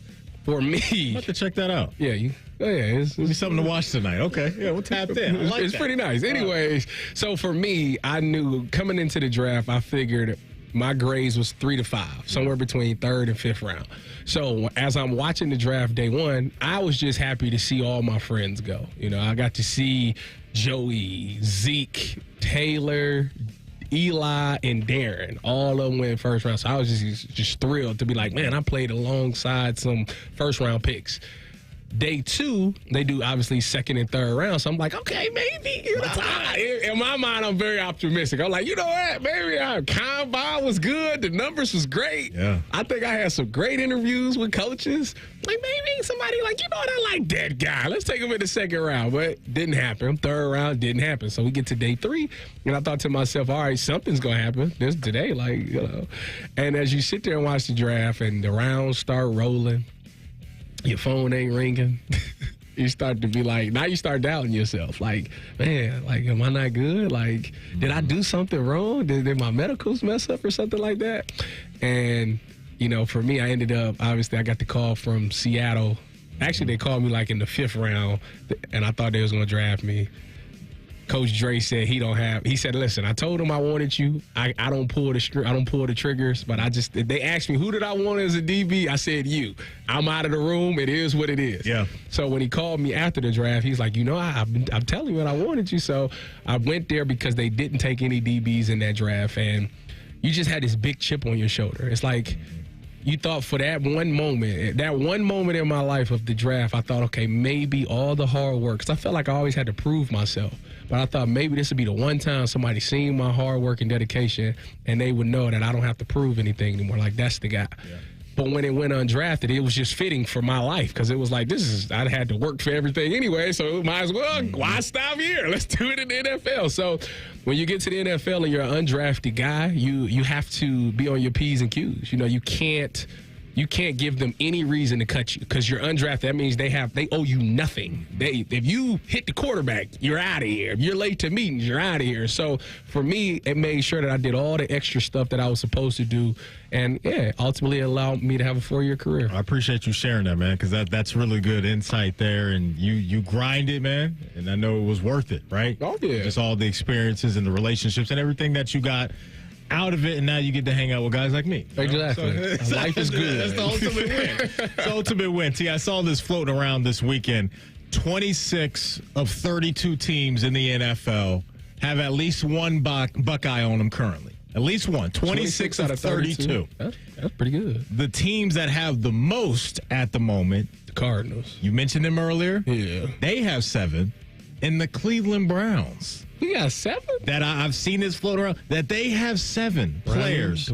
Speaker 5: for me...
Speaker 3: I'll have to check that out.
Speaker 5: Yeah, it's
Speaker 3: something to watch tonight. Okay, yeah, we'll tap in. I like
Speaker 5: it's
Speaker 3: that.
Speaker 5: pretty nice. Anyways, so for me, I knew coming into the draft, I figured my grades was 3 to 5, somewhere between 3rd and 5th round. So as I'm watching the draft day one, I was just happy to see all my friends go. You know, I got to see Joey, Zeke, Taylor, Eli, and Darren. All of them went first round. So I was just thrilled to be like, man, I played alongside some first round picks. Day 2, they do obviously 2nd and 3rd round. So I'm like, okay, maybe. You know, in my mind, I'm very optimistic. I'm like, you know what? Maybe our combine was good. The numbers was great.
Speaker 3: Yeah.
Speaker 5: I think I had some great interviews with coaches. Like maybe somebody like, you know what? I like that guy. Let's take him in the 2nd round. But didn't happen. 3rd round didn't happen. So we get to day 3, and I thought to myself, all right, something's gonna happen. This today, like, you know. And as you sit there and watch the draft, and the rounds start rolling. Your phone ain't ringing. You start to be like, now you start doubting yourself. Like, man, like, am I not good? Like, did I do something wrong? Did my medicals mess up or something like that? And, you know, for me, I ended up, obviously, I got the call from Seattle. Actually, they called me like in the 5th round, and I thought they was going to draft me. Coach Dre said he said, listen, I told him I wanted you. I don't pull the triggers, but they asked me, who did I want as a DB? I said, you. I'm out of the room. It is what it is.
Speaker 3: Yeah.
Speaker 5: So when he called me after the draft, he's like, you know, I'm telling you what I wanted you. So I went there because they didn't take any DBs in that draft, and you just had this big chip on your shoulder. It's like, you thought for that one moment in my life of the draft, I thought, okay, maybe all the hard work, because I felt like I always had to prove myself. But I thought maybe this would be the one time somebody seen my hard work and dedication, and they would know that I don't have to prove anything anymore. Like, that's the guy. Yeah. But when it went undrafted, it was just fitting for my life, because it was like, I had to work for everything anyway, so might as well, why stop here? Let's do it in the NFL. So when you get to the NFL and you're an undrafted guy, you have to be on your P's and Q's. You know, you can't give them any reason to cut you, because you're undrafted. That means they owe you nothing. If you hit the quarterback, you're out of here. If you're late to meetings, you're out of here. So for me, it made sure that I did all the extra stuff that I was supposed to do, and yeah, ultimately it allowed me to have a 4-year career.
Speaker 3: I appreciate you sharing that, man, because that's really good insight there, and you grinded, man, and I know it was worth it, right?
Speaker 5: Oh yeah,
Speaker 3: just all the experiences and the relationships and everything that you got out of it, and now you get to hang out with guys like me.
Speaker 5: Exactly. So, life is good.
Speaker 3: That's the ultimate win. It's the ultimate win. See, I saw this floating around this weekend. 26 of 32 teams in the NFL have at least one Buckeye on them currently. At least one. 26 out of 32.
Speaker 5: That's pretty good.
Speaker 3: The teams that have the most at the moment,
Speaker 5: the Cardinals.
Speaker 3: You mentioned them earlier.
Speaker 5: Yeah.
Speaker 3: They have 7. And the Cleveland Browns.
Speaker 5: We got 7?
Speaker 3: That I've seen this float around. That they have 7 players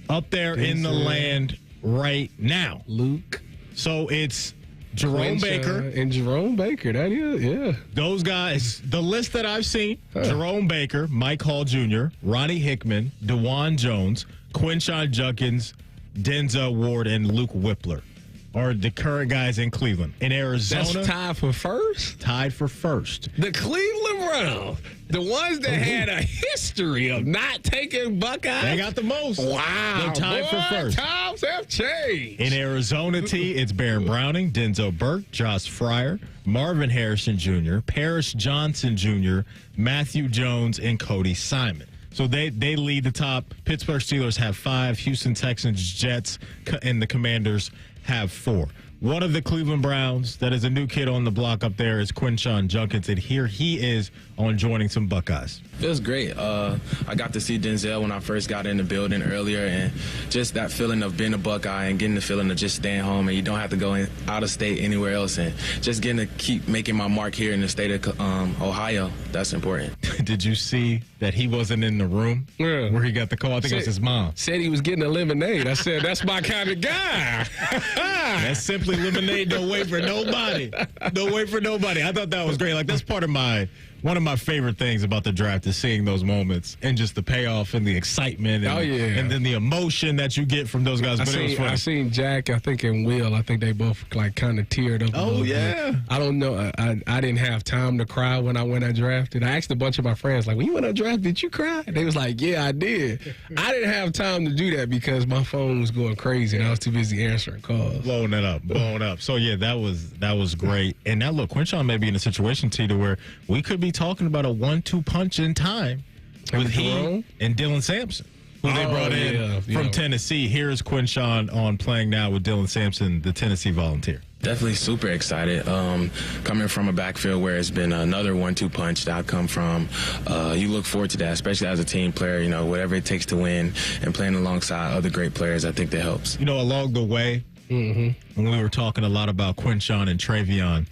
Speaker 3: up there in the land right now.
Speaker 5: Luke.
Speaker 3: So it's Jerome Baker.
Speaker 5: And Jerome Baker. That is, yeah.
Speaker 3: Those guys, the list that I've seen, Jerome Baker, Mike Hall Jr., Ronnie Hickman, DeJuan Jones, Quinshon Judkins, Denzel Ward, and Luke Whippler are the current guys in Cleveland. In Arizona.
Speaker 5: That's tied for first?
Speaker 3: Tied for first.
Speaker 5: The Cleveland Browns, the ones that had a history of not taking Buckeyes.
Speaker 3: They got the most.
Speaker 5: Wow.
Speaker 3: They're tied for first.
Speaker 5: Times have changed.
Speaker 3: In Arizona, it's Baron Browning, Denzel Burke, Josh Fryer, Marvin Harrison Jr., Paris Johnson Jr., Matthew Jones, and Cody Simon. So they lead the top. Pittsburgh Steelers have 5. Houston Texans, Jets, and the Commanders have 4. one of the Cleveland Browns that is a new kid on the block up there is Quinshon Judkins, and here he is on joining some Buckeyes.
Speaker 4: Feels great. I got to see Denzel when I first got in the building earlier, and just that feeling of being a Buckeye and getting the feeling of just staying home and you don't have to go out of state anywhere else, and just getting to keep making my mark here in the state of Ohio. That's important.
Speaker 3: Did you see that he wasn't in the room where he got the call? I think it was his mom.
Speaker 5: Said he was getting a lemonade. I said, that's my kind of guy.
Speaker 3: That's simply lemonade. Don't wait for nobody. Don't wait for nobody. I thought that was great. Like, that's one of my favorite things about the draft is seeing those moments and just the payoff and the excitement and, and then the emotion that you get from those guys.
Speaker 5: I seen Jack, I think, and Will. I think they both like kind of teared up.
Speaker 3: Oh, yeah.
Speaker 5: Bit. I don't know. I didn't have time to cry when I went undrafted. I asked a bunch of my friends, like, when you went undrafted, did you cry? And they was like, yeah, I did. I didn't have time to do that because my phone was going crazy and I was too busy answering calls.
Speaker 3: Blowing up. So, yeah, that was great. And now, look, Quinshon may be in a situation, T, to where we could be talking about a 1-2 punch in time with he and Dylan Sampson, who they brought in from Tennessee. Here's Quinshon on Playing Now with Dylan Sampson, the Tennessee Volunteer.
Speaker 4: Definitely super excited. Coming from a backfield where it's been another 1-2 punch that I've come from, you look forward to that, especially as a team player. You know, whatever it takes to win and playing alongside other great players, I think that helps.
Speaker 3: You know, along the way, when we were talking a lot about Quinshon and Travion,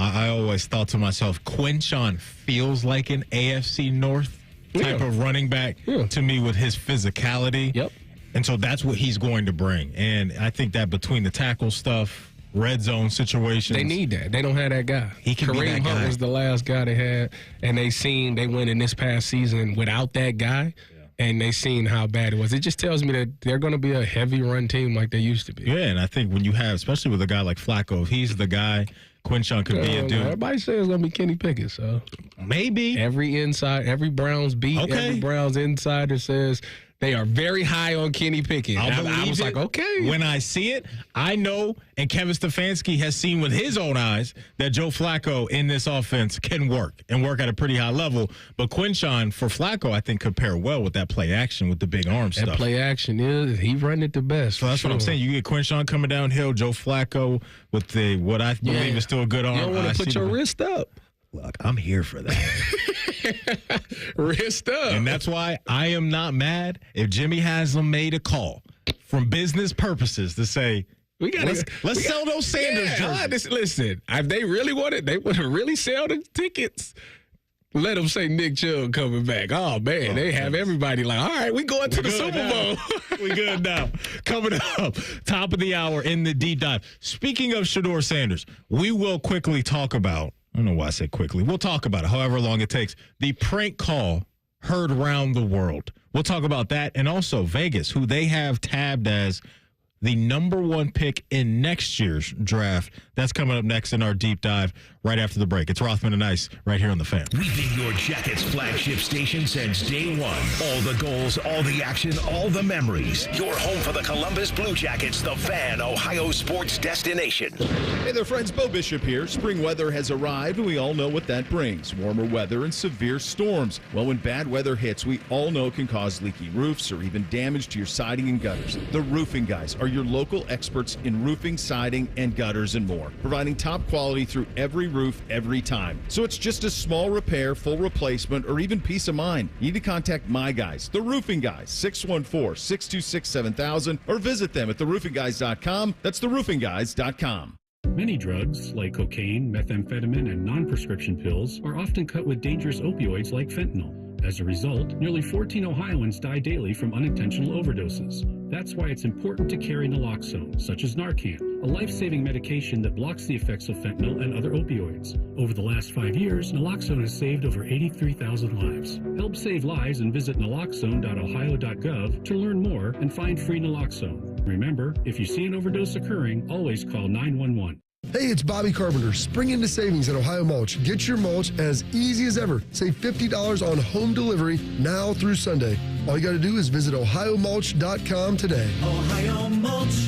Speaker 3: I always thought to myself, Quinshon feels like an AFC North type of running back to me with his physicality.
Speaker 5: Yep.
Speaker 3: And so that's what he's going to bring. And I think that between the tackle stuff, red zone situations.
Speaker 5: They need that. They don't have that guy.
Speaker 3: He can be that guy.
Speaker 5: Kareem Hunt was the last guy they had, and they went in this past season without that guy. And they seen how bad it was. It just tells me that they're going to be a heavy run team like they used to be.
Speaker 3: Yeah, and I think when you have, especially with a guy like Flacco, if he's the guy, Quinshon could be a dude.
Speaker 5: Everybody says it's going to be Kenny Pickett, so.
Speaker 3: Maybe.
Speaker 5: Every Browns beat, every Browns insider says they are very high on Kenny Pickett. I was like, okay.
Speaker 3: When I see it, I know, and Kevin Stefanski has seen with his own eyes that Joe Flacco in this offense can work at a pretty high level. But Quinshon, for Flacco, I think could pair well with that play action with the big arm stuff.
Speaker 5: That play action he run it the best.
Speaker 3: So that's what I'm saying. You get Quinshon coming downhill, Joe Flacco with what I believe is still a good arm.
Speaker 5: You don't want to put your wrist up.
Speaker 3: Look, I'm here for that.
Speaker 5: Wrist up.
Speaker 3: And that's why I am not mad if Jimmy Haslam made a call from business purposes to say, let's sell those Sanders jerseys.
Speaker 5: Listen, if they really wanted, they would have really sell the tickets. Let them say Nick Chubb coming back. Oh, man, they have everybody like, all right, we going to the Super Bowl.
Speaker 3: We good now. Coming up, top of the hour in the deep dive. Speaking of Shedeur Sanders, we will quickly talk about, I don't know why I said quickly. We'll talk about it, however long it takes. The prank call heard around the world. We'll talk about that. And also Vegas, who they have tabbed as the #1 pick in next year's draft. That's coming up next in our deep dive right after the break. It's Rothman and Ice right here on The Fan.
Speaker 1: We've been your Jackets flagship station since day one. All the goals, all the action, all the memories. Your home for the Columbus Blue Jackets, The Fan, Ohio sports destination.
Speaker 6: Hey there, friends. Bo Bishop here. Spring weather has arrived, and we all know what that brings. Warmer weather and severe storms. Well, when bad weather hits, we all know it can cause leaky roofs or even damage to your siding and gutters. The Roofing Guys are your local experts in roofing, siding, and gutters and more, providing top quality through every roof every time. So it's just a small repair, full replacement, or even peace of mind. You need to contact my guys, the Roofing Guys, 614-626-7000, or visit them at theroofingguys.com. That's theroofingguys.com.
Speaker 8: Many drugs, like cocaine, methamphetamine, and non-prescription pills, are often cut with dangerous opioids like fentanyl. As a result, nearly 14 Ohioans die daily from unintentional overdoses. That's why it's important to carry naloxone, such as Narcan, a life-saving medication that blocks the effects of fentanyl and other opioids. Over the last 5 years, naloxone has saved over 83,000 lives. Help save lives and visit naloxone.ohio.gov to learn more and find free naloxone. Remember, if you see an overdose occurring, always call 911.
Speaker 9: Hey, it's Bobby Carpenter. Spring into savings at Ohio Mulch. Get your mulch as easy as ever. Save $50 on home delivery now through Sunday. All you got to do is visit ohiomulch.com today.
Speaker 10: Ohio Mulch,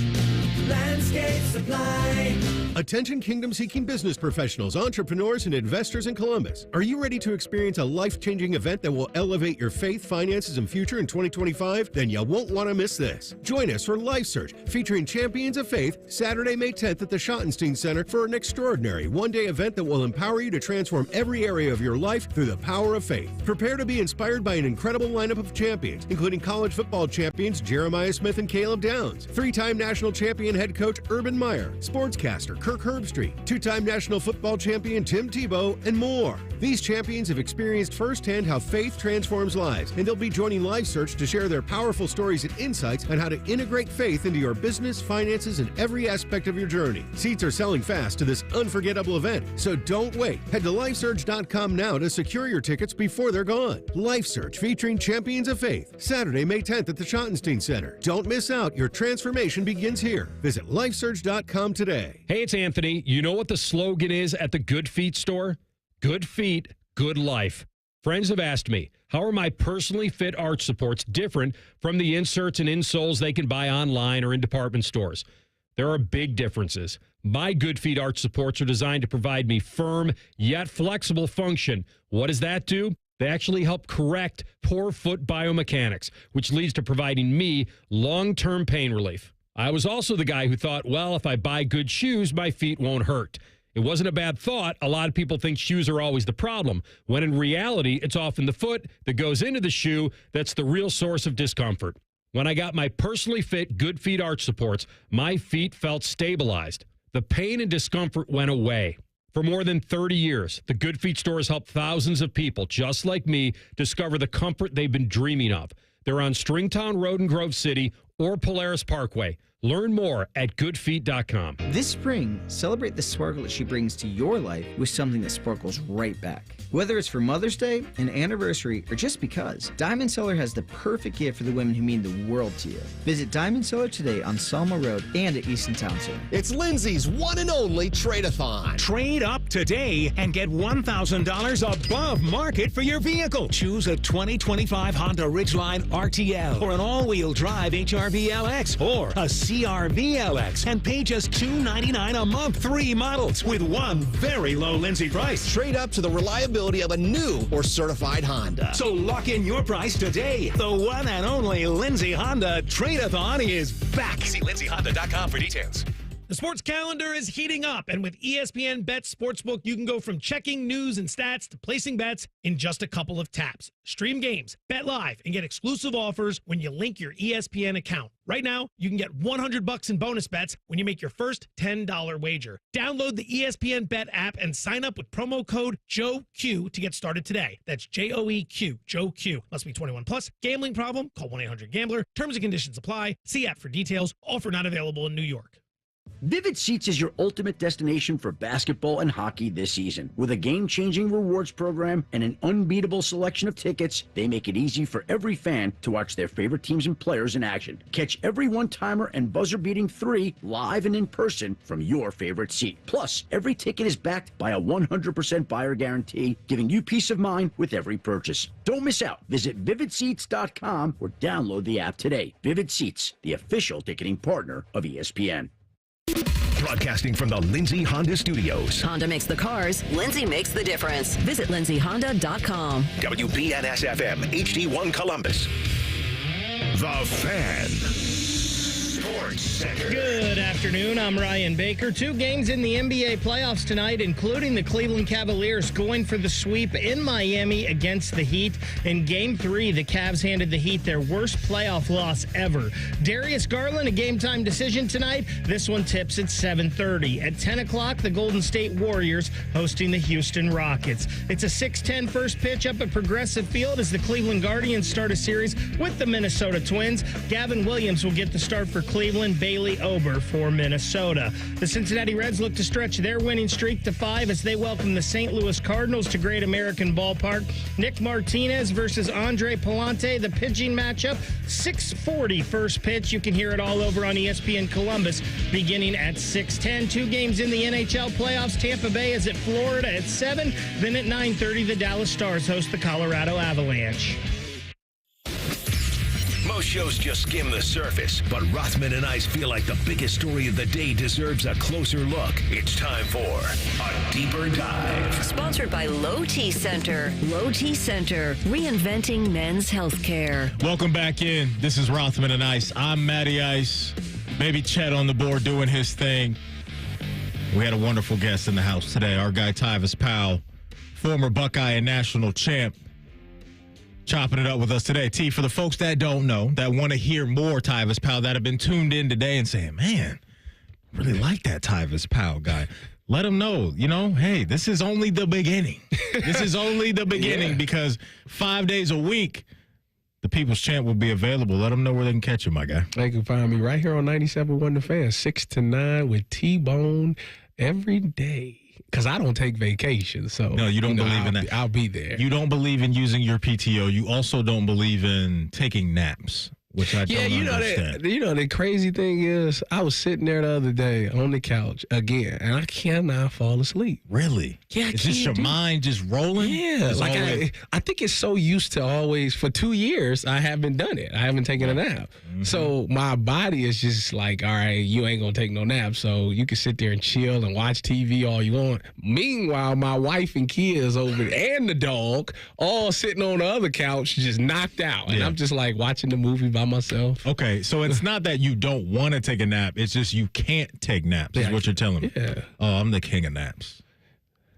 Speaker 10: Landscape Supply. Attention kingdom-seeking business professionals, entrepreneurs, and investors in Columbus. Are you ready to experience a life-changing event that will elevate your faith, finances, and future in 2025? Then you won't want to miss this. Join us for Life Search, featuring Champions of Faith, Saturday, May 10th at the Schottenstein Center for an extraordinary one-day event that will empower you to transform every area of your life through the power of faith. Prepare to be inspired by an incredible lineup of champions, including college football champions Jeremiah Smith and Caleb Downs, three-time national champion head coach Urban Meyer, sportscaster Kirk Herbstreit, two-time national football champion Tim Tebow, and more. These champions have experienced firsthand how faith transforms lives, and they'll be joining Life Search to share their powerful stories and insights on how to integrate faith into your business, finances, and every aspect of your journey. Seats are selling fast to this unforgettable event, so don't wait. Head to lifesearch.com now to secure your tickets before they're gone. Life Search featuring Champions of Faith, Saturday, May 10th at the Schottenstein Center. Don't miss out. Your transformation begins here. Visit lifesearch.com today.
Speaker 12: Hey, it's Anthony. You know what the slogan is at the Good Feet store? Good feet, good life. Friends have asked me, how are my personally fit arch supports different from the inserts and insoles they can buy online or in department stores? There are big differences. My Good Feet arch supports are designed to provide me firm yet flexible function. What does that do? They actually help correct poor foot biomechanics, which leads to providing me long-term pain relief. I was also the guy who thought, well, if I buy good shoes, my feet won't hurt. It wasn't a bad thought. A lot of people think shoes are always the problem, when in reality, it's often the foot that goes into the shoe that's the real source of discomfort. When I got my personally fit Good Feet arch supports, my feet felt stabilized. The pain and discomfort went away. For more than 30 years, the Good Feet store has helped thousands of people, just like me, discover the comfort they've been dreaming of. They're on Stringtown Road in Grove City or Polaris Parkway. Learn more at goodfeet.com.
Speaker 14: This spring, celebrate the sparkle that she brings to your life with something that sparkles right back. Whether it's for Mother's Day, an anniversary, or just because, Diamond Cellar has the perfect gift for the women who mean the world to you. Visit Diamond Cellar today on Selma Road and at Easton Town Center.
Speaker 15: It's Lindsay's one and only Trade-a-thon.
Speaker 16: Trade up today and get $1,000 above market for your vehicle. Choose a 2025 Honda Ridgeline RTL or an all-wheel drive HRV LX or a CRV LX and pay just $299 a month. 3 models with one very low Lindsay price.
Speaker 15: Trade up to the reliability of a new or certified Honda.
Speaker 16: So lock in your price today. The one and only Lindsay Honda Trade-a-thon is back.
Speaker 17: See lindsayhonda.com for details.
Speaker 18: The sports calendar is heating up, and with ESPN Bet Sportsbook, you can go from checking news and stats to placing bets in just a couple of taps. Stream games, bet live, and get exclusive offers when you link your ESPN account. Right now, you can get $100 in bonus bets when you make your first $10 wager. Download the ESPN Bet app and sign up with promo code JOEQ to get started today. That's JOEQ, Joe Q. Must be 21 plus. Gambling problem? Call 1-800-GAMBLER. Terms and conditions apply. See app for details. Offer not available in New York.
Speaker 19: Vivid Seats is your ultimate destination for basketball and hockey this season. With a game-changing rewards program and an unbeatable selection of tickets, they make it easy for every fan to watch their favorite teams and players in action. Catch every one-timer and buzzer-beating 3 live and in person from your favorite seat. Plus, every ticket is backed by a 100% buyer guarantee, giving you peace of mind with every purchase. Don't miss out. Visit vividseats.com or download the app today. Vivid Seats, the official ticketing partner of ESPN.
Speaker 1: Broadcasting from the Lindsay Honda Studios.
Speaker 2: Honda makes the cars. Lindsay makes the difference. Visit lindsayhonda.com.
Speaker 1: WBNS-FM, HD1 Columbus. The Fan. Sports Center.
Speaker 18: Good afternoon. I'm Ryan Baker. 2 games in the NBA playoffs tonight, including the Cleveland Cavaliers going for the sweep in Miami against the Heat. In Game 3, the Cavs handed the Heat their worst playoff loss ever. Darius Garland, a game-time decision tonight. This one tips at 7:30. At 10 o'clock, the Golden State Warriors hosting the Houston Rockets. It's a 6:10 first pitch up at Progressive Field as the Cleveland Guardians start a series with the Minnesota Twins. Gavin Williams will get the start for Cleveland, Bailey Ober for Minnesota. The Cincinnati Reds look to stretch their winning streak to 5 as they welcome the St. Louis Cardinals to Great American Ballpark. Nick Martinez versus Andre Palante, the pitching matchup. 6:40 first pitch. You can hear it all over on ESPN Columbus beginning at 6:10. 2 games in the NHL playoffs. Tampa Bay is at Florida at 7. Then at 9:30, the Dallas Stars host the Colorado Avalanche.
Speaker 1: Most shows just skim the surface, but Rothman and Ice feel like the biggest story of the day deserves a closer look. It's time for a deeper dive.
Speaker 2: Sponsored by Low T Center. Low T Center, reinventing men's healthcare.
Speaker 3: Welcome back in. This is Rothman and Ice. I'm Matty Ice. Baby Chet on the board doing his thing. We had a wonderful guest in the house today. Our guy Tyvis Powell, former Buckeye and national champ, chopping it up with us today. T, for the folks that don't know, that want to hear more Tyvis Powell, that have been tuned in today and saying, man, really like that Tyvis Powell guy. Let them know, hey, this is only the beginning. This is only the beginning because 5 days a week, the People's Champ will be available. Let them know where they can catch you, my guy.
Speaker 5: They can find me right here on 97.1 The Fan, 6 to 9 with T-Bone every day. Because I don't take vacations, so
Speaker 3: no, you don't believe in that.
Speaker 5: I'll be there.
Speaker 3: You don't believe in using your PTO. You also don't believe in taking naps, which I don't understand.
Speaker 5: The crazy thing is, I was sitting there the other day on the couch again, and I cannot fall asleep.
Speaker 3: Really?
Speaker 5: Yeah,
Speaker 3: is just your mind just rolling?
Speaker 5: Yeah, I think it's so used to always. For 2 years, I haven't done it. I haven't taken a nap, so my body is just like, all right, you ain't gonna take no nap, so you can sit there and chill and watch TV all you want. Meanwhile, my wife and kids over there, and the dog all sitting on the other couch, just knocked out, and I'm just like watching the movie by myself.
Speaker 3: Okay, so it's not that you don't want to take a nap. It's just you can't take naps, is what you're telling me.
Speaker 5: Yeah.
Speaker 3: Oh, I'm the king of naps.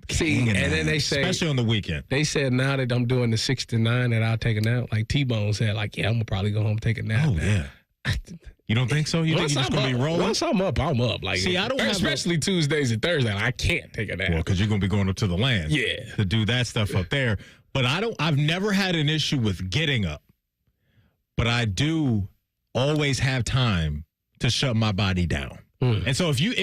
Speaker 5: See, and then they say,
Speaker 3: especially on the weekend.
Speaker 5: They said now that I'm doing the 6 to 9 that I'll take a nap. Like T-Bone said, I'm going to probably go home and take a nap.
Speaker 3: Oh, yeah. You don't think so? You think you're just going to be rolling?
Speaker 5: Once I'm up, I'm up. Like,
Speaker 3: see, I don't
Speaker 5: especially Tuesdays and Thursdays. I can't take a nap.
Speaker 3: Well, because you're going to be going up to the land.
Speaker 5: Yeah.
Speaker 3: To do that stuff up there. But I've never had an issue with getting up. But I do always have time to shut my body down. And so if you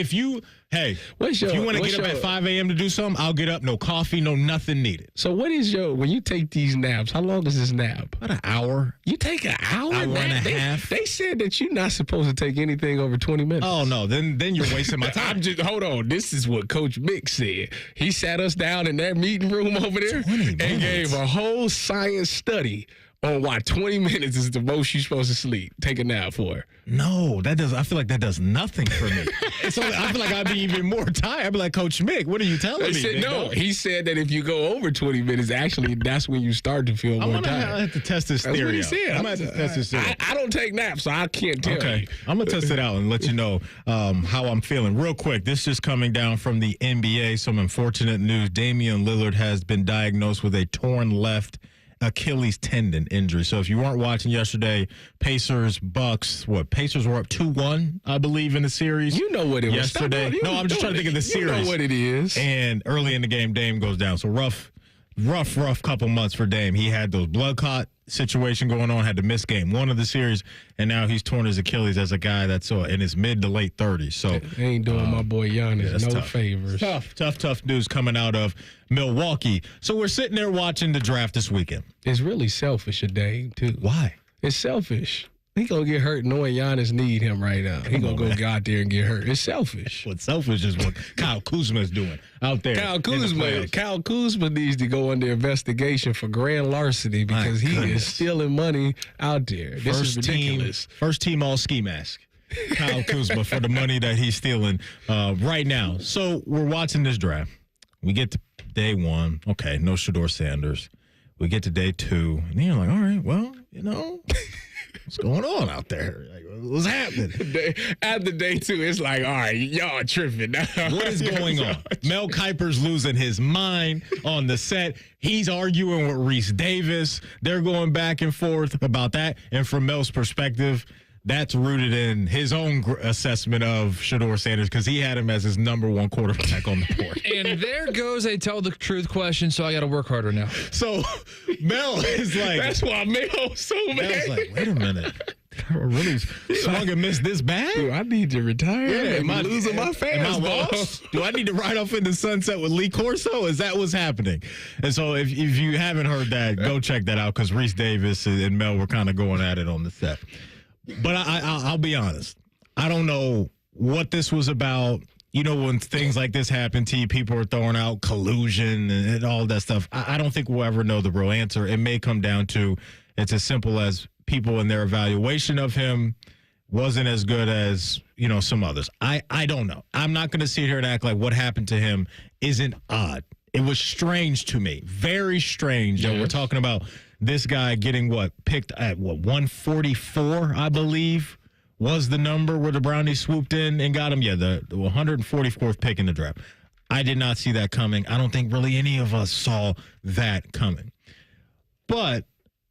Speaker 3: want to get up at 5 a.m. to do something, I'll get up, no coffee, no nothing needed.
Speaker 5: So what is when you take these naps, how long is this nap?
Speaker 3: About an hour.
Speaker 5: You take an hour
Speaker 3: and a half.
Speaker 5: They said that you're not supposed to take anything over 20 minutes.
Speaker 3: Oh, no, then you're wasting my time.
Speaker 5: Hold on. This is what Coach Mick said. He sat us down in that meeting room over there and gave a whole science study on why 20 minutes is the most you're supposed to sleep. Take a nap for.
Speaker 3: No, I feel like that does nothing for me. So I feel like I'd be even more tired. I'd be like, Coach Mick, what are you telling me?
Speaker 5: No, he said that if you go over 20 minutes, actually, that's when you start to feel more tired.
Speaker 3: I have to test this theory.
Speaker 5: That's what he said.
Speaker 3: I'm going to have to test this theory.
Speaker 5: I don't take naps, so I can't tell you.
Speaker 3: I'm going to test it out and let you know how I'm feeling. Real quick, this is coming down from the NBA. Some unfortunate news. Damian Lillard has been diagnosed with a torn left Achilles tendon injury. So if you weren't watching yesterday, Pacers, Bucks, Pacers were up 2-1, I believe, in the series.
Speaker 5: You know what it was.
Speaker 3: Yesterday. No, I'm just trying to think of the series.
Speaker 5: You know what it is.
Speaker 3: And early in the game, Dame goes down. So rough couple months for Dame. He had those blood clot situation going on, had to miss game 1 of the series, and now he's torn his Achilles as a guy that's in his mid to late 30s. So
Speaker 5: they ain't doing my boy Giannis favors.
Speaker 3: Tough news coming out of Milwaukee. So we're sitting there watching the draft this weekend.
Speaker 5: It's really selfish of Dame, too.
Speaker 3: Why?
Speaker 5: It's selfish. He going to get hurt knowing Giannis need him right now. He going to go out there and get hurt. It's selfish.
Speaker 3: What's selfish is what Kyle Kuzma is doing out there.
Speaker 5: Kyle Kuzma needs to go under investigation for grand larceny because he is stealing money out there. This is ridiculous.
Speaker 3: First team all ski mask. Kyle Kuzma for the money that he's stealing right now. So we're watching this draft. We get to day 1. Okay, no Shedeur Sanders. We get to day 2. And you're like, all right, well, what's going on out there? Like, what's happening?
Speaker 5: After day 2, it's like, all right, y'all tripping now.
Speaker 3: What is going on? Mel Kiper's losing his mind on the set. He's arguing with Reese Davis. They're going back and forth about that. And from Mel's perspective, that's rooted in his own assessment of Shedeur Sanders because he had him as his number 1 quarterback on the board.
Speaker 7: And there goes a tell the truth question, so I got to work harder now.
Speaker 3: So Mel is like...
Speaker 5: That's why Mel's so mad.
Speaker 3: Mel's like, wait a minute. I really swung and missed this bad?
Speaker 5: Dude, I need to retire.
Speaker 3: Yeah,
Speaker 5: am I losing my fastball?
Speaker 3: Do I need to ride off in the sunset with Lee Corso? Is that what's happening? And so if you haven't heard that, go check that out because Reese Davis and Mel were kind of going at it on the set. But I'll be honest. I don't know what this was about. When things like this happen, people are throwing out collusion and all that stuff. I don't think we'll ever know the real answer. It may come down to it's as simple as people in their evaluation of him wasn't as good as, some others. I don't know. I'm not going to sit here and act like what happened to him isn't odd. It was strange to me. Very strange that we're talking about this guy getting picked at 144, I believe, was the number where the Brownies swooped in and got him. Yeah, the 144th pick in the draft. I did not see that coming. I don't think really any of us saw that coming. But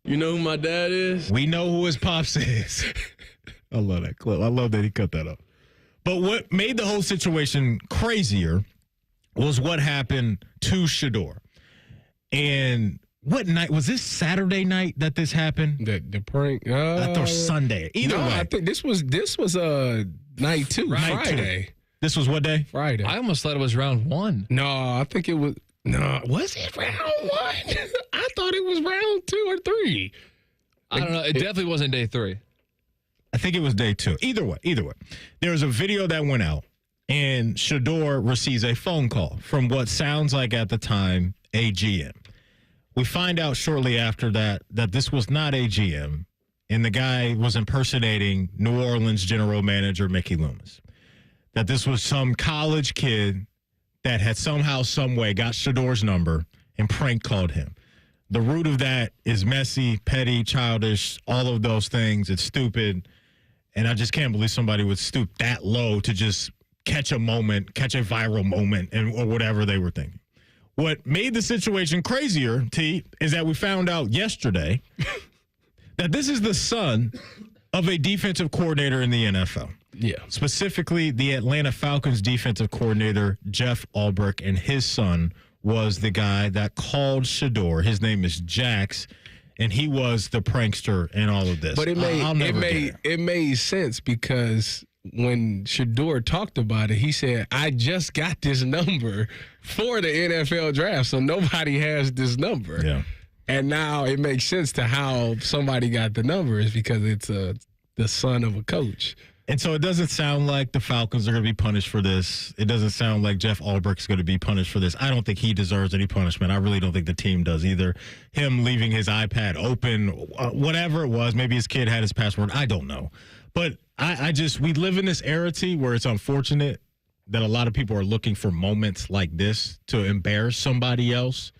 Speaker 5: you know who my dad is?
Speaker 3: We know who his pops is. I love that clip. I love that he cut that up. But what made the whole situation crazier was what happened to Shedeur. And what night? Was this Saturday night that this happened?
Speaker 5: The prank?
Speaker 3: I thought Sunday. Either way.
Speaker 5: I think this was night 2, Friday.
Speaker 3: This was what day?
Speaker 5: Friday.
Speaker 7: I almost thought it was round 1.
Speaker 5: No, I think it was. No, was it round 1? I thought it was round 2 or 3.
Speaker 7: I don't know. It definitely wasn't day 3.
Speaker 3: I think it was day 2. Either way. There was a video that went out, and Shedeur receives a phone call from what sounds like at the time a GM. We find out shortly after that this was not a GM, and the guy was impersonating New Orleans general manager Mickey Loomis. That this was some college kid that had somehow, some way got Shedeur's number and prank called him. The root of that is messy, petty, childish, all of those things. It's stupid. And I just can't believe somebody would stoop that low to just catch a viral moment, or whatever they were thinking. What made the situation crazier, T, is that we found out yesterday that this is the son of a defensive coordinator in the NFL.
Speaker 5: Yeah.
Speaker 3: Specifically, the Atlanta Falcons defensive coordinator, Jeff Ulbrich, and his son was the guy that called Shedeur. His name is Jax, and he was the prankster in all of this.
Speaker 5: But it made sense because when Shedeur talked about it, he said, I just got this number for the NFL draft, so nobody has this number.
Speaker 3: Yeah.
Speaker 5: And now it makes sense to how somebody got the number is because it's the son of a coach.
Speaker 3: And so it doesn't sound like the Falcons are going to be punished for this. It doesn't sound like Jeff Ulbrich is going to be punished for this. I don't think he deserves any punishment. I really don't think the team does either. Him leaving his iPad open, whatever it was, maybe his kid had his password. I don't know. But we live in this era, T, where it's unfortunate that a lot of people are looking for moments like this to embarrass somebody else,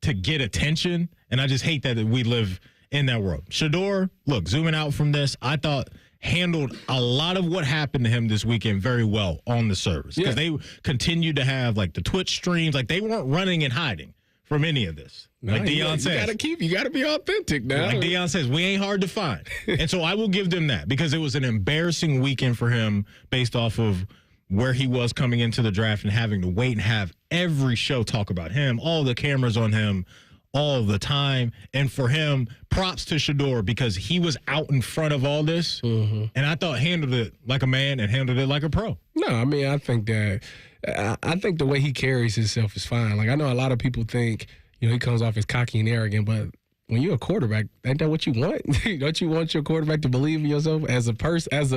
Speaker 3: to get attention. And I just hate that we live in that world. Shedeur, look, zooming out from this, I thought handled a lot of what happened to him this weekend very well on the service. Because they continued to have like the Twitch streams. Like they weren't running and hiding from any of this. Like Deion says.
Speaker 5: You got to be authentic now.
Speaker 3: Like Deion says, we ain't hard to find. And so I will give them that because it was an embarrassing weekend for him based off of where he was coming into the draft and having to wait and have every show talk about him, all the cameras on him all the time. And for him, props to Shedeur because he was out in front of all this. Mm-hmm. And I thought handled it like a man and handled it like a pro.
Speaker 5: No, I mean, I think the way he carries himself is fine. Like I know a lot of people think, he comes off as cocky and arrogant, but when you're a quarterback, ain't that what you want? Don't you want your quarterback to believe in yourself as a person, as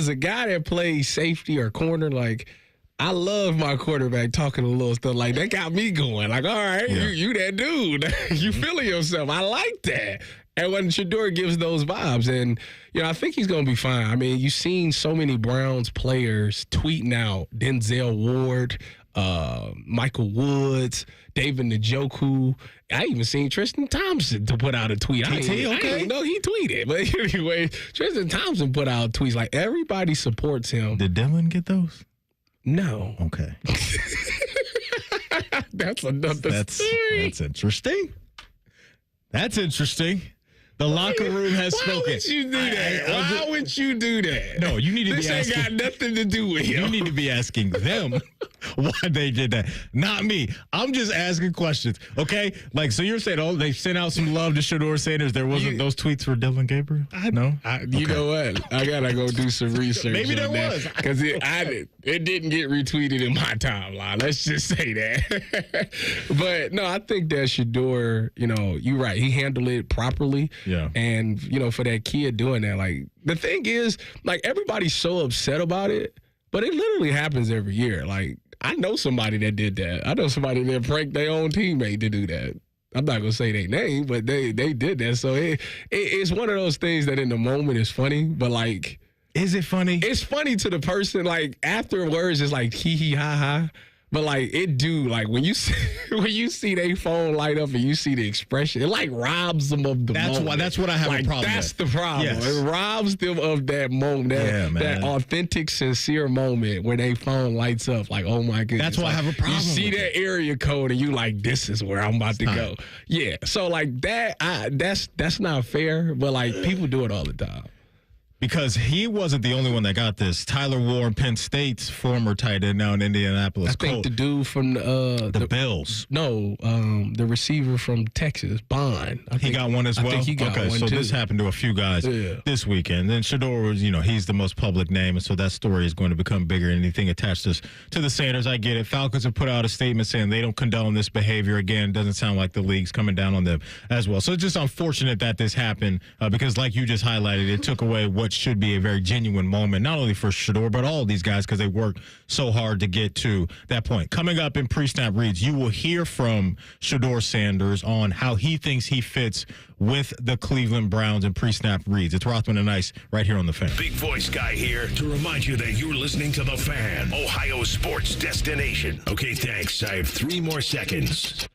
Speaker 5: a guy that plays safety or corner? Like, I love my quarterback talking a little stuff like that. Got me going. Like, all right, you that dude. You feeling yourself. I like that. And when Shedeur gives those vibes, and I think he's gonna be fine. I mean, you've seen so many Browns players tweeting out Denzel Ward, Michael Woods, David Njoku. I even seen Tristan Thompson to put out a tweet. I didn't know he tweeted. But anyway, Tristan Thompson put out tweets. Like, everybody supports him.
Speaker 3: Did Dylan get those?
Speaker 5: No.
Speaker 3: Okay.
Speaker 5: That's another story.
Speaker 3: That's interesting. That's interesting. The locker room has spoken.
Speaker 5: Why would you do that? Why would you do that?
Speaker 3: No, you need to
Speaker 5: be asking. This ain't got nothing to do with you.
Speaker 3: You need to be asking them why they did that. Not me. I'm just asking questions, okay? Like, so you're saying, they sent out some love to Shedeur Sanders. There wasn't those tweets for Dylan Gabriel? No?
Speaker 5: You know what? I got to go do some research.
Speaker 3: Maybe there was.
Speaker 5: Because it didn't get retweeted in my timeline. Let's just say that. But, no, I think that Shedeur, you're right. He handled it properly.
Speaker 3: Yeah.
Speaker 5: And, for that kid doing that, like, the thing is, like, everybody's so upset about it, but it literally happens every year. Like, I know somebody that did that. I know somebody that pranked their own teammate to do that. I'm not gonna say their name, but they did that. So it's one of those things that in the moment is funny, but like,
Speaker 3: is it funny?
Speaker 5: It's funny to the person. Like afterwards, it's like hee hee ha ha. But like it do, like when you see their phone light up and you see the expression, it like robs them of the moment.
Speaker 3: That's what I have a problem
Speaker 5: That's
Speaker 3: with.
Speaker 5: the problem.
Speaker 3: Yes.
Speaker 5: It robs them of that moment, that authentic, sincere moment where their phone lights up. Like, oh my goodness.
Speaker 3: That's why I have a problem.
Speaker 5: You see that area code and you like, this is where I'm about to go. Yeah. So like that's not fair. But like people do it all the time.
Speaker 3: Because he wasn't the only one that got this. Tyler Warren, Penn State's former tight end, now in Indianapolis.
Speaker 5: I think the dude from
Speaker 3: the Bills.
Speaker 5: No, the receiver from Texas, Bond.
Speaker 3: He got one as well?
Speaker 5: I think he got one
Speaker 3: so
Speaker 5: too.
Speaker 3: This happened to a few guys this weekend. Then Shedeur was, he's the most public name, and so that story is going to become bigger than anything attached to the Sanders. I get it. Falcons have put out a statement saying they don't condone this behavior. Again, doesn't sound like the league's coming down on them as well. So it's just unfortunate that this happened because like you just highlighted, it took away what should be a very genuine moment, not only for Shedeur, but all of these guys because they worked so hard to get to that point. Coming up in pre-snap reads, you will hear from Shedeur Sanders on how he thinks he fits with the Cleveland Browns in pre-snap reads. It's Rothman and Ice right here on The Fan.
Speaker 1: Big voice guy here to remind you that you're listening to The Fan, Ohio sports destination. Okay, thanks. I have 3 more seconds.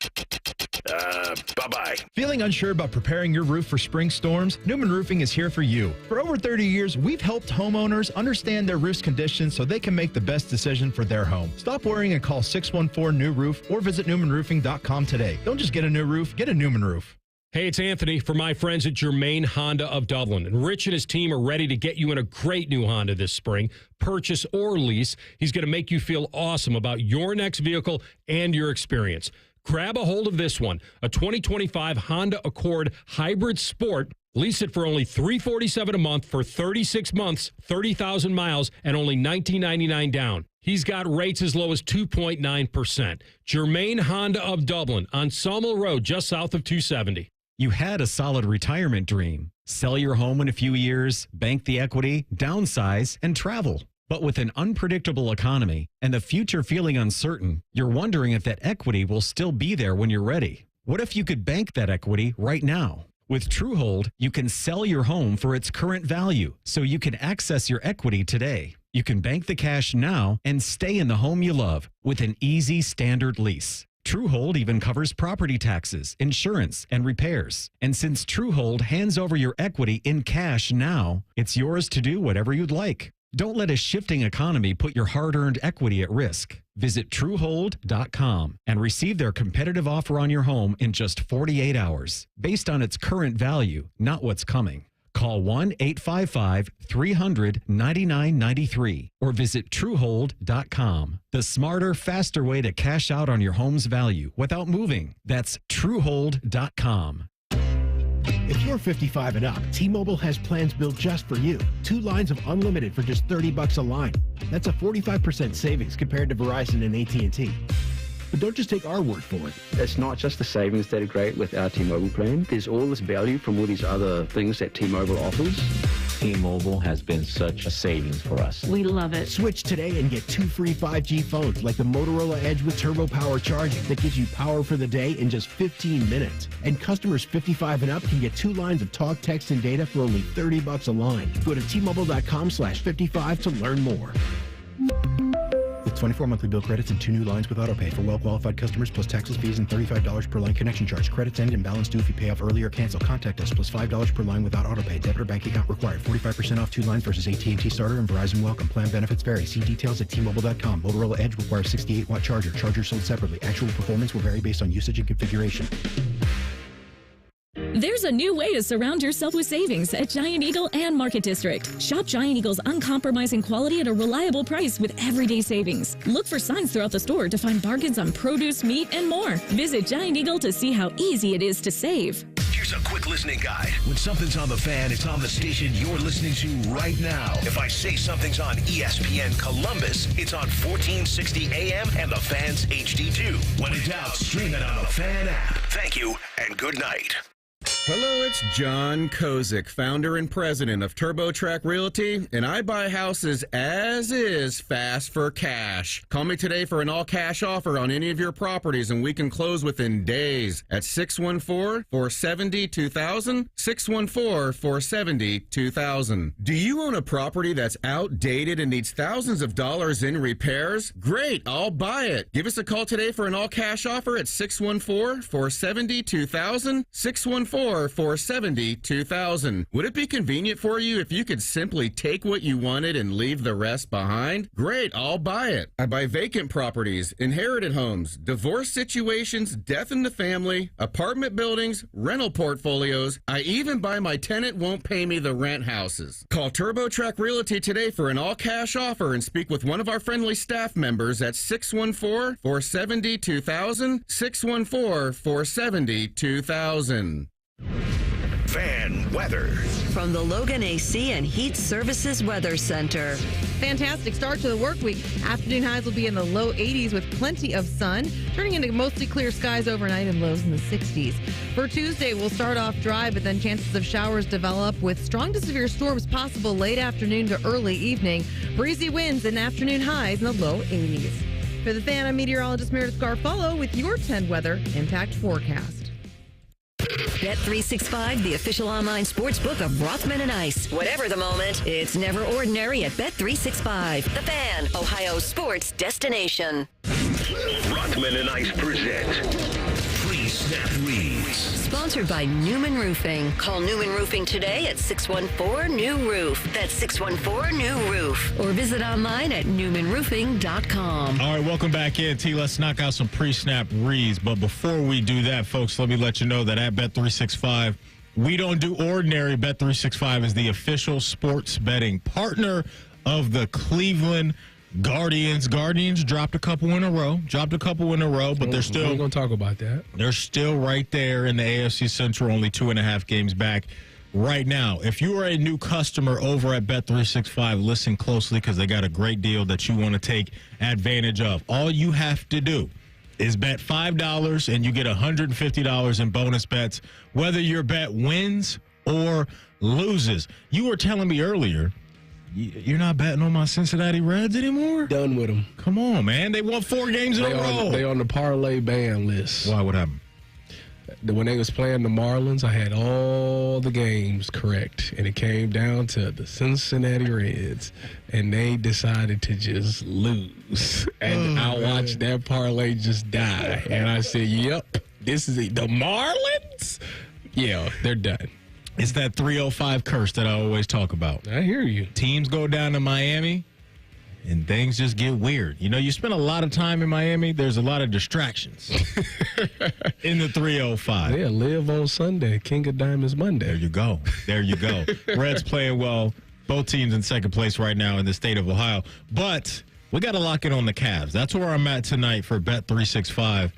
Speaker 1: Bye-bye.
Speaker 11: Feeling unsure about preparing your roof for spring storms? Newman Roofing is here for you. For over 30 years, we've helped homeowners understand their roof's condition so they can make the best decision for their home. Stop worrying and call 614-NEW-ROOF or visit NewmanRoofing.com today. Don't just get a new roof, get a Newman roof.
Speaker 12: Hey, it's Anthony for my friends at Germain Honda of Dublin. And Rich and his team are ready to get you in a great new Honda this spring. Purchase or lease. He's going to make you feel awesome about your next vehicle and your experience. Grab a hold of this one, a 2025 Honda Accord Hybrid Sport. Lease it for only $347 a month for 36 months, 30,000 miles, and only $19.99 down. He's got rates as low as 2.9%. Germain Honda of Dublin on Sawmill Road, just south of 270.
Speaker 13: You had a solid retirement dream. Sell your home in a few years, bank the equity, downsize, and travel. But with an unpredictable economy and the future feeling uncertain, you're wondering if that equity will still be there when you're ready. What if you could bank that equity right now? With Truehold, you can sell your home for its current value, so you can access your equity today. You can bank the cash now and stay in the home you love with an easy standard lease. Truehold even covers property taxes, insurance, and repairs. And since Truehold hands over your equity in cash now, it's yours to do whatever you'd like. Don't let a shifting economy put your hard-earned equity at risk. Visit Truehold.com and receive their competitive offer on your home in just 48 hours, based on its current value, not what's coming. Call 1-855-300-9993 or visit Truehold.com. The smarter, faster way to cash out on your home's value without moving. That's Truehold.com.
Speaker 20: If you're 55 and up, T-Mobile has plans built just for you. 2 lines of unlimited for just $30 a line. That's a 45% savings compared to Verizon and AT&T. But don't just take our word for it.
Speaker 21: It's not just the savings that are great with our T-Mobile plan. There's all this value from all these other things that T-Mobile offers.
Speaker 22: T-Mobile has been such a savings for us.
Speaker 20: We love it. Switch today and get 2 free 5G phones like the Motorola Edge with Turbo Power charging that gives you power for the day in just 15 minutes. And customers 55 and up can get 2 lines of talk, text, and data for only $30 a line. Go to T-Mobile.com/55 to learn more. With 24 monthly bill credits and 2 new lines with autopay for well-qualified customers plus taxes, fees, and $35 per line connection charge. Credits end and balance due if you pay off early or cancel. Contact us plus $5 per line without autopay. Debit or bank account required. 45% off 2 lines versus AT&T Starter and Verizon Welcome. Plan benefits vary. See details at T-Mobile.com. Motorola Edge requires 68-watt charger. Charger sold separately. Actual performance will vary based on usage and configuration.
Speaker 23: There's a new way to surround yourself with savings at Giant Eagle and Market District. Shop Giant Eagle's uncompromising quality at a reliable price with everyday savings. Look for signs throughout the store to find bargains on produce, meat, and more. Visit Giant Eagle to see how easy it is to save.
Speaker 1: Here's a quick listening guide. When something's on the fan, it's on the station you're listening to right now. If I say something's on ESPN Columbus, it's on 1460 AM and the Fan's HD2. When in doubt, stream it on the Fan app. Thank you and good night.
Speaker 4: Hello, it's John Kozik, founder and president of TurboTrack Realty, and I buy houses as is fast for cash. Call me today for an all-cash offer on any of your properties, and we can close within days at 614-470-2000, 614-470-2000. Do you own a property that's outdated and needs thousands of dollars in repairs? Great, I'll buy it. Give us a call today for an all-cash offer at 614-470-2000, 614-470-2000. Would it be convenient for you if you could simply take what you wanted and leave the rest behind? Great, I'll buy it. I buy vacant properties, inherited homes, divorce situations, death in the family, apartment buildings, rental portfolios. I even buy my tenant won't pay me the rent houses. Call TurboTrack Realty today for an all-cash offer and speak with one of our friendly staff members at 614-470-2000, 614-470-2000.
Speaker 1: Fan weather.
Speaker 2: From the Logan AC and Heat Services Weather Center.
Speaker 6: Fantastic start to the work week. Afternoon highs will be in the low 80s with plenty of sun, turning into mostly clear skies overnight and lows in the 60s. For Tuesday, we'll start off dry, but then chances of showers develop with strong to severe storms possible late afternoon to early evening. Breezy winds and afternoon highs in the low 80s. For the Fan, I'm meteorologist Meredith Garfolo with your 10 weather impact forecast.
Speaker 2: Bet365, the official online sports book of Rothman and Ice. Whatever the moment, it's never ordinary at Bet365. The Fan, Ohio's sports destination.
Speaker 1: Rothman and Ice present Pre-Snap Reads.
Speaker 2: Sponsored by Newman Roofing. Call Newman Roofing today at 614-NEW-ROOF. That's 614-NEW-ROOF. Or visit online at newmanroofing.com.
Speaker 3: All right, welcome back in. T, let's knock out some pre-snap reads. But before we do that, folks, let me let you know that at Bet365, we don't do ordinary. Bet365 is the official sports betting partner of the Cleveland Guardians. Guardians dropped a couple in a row, but they're still.
Speaker 5: We're going to talk about that.
Speaker 3: They're still right there in the AFC Central, only 2.5 games back right now. If you are a new customer over at Bet365, listen closely because they got a great deal that you want to take advantage of. All you have to do is bet $5 and you get $150 in bonus bets, whether your bet wins or loses. You were telling me earlier, you're not betting on my Cincinnati Reds anymore?
Speaker 5: Done with them.
Speaker 3: Come on, man. They won 4 games in a row.
Speaker 5: They on the parlay ban list.
Speaker 3: Why? What happened?
Speaker 5: When they was playing the Marlins, I had all the games correct, and it came down to the Cincinnati Reds, and they decided to just lose. And I watched that parlay just die, and I said, yep, this is it. The Marlins? Yeah, they're done.
Speaker 3: It's that 305 curse that I always talk about.
Speaker 5: I hear you.
Speaker 3: Teams go down to Miami, and things just get weird. You know, you spend a lot of time in Miami, there's a lot of distractions in the 305.
Speaker 5: Yeah, live on Sunday, King of Diamonds Monday.
Speaker 3: There you go. Reds playing well. Both teams in second place right now in the state of Ohio. But we got to lock in on the Cavs. That's where I'm at tonight for Bet365.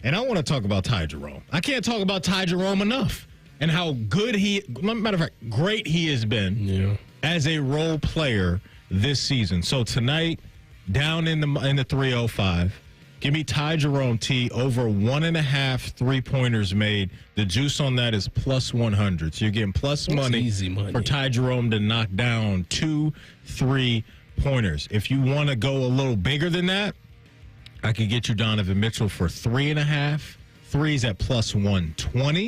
Speaker 3: And I want to talk about Ty Jerome. I can't talk about Ty Jerome enough. And how good matter of fact, great he has been as a role player this season. So tonight, down in the 305, give me Ty Jerome T over 1.5 3-pointers made. The juice on that is plus 100. So you're getting plus money for Ty Jerome to knock down 2 3-pointers. If you want to go a little bigger than that, I could get you Donovan Mitchell for 3.5 threes at plus 120.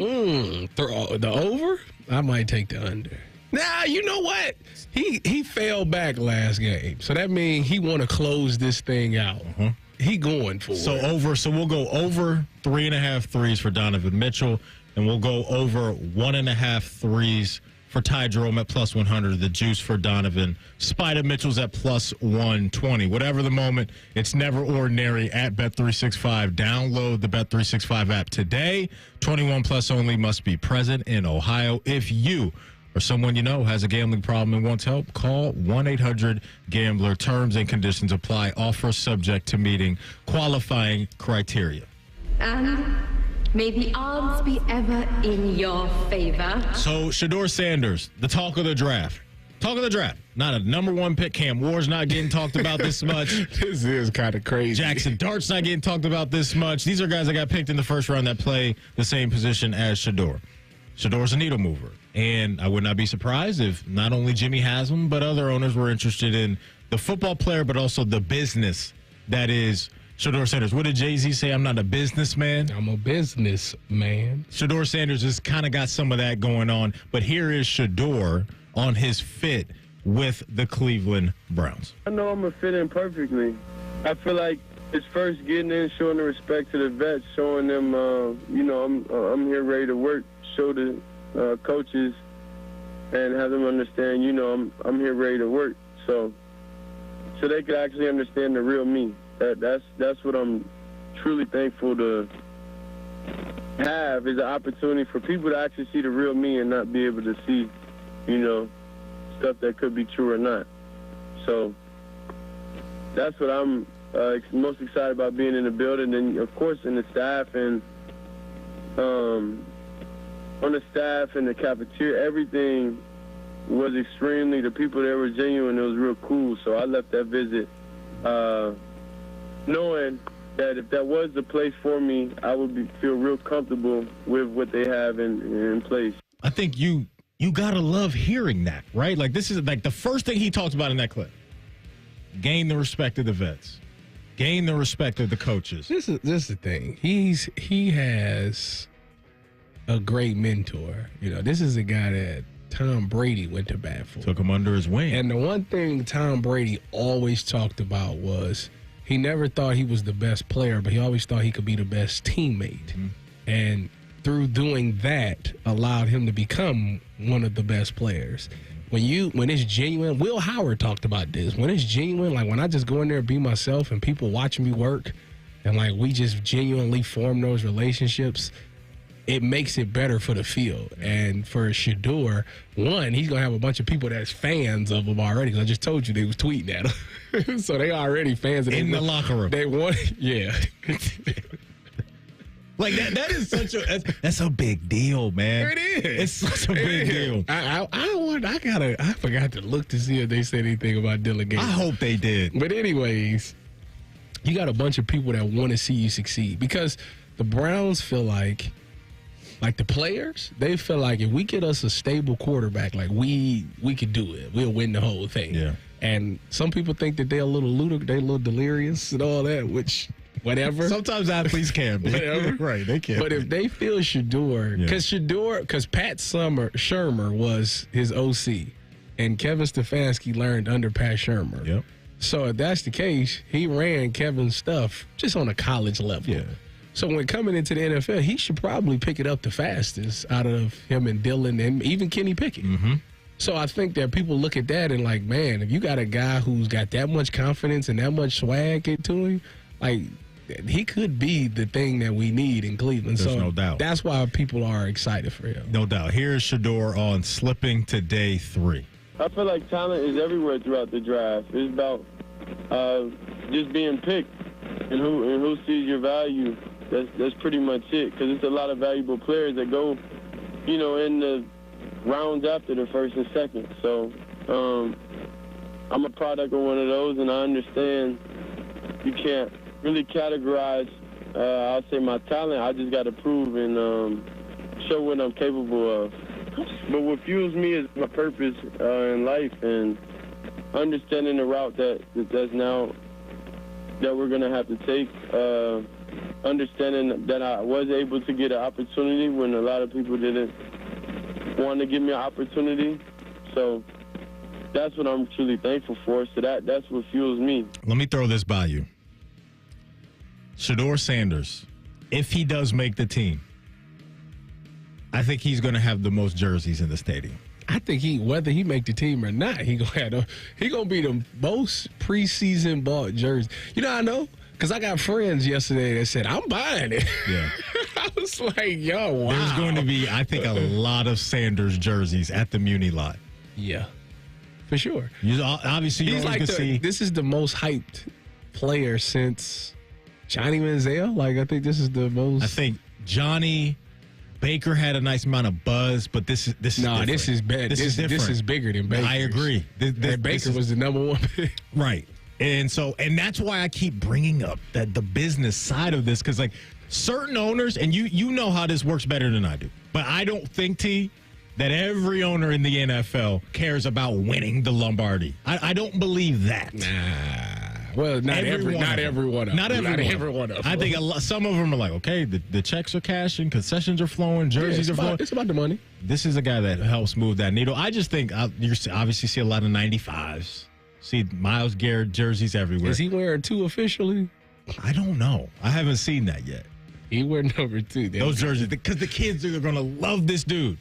Speaker 5: The over? I might take the under. Nah, you know what? He fell back last game. So that means he want to close this thing out. He going for it.
Speaker 3: So we'll go over 3.5 threes for Donovan Mitchell, and we'll go over 1.5 threes for Ty Jerome at plus 100. The juice for Donovan. Spider Mitchell's at plus 120. Whatever the moment, it's never ordinary at Bet365. Download the Bet365 app today. 21 plus only, must be present in Ohio. If you or someone you know has a gambling problem and wants help, call 1-800-GAMBLER. Terms and conditions apply. Offer subject to meeting qualifying criteria.
Speaker 8: And may the odds be ever in your favor.
Speaker 3: So, Shedeur Sanders, the talk of the draft. Not a number 1 pick. Cam Ward's not getting talked about this much.
Speaker 5: This is kind of crazy.
Speaker 3: Jackson Dart's not getting talked about this much. These are guys that got picked in the first round that play the same position as Shedeur. Shador's a needle mover. And I would not be surprised if not only Jimmy Haslam, but other owners were interested in the football player, but also the business that is Shador Sanders. What did Jay-Z say? I'm not a businessman.
Speaker 5: I'm a businessman.
Speaker 3: Shador Sanders has kind of got some of that going on. But here is Shador on his fit with the Cleveland Browns.
Speaker 9: I know I'm going to fit in perfectly. I feel like it's first getting in, showing the respect to the vets, showing them, I'm here ready to work, show the coaches and have them understand, I'm here ready to work. So they could actually understand the real me. That's what I'm truly thankful to have, is an opportunity for people to actually see the real me and not be able to see, stuff that could be true or not. So that's what I'm most excited about, being in the building, and of course in the staff and on the staff and the cafeteria. Everything was extremely, the people there were genuine. It was real cool. So I left that visit knowing that if that was the place for me, I would feel real comfortable with what they have in place.
Speaker 3: I think you gotta love hearing that, right? Like, this is like the first thing he talks about in that clip. Gain the respect of the vets. Gain the respect of the coaches.
Speaker 5: This is the thing. He has a great mentor. This is a guy that Tom Brady went to bat for.
Speaker 3: Took him under his wing.
Speaker 5: And the one thing Tom Brady always talked about was he never thought he was the best player, but he always thought he could be the best teammate. Mm-hmm. And through doing that, allowed him to become one of the best players. When it's genuine, Will Howard talked about this. When it's genuine, like when I just go in there and be myself and people watch me work and like we just genuinely form those relationships, it makes it better for the field. And for Shador, one, he's going to have a bunch of people that's fans of him already, because I just told you they was tweeting at him. So they already fans of him.
Speaker 3: In the locker room.
Speaker 5: They want, yeah.
Speaker 3: Like that is that's a big deal, man.
Speaker 5: It is.
Speaker 3: It's such a big deal.
Speaker 5: I forgot to look to see if they said anything about delegation.
Speaker 3: I hope they did.
Speaker 5: But anyways, you got a bunch of people that want to see you succeed, because the Browns feel like the players, they feel like if we get us a stable quarterback, like we could do it. We'll win the whole thing.
Speaker 3: Yeah.
Speaker 5: And some people think that they're a little delirious and all that, which whatever.
Speaker 3: Sometimes athletes can be.
Speaker 5: Whatever.
Speaker 3: Right, they can.
Speaker 5: But if they feel Shador, because Pat Shermer was his OC, and Kevin Stefanski learned under Pat Shermer.
Speaker 3: Yep.
Speaker 5: So if that's the case, he ran Kevin's stuff just on a college level.
Speaker 3: Yeah.
Speaker 5: So when coming into the NFL, he should probably pick it up the fastest out of him and Dylan and even Kenny Pickett.
Speaker 3: Mm-hmm.
Speaker 5: So I think that people look at that and like, man, if you got a guy who's got that much confidence and that much swag into him, like, he could be the thing that we need in Cleveland.
Speaker 3: There's
Speaker 5: so
Speaker 3: no doubt.
Speaker 5: That's why people are excited for him.
Speaker 3: No doubt. Here's Shador on slipping to day 3.
Speaker 9: I feel like talent is everywhere throughout the draft. It's about just being picked and who sees your value. That's pretty much it, because it's a lot of valuable players that go, in the rounds after the first and second. So I'm a product of one of those, and I understand you can't really categorize, I'll say, my talent. I just got to prove and show what I'm capable of. But what fuels me is my purpose in life and understanding the route that's now that we're going to have to take. Understanding that I was able to get an opportunity when a lot of people didn't want to give me an opportunity. So that's what I'm truly thankful for. So that's what fuels me.
Speaker 3: Let me throw this by you. Shador Sanders, if he does make the team, I think he's going to have the most jerseys in the stadium.
Speaker 5: I think whether he make the team or not, he gonna be the most preseason bought jersey. You know how I know? Because I got friends yesterday that said, I'm buying it.
Speaker 3: Yeah.
Speaker 5: I was like, yo, wow.
Speaker 3: There's going to be, I think, a lot of Sanders jerseys at the Muni lot.
Speaker 5: Yeah, for sure.
Speaker 3: Obviously,
Speaker 5: he's like this is the most hyped player since Johnny Manziel. Like, I think this is the most.
Speaker 3: I think Johnny Baker had a nice amount of buzz, but this is different.
Speaker 5: This is bad. This is bigger than Baker.
Speaker 3: I agree.
Speaker 5: Baker was the number one pick.
Speaker 3: Right. And that's why I keep bringing up the business side of this, because like certain owners, and you know how this works better than I do, but I don't think, T, that every owner in the NFL cares about winning the Lombardi. I don't believe that.
Speaker 5: Well, not every one of them.
Speaker 3: I think some of them are like, okay, the checks are cashing, concessions are flowing, jerseys are flowing.
Speaker 5: It's about the money.
Speaker 3: This is a guy that helps move that needle. I just think you obviously see a lot of 95s. See Myles Garrett jerseys everywhere.
Speaker 5: Is he wearing 2 officially?
Speaker 3: I don't know. I haven't seen that yet.
Speaker 5: He wear number 2.
Speaker 3: Those jerseys, because the kids are going to love this dude.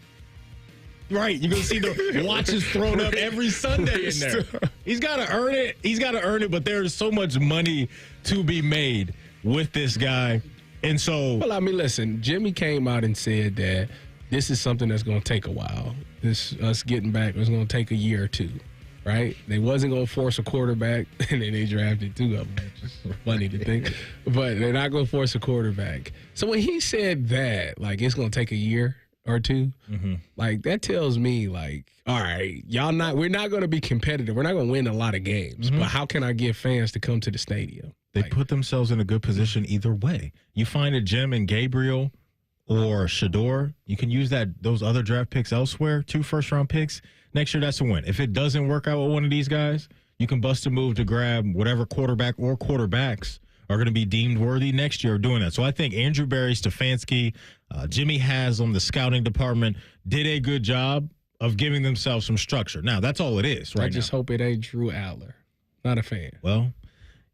Speaker 3: Right, you're going to see the watches thrown up every Sunday in there. He's got to earn it. He's got to earn it, but there's so much money to be made with this guy. And so...
Speaker 5: Well, I mean, listen, Jimmy came out and said that this is something that's going to take a while. Us getting back was going to take a year or 2, right? They wasn't going to force a quarterback, and then they drafted 2 of them, which is funny to think. But they're not going to force a quarterback. So when he said that, like, it's going to take a year or 2, like that tells me, like, all right, we're not going to be competitive. We're not going to win a lot of games, but how can I get fans to come to the stadium?
Speaker 3: They put themselves in a good position either way. You find a Jim and Gabriel or Shador, you can use those other draft picks elsewhere, 2 first-round picks. Next year, that's a win. If it doesn't work out with one of these guys, you can bust a move to grab whatever quarterback or quarterbacks are going to be deemed worthy next year of doing that. So I think Andrew Berry, Stefanski, Jimmy Haslam, the scouting department did a good job of giving themselves some structure. Now, that's all it is right
Speaker 5: I just hope it ain't Drew Adler. Not a fan.
Speaker 3: Well,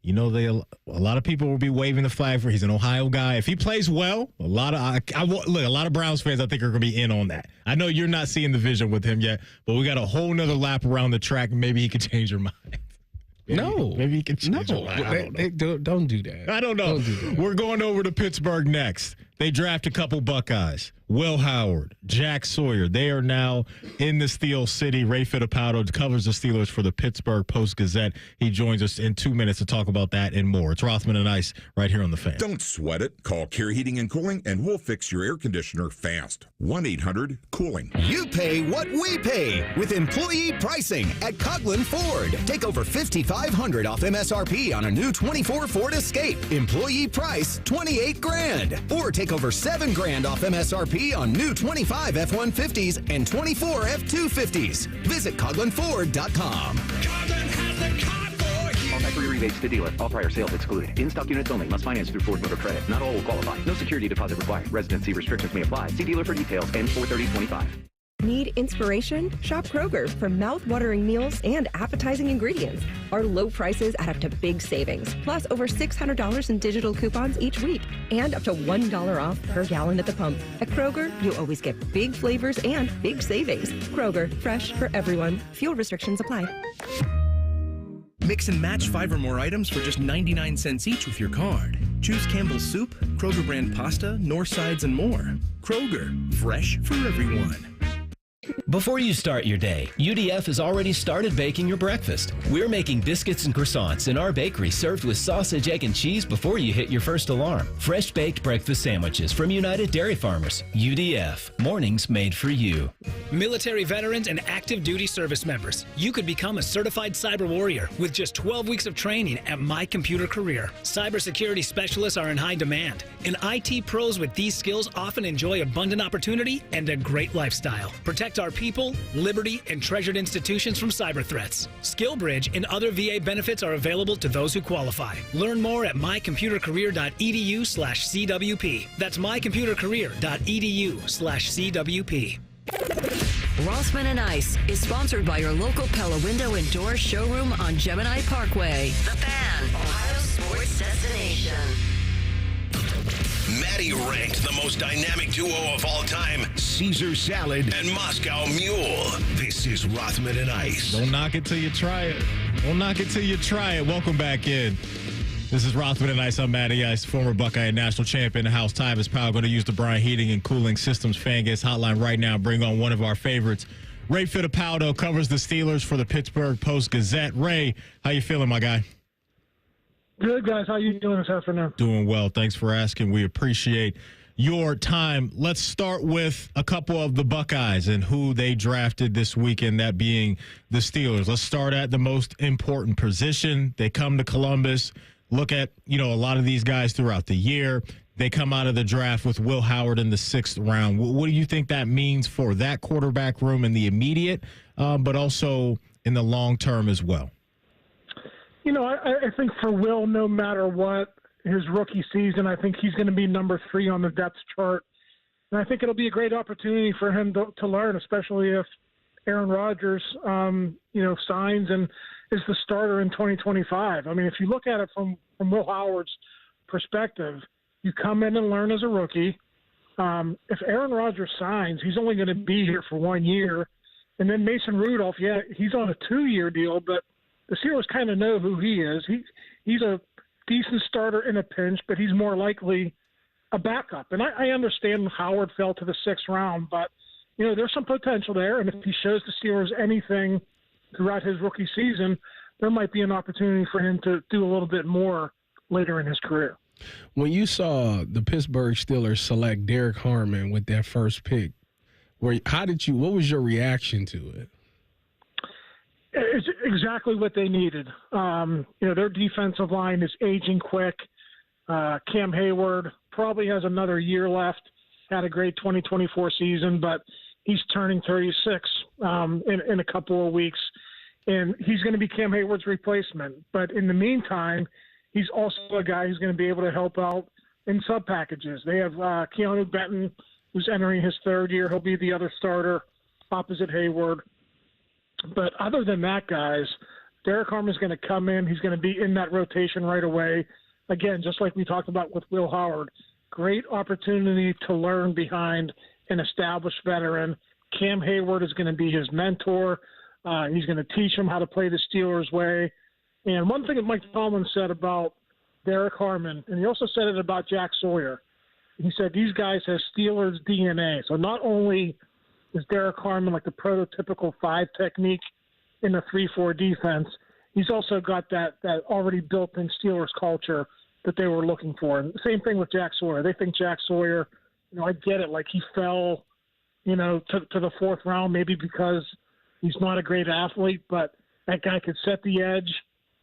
Speaker 3: you know, a lot of people will be waving the flag for he's an Ohio guy. If he plays well, a lot of Browns fans I think are going to be in on that. I know you're not seeing the vision with him yet, but we got a whole nother lap around the track. Maybe he could change your mind. Maybe he can change your mind.
Speaker 5: Don't do that.
Speaker 3: I don't know.
Speaker 5: Don't do that.
Speaker 3: We're going over to Pittsburgh next. They draft a couple Buckeyes. Will Howard, Jack Sawyer. They are now in the Steel City. Ray Fittipaldo covers the Steelers for the Pittsburgh Post-Gazette. He joins us in 2 minutes to talk about that and more. It's Rothman and Ice right here on The Fan.
Speaker 10: Don't sweat it. Call Care Heating and Cooling, and we'll fix your air conditioner fast. 1-800-COOLING.
Speaker 14: You pay what we pay with employee pricing at Coughlin Ford. Take over $5,500 off MSRP on a new 24 Ford Escape. Employee price $28,000. Or take over $7,000 off MSRP on new 25 F-150s and 24 F-250s. Visit CoglinFord.com.
Speaker 21: All factory rebates to dealer. All prior sales excluded. In-stock units only. Must finance through Ford Motor Credit. Not all will qualify. No security deposit required. Residency restrictions may apply. See dealer for details. N43025.
Speaker 15: Need inspiration? Shop Kroger for mouth-watering meals and appetizing ingredients. Our low prices add up to big savings, plus over $600 in digital coupons each week, and up to $1 off per gallon at the pump. At Kroger, you always get big flavors and big savings. Kroger, fresh for everyone. Fuel restrictions apply.
Speaker 24: Mix and match 5 or more items for just 99 cents each with your card. Choose Campbell's Soup, Kroger brand pasta, North Sides, and more. Kroger, fresh for everyone.
Speaker 25: Before you start your day, UDF has already started baking your breakfast. We're making biscuits and croissants in our bakery served with sausage, egg, and cheese before you hit your first alarm. Fresh baked breakfast sandwiches from United Dairy Farmers. UDF, mornings made for you.
Speaker 26: Military veterans and active duty service members, you could become a certified cyber warrior with just 12 weeks of training at My Computer Career. Cybersecurity specialists are in high demand, and IT pros with these skills often enjoy abundant opportunity and a great lifestyle. Protect our people, liberty, and treasured institutions from cyber threats. SkillBridge and other VA benefits are available to those who qualify. Learn more at mycomputercareer.edu/CWP. That's mycomputercareer.edu/CWP.
Speaker 2: Rothman and Ice is sponsored by your local Pella Window and Door showroom on Gemini Parkway. The Fan, Ohio sports destination.
Speaker 1: Maddie ranked the most dynamic duo of all time, Caesar Salad and Moscow Mule. This is Rothman and Ice.
Speaker 3: Don't knock it till you try it. Don't knock it till you try it. Welcome back in. This is Rothman and Ice. I'm Matty Ice, former Buckeye and national champion. The house Tyvis Powell going to use the Bryant Heating and Cooling Systems fan guest hotline right now. Bring on one of our favorites. Ray Fittipaldo covers the Steelers for the Pittsburgh Post-Gazette. Ray, how you feeling, my guy?
Speaker 27: Good, guys. How you doing this afternoon?
Speaker 3: Doing well. Thanks for asking. We appreciate your time. Let's start with a couple of the Buckeyes and who they drafted this weekend, that being the Steelers. Let's start at the most important position. They come to Columbus, look at, a lot of these guys throughout the year. They come out of the draft with Will Howard in the 6th round. What do you think that means for that quarterback room in the immediate, but also in the long term as well?
Speaker 7: I think for Will, no matter what, his rookie season, I think he's going to be number 3 on the depth chart. And I think it'll be a great opportunity for him to learn, especially if Aaron Rodgers, signs and is the starter in 2025. I mean, if you look at it from Will Howard's perspective, you come in and learn as a rookie. If Aaron Rodgers signs, he's only going to be here for 1 year. And then Mason Rudolph, he's on a 2-year deal, but the Steelers kind of know who he is. He's a decent starter in a pinch, but he's more likely a backup. And I understand Howard fell to the 6th round, but, there's some potential there. And if he shows the Steelers anything throughout his rookie season, there might be an opportunity for him to do a little bit more later in his career.
Speaker 5: When you saw the Pittsburgh Steelers select Derek Harmon with that first pick, what was your reaction to it?
Speaker 7: It's exactly what they needed. Their defensive line is aging quick. Cam Hayward probably has another year left, had a great 2024 season, but he's turning 36 in a couple of weeks, and he's going to be Cam Hayward's replacement. But in the meantime, he's also a guy who's going to be able to help out in sub packages. They have Keanu Benton, who's entering his 3rd year. He'll be the other starter opposite Hayward. But other than that, guys, Derek Harmon's going to come in. He's going to be in that rotation right away. Again, just like we talked about with Will Howard, great opportunity to learn behind an established veteran. Cam Hayward is going to be his mentor. He's going to teach him how to play the Steelers' way. And one thing that Mike Tomlin said about Derek Harmon, and he also said it about Jack Sawyer, he said these guys have Steelers DNA. So not only is Derek Harmon like the prototypical 5 technique in the 3-4 defense, he's also got that already built-in Steelers culture that they were looking for. And same thing with Jack Sawyer. They think Jack Sawyer, I get it, like he fell, to the 4th round maybe because he's not a great athlete, but that guy could set the edge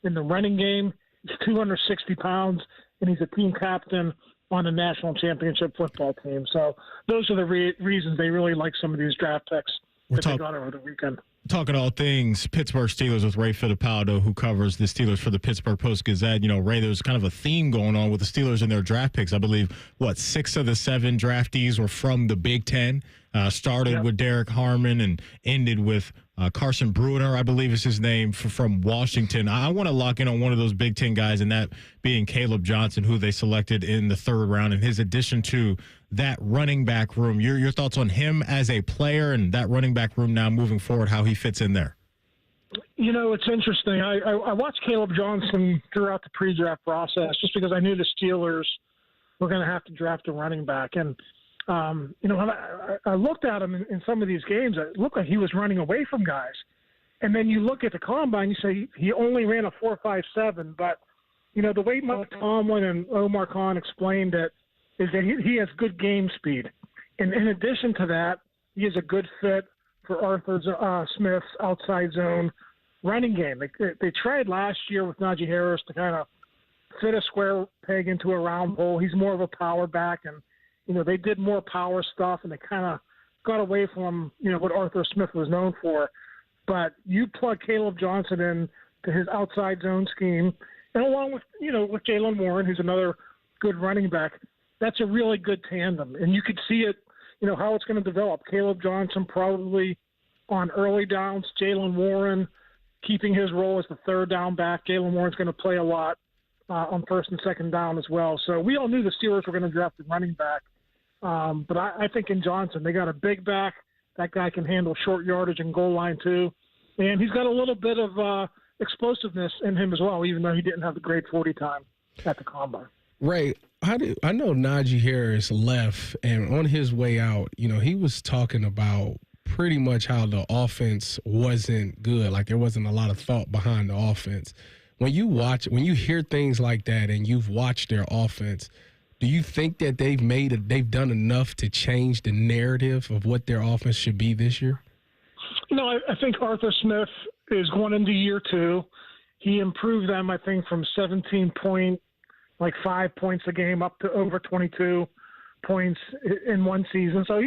Speaker 7: in the running game. He's 260 pounds, and he's a team captain on a national championship football team. So those are the reasons they really like some of these draft picks they got over the weekend.
Speaker 3: Talking all things Pittsburgh Steelers with Ray Fittipaldo, who covers the Steelers for the Pittsburgh Post-Gazette. Ray, there's kind of a theme going on with the Steelers and their draft picks. I believe, 6 of the 7 draftees were from the Big Ten. Started with Derek Harmon and ended with Carson Bruner, I believe is his name, from Washington. I want to lock in on one of those Big Ten guys, and that being Caleb Johnson, who they selected in the 3rd round, and his addition to that running back room. Your thoughts on him as a player and that running back room now moving forward, how he fits in there?
Speaker 7: It's interesting. I watched Caleb Johnson throughout the pre-draft process just because I knew the Steelers were going to have to draft a running back. And when I looked at him in some of these games, it looked like he was running away from guys. And then you look at the combine, you say he only ran a 4.57. But, the way Mike Tomlin and Omar Khan explained it is that he has good game speed. And in addition to that, he is a good fit for Arthur Smith's outside zone running game. They tried last year with Najee Harris to kind of fit a square peg into a round hole. He's more of a power back, and they did more power stuff, and they kind of got away from, what Arthur Smith was known for. But you plug Caleb Johnson in to his outside zone scheme, and along with, with Jaylen Warren, who's another good running back, that's a really good tandem. And you could see it, how it's going to develop. Caleb Johnson probably on early downs, Jaylen Warren keeping his role as the 3rd down back. Jaylen Warren's going to play a lot on 1st and 2nd down as well. So we all knew the Steelers were going to draft a running back. But I think in Johnson, they got a big back. That guy can handle short yardage and goal line too. And he's got a little bit of explosiveness in him as well, even though he didn't have the great 40 time at the combine.
Speaker 5: Ray, I know Najee Harris left, and on his way out, he was talking about pretty much how the offense wasn't good. Like there wasn't a lot of thought behind the offense. When you hear things like that and you've watched their offense, Do you think that they've done enough to change the narrative of what their offense should be this year?
Speaker 7: I think Arthur Smith is going into year 2. He improved them, I think, from 5 points a game up to over 22 points in one season. So,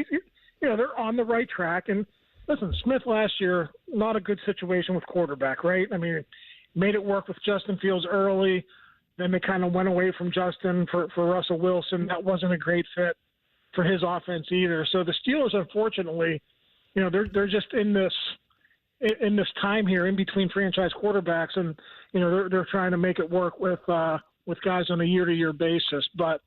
Speaker 7: they're on the right track. And listen, Smith last year, not a good situation with quarterback, right? I mean, made it work with Justin Fields early. Then they kind of went away from Justin for Russell Wilson. That wasn't a great fit for his offense either. So the Steelers, unfortunately, they're just in this time here in between franchise quarterbacks, and they're trying to make it work with guys on a year-to-year basis. But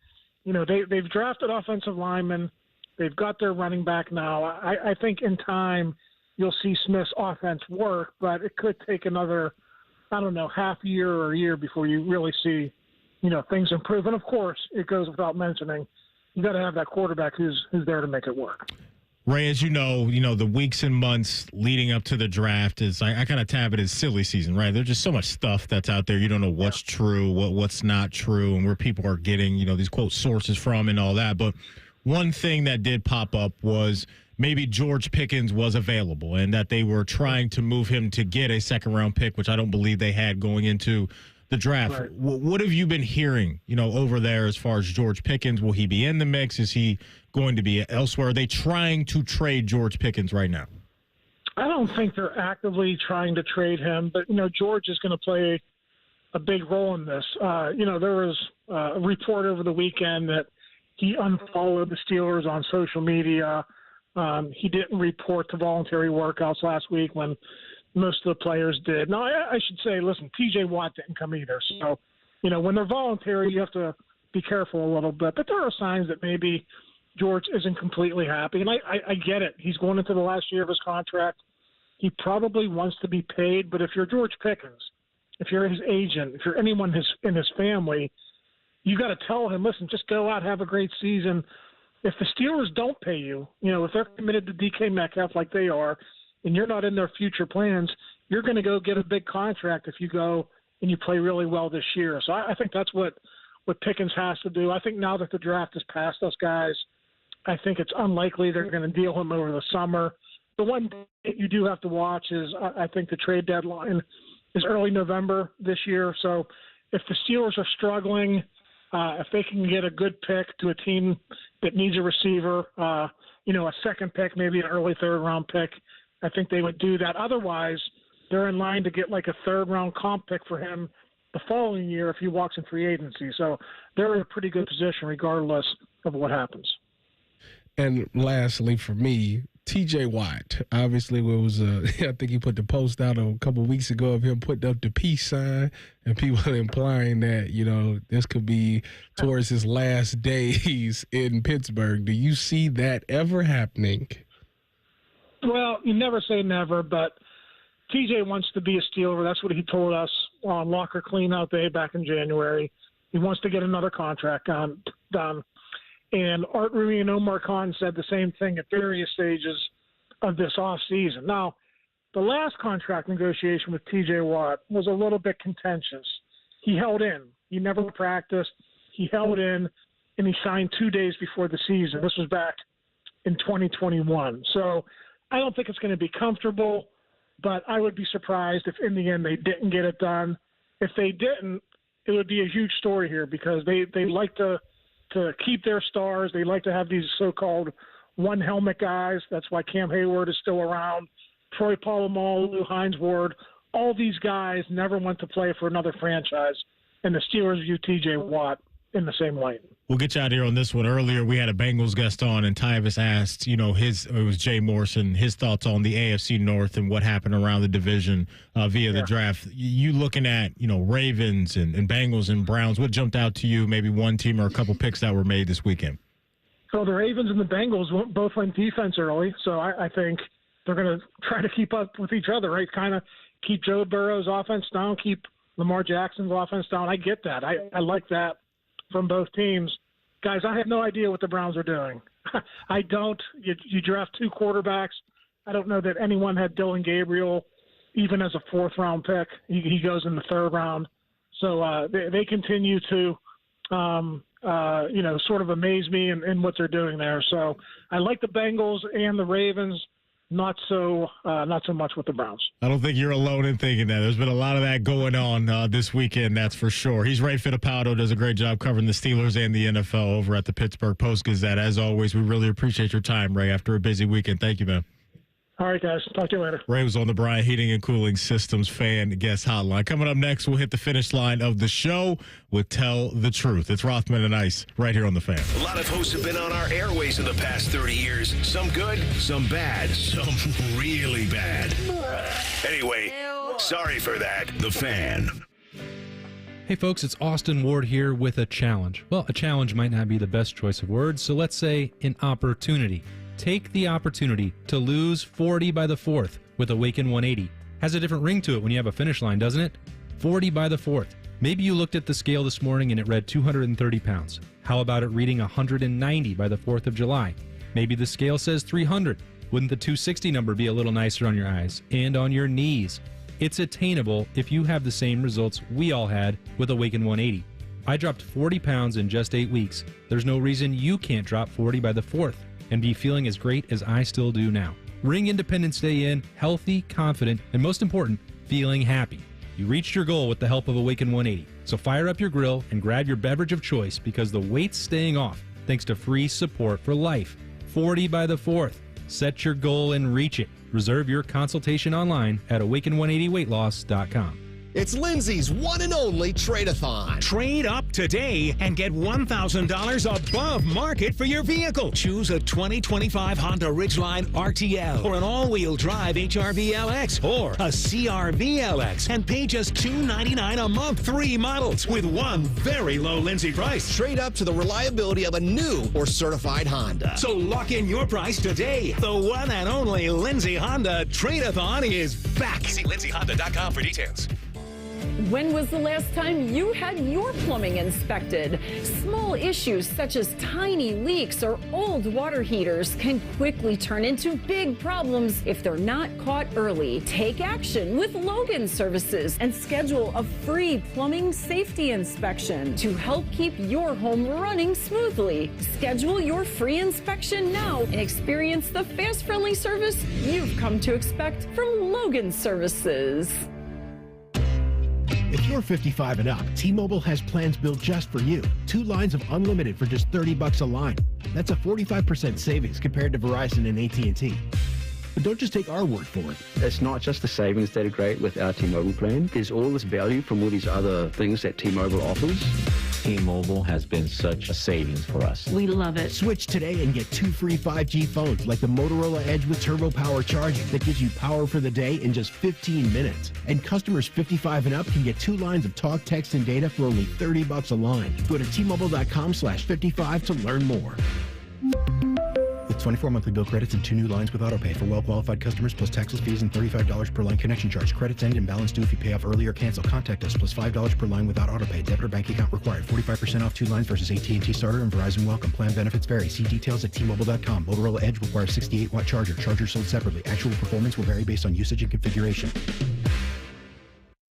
Speaker 7: they've drafted offensive linemen. They've got their running back now. I think in time you'll see Smith's offense work, but it could take another, half year or a year before you really see, things improve. And of course, it goes without mentioning, you got to have that quarterback who's there to make it work.
Speaker 3: Ray, as you know, the weeks and months leading up to the draft is, I kind of tab it as silly season, right? There's just so much stuff that's out there. You don't know what's true, what's not true, and where people are getting, these quote sources from and all that. But one thing that did pop up was maybe George Pickens was available and that they were trying to move him to get a second-round pick, which I don't believe they had going into the draft. Right. What have you been hearing, over there as far as George Pickens? Will he be in the mix? Is he going to be elsewhere? Are they trying to trade George Pickens right now?
Speaker 7: I don't think they're actively trying to trade him, but, George is going to play a big role in this. There was a report over the weekend that he unfollowed the Steelers on social media. He didn't report to voluntary workouts last week when most of the players did. Now, I should say, listen, T.J. Watt didn't come either. So, when they're voluntary, you have to be careful a little bit. But there are signs that maybe George isn't completely happy. And I get it. He's going into the last year of his contract. He probably wants to be paid. But if you're George Pickens, if you're his agent, if you're anyone in his family, you got to tell him, listen, just go out, have a great season. If the Steelers don't pay you, if they're committed to DK Metcalf like they are, and you're not in their future plans, you're going to go get a big contract if you go and you play really well this year. So I think that's what Pickens has to do. I think now that the draft is past us, guys, I think it's unlikely they're going to deal him over the summer. The one that you do have to watch is I think the trade deadline is early November this year. So if the Steelers are struggling, if they can get a good pick to a team that needs a receiver, a second pick, maybe an early third-round pick, I think they would do that. Otherwise, they're in line to get like a third-round comp pick for him the following year if he walks in free agency. So they're in a pretty good position regardless of what happens.
Speaker 5: And lastly, for me, T.J. Watt, obviously, I think he put the post out a couple of weeks ago of him putting up the peace sign and people implying that, this could be towards his last days in Pittsburgh. Do you see that ever happening?
Speaker 7: Well, you never say never, but T.J. wants to be a Steeler. That's what he told us on Locker Cleanout Day back in January. He wants to get another contract done. And Art Rooney and Omar Khan said the same thing at various stages of this offseason. Now, the last contract negotiation with T.J. Watt was a little bit contentious. He held in. He never practiced. He held in, and he signed 2 days before the season. This was back in 2021. So I don't think it's going to be comfortable, but I would be surprised if in the end they didn't get it done. If they didn't, it would be a huge story here because they like to keep their stars. They like to have these so-called one-helmet guys. That's why Cam Hayward is still around. Troy Polamalu, Hines Ward, all these guys never went to play for another franchise, and the Steelers view T.J. Watt in the same light.
Speaker 3: We'll get you out here on this one. Earlier, we had a Bengals guest on, and Tyvis asked, it was Jay Morrison, his thoughts on the AFC North and what happened around the division via the draft. You looking at, Ravens and Bengals and Browns, what jumped out to you, maybe one team or a couple picks that were made this weekend?
Speaker 7: So the Ravens and the Bengals both went defense early, so I think they're going to try to keep up with each other, right? Kind of keep Joe Burrow's offense down, keep Lamar Jackson's offense down. I get that. I like that from both teams. Guys, I have no idea what the Browns are doing. I don't. You draft two quarterbacks. I don't know that anyone had Dylan Gabriel even as a fourth-round pick. He goes in the third round. So they continue to sort of amaze me in what they're doing there. So I like the Bengals and the Ravens. Not so much with the Browns.
Speaker 3: I don't think you're alone in thinking that. There's been a lot of that going on this weekend, that's for sure. He's Ray Fittipaldo, does a great job covering the Steelers and the NFL over at the Pittsburgh Post-Gazette. As always, we really appreciate your time, Ray, after a busy weekend. Thank you, man.
Speaker 7: All right, guys. Talk to you later.
Speaker 3: Ray was on the Bryant Heating and Cooling Systems fan guest hotline. Coming up next, we'll hit the finish line of the show with Tell the Truth. It's Rothman and Ice right here on The Fan.
Speaker 1: A lot of hosts have been on our airways in the past 30 years. Some good, some bad, some really bad. Anyway, sorry for that. The Fan.
Speaker 11: Hey folks, it's Austin Ward here with a challenge. Well, a challenge might not be the best choice of words, so let's say an opportunity. Take the opportunity to lose 40 by the 4th with Awaken 180. Has a different ring to it when you have a finish line, doesn't it? 40 by the 4th. Maybe you looked at the scale this morning and it read 230 pounds. How about it reading 190 by the 4th of July? Maybe the scale says 300. Wouldn't the 260 number be a little nicer on your eyes and on your knees? It's attainable if you have the same results we all had with Awaken 180. I dropped 40 pounds in just 8 weeks. There's no reason you can't drop 40 by the 4th and be feeling as great as I still do now. Ring Independence Day in healthy, confident, and most important, feeling happy. You reached your goal with the help of Awaken 180. So fire up your grill and grab your beverage of choice because the weight's staying off thanks to free support for life. 40 by the 4th. Set your goal and reach it. Reserve your consultation online at awaken180weightloss.com.
Speaker 12: It's Lindsay's one and only trade-a-thon.
Speaker 16: Trade up today and get $1,000 above market for your vehicle. Choose a 2025 Honda Ridgeline RTL or an all-wheel drive HRV LX or a CRV LX and pay just $299 a month. 3 models with one very low Lindsay price.
Speaker 12: Trade up to the reliability of a new or certified Honda.
Speaker 16: So lock in your price today. The one and only Lindsay Honda Trade-a-thon is back. See lindsayhonda.com for details.
Speaker 17: When was the last time you had your plumbing inspected? Small issues such as tiny leaks or old water heaters can quickly turn into big problems if they're not caught early. Take action with Logan Services and schedule a free plumbing safety inspection to help keep your home running smoothly. Schedule your free inspection now and experience the fast, friendly service you've come to expect from Logan Services.
Speaker 20: If you're 55 and up, T-Mobile has plans built just for you. 2 lines of unlimited for just $30 a line. That's a 45% savings compared to Verizon and AT&T. But don't just take our word for it.
Speaker 18: It's not just the savings that are great with our T-Mobile plan. There's all this value from all these other things that T-Mobile offers.
Speaker 22: T-Mobile has been such a savings for us.
Speaker 8: We love it.
Speaker 20: Switch today and get 2 free 5G phones like the Motorola Edge with turbo power charging that gives you power for the day in just 15 minutes. And customers 55 and up can get 2 lines of talk, text, and data for only $30 a line. Go to T-Mobile.com/55 to learn more. With 24 monthly bill credits and 2 new lines with autopay for well-qualified customers plus taxes, fees, and $35 per line connection charge. Credits end and balance due if you pay off early or cancel. Contact us plus $5 per line without autopay. Debit or bank account required. 45% off 2 lines versus AT&T Starter and Verizon Welcome. Plan benefits vary. See details at T-Mobile.com. Motorola Edge requires 68-watt charger. Charger sold separately. Actual performance will vary based on usage and configuration.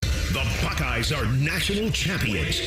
Speaker 1: The Buckeyes are national champions.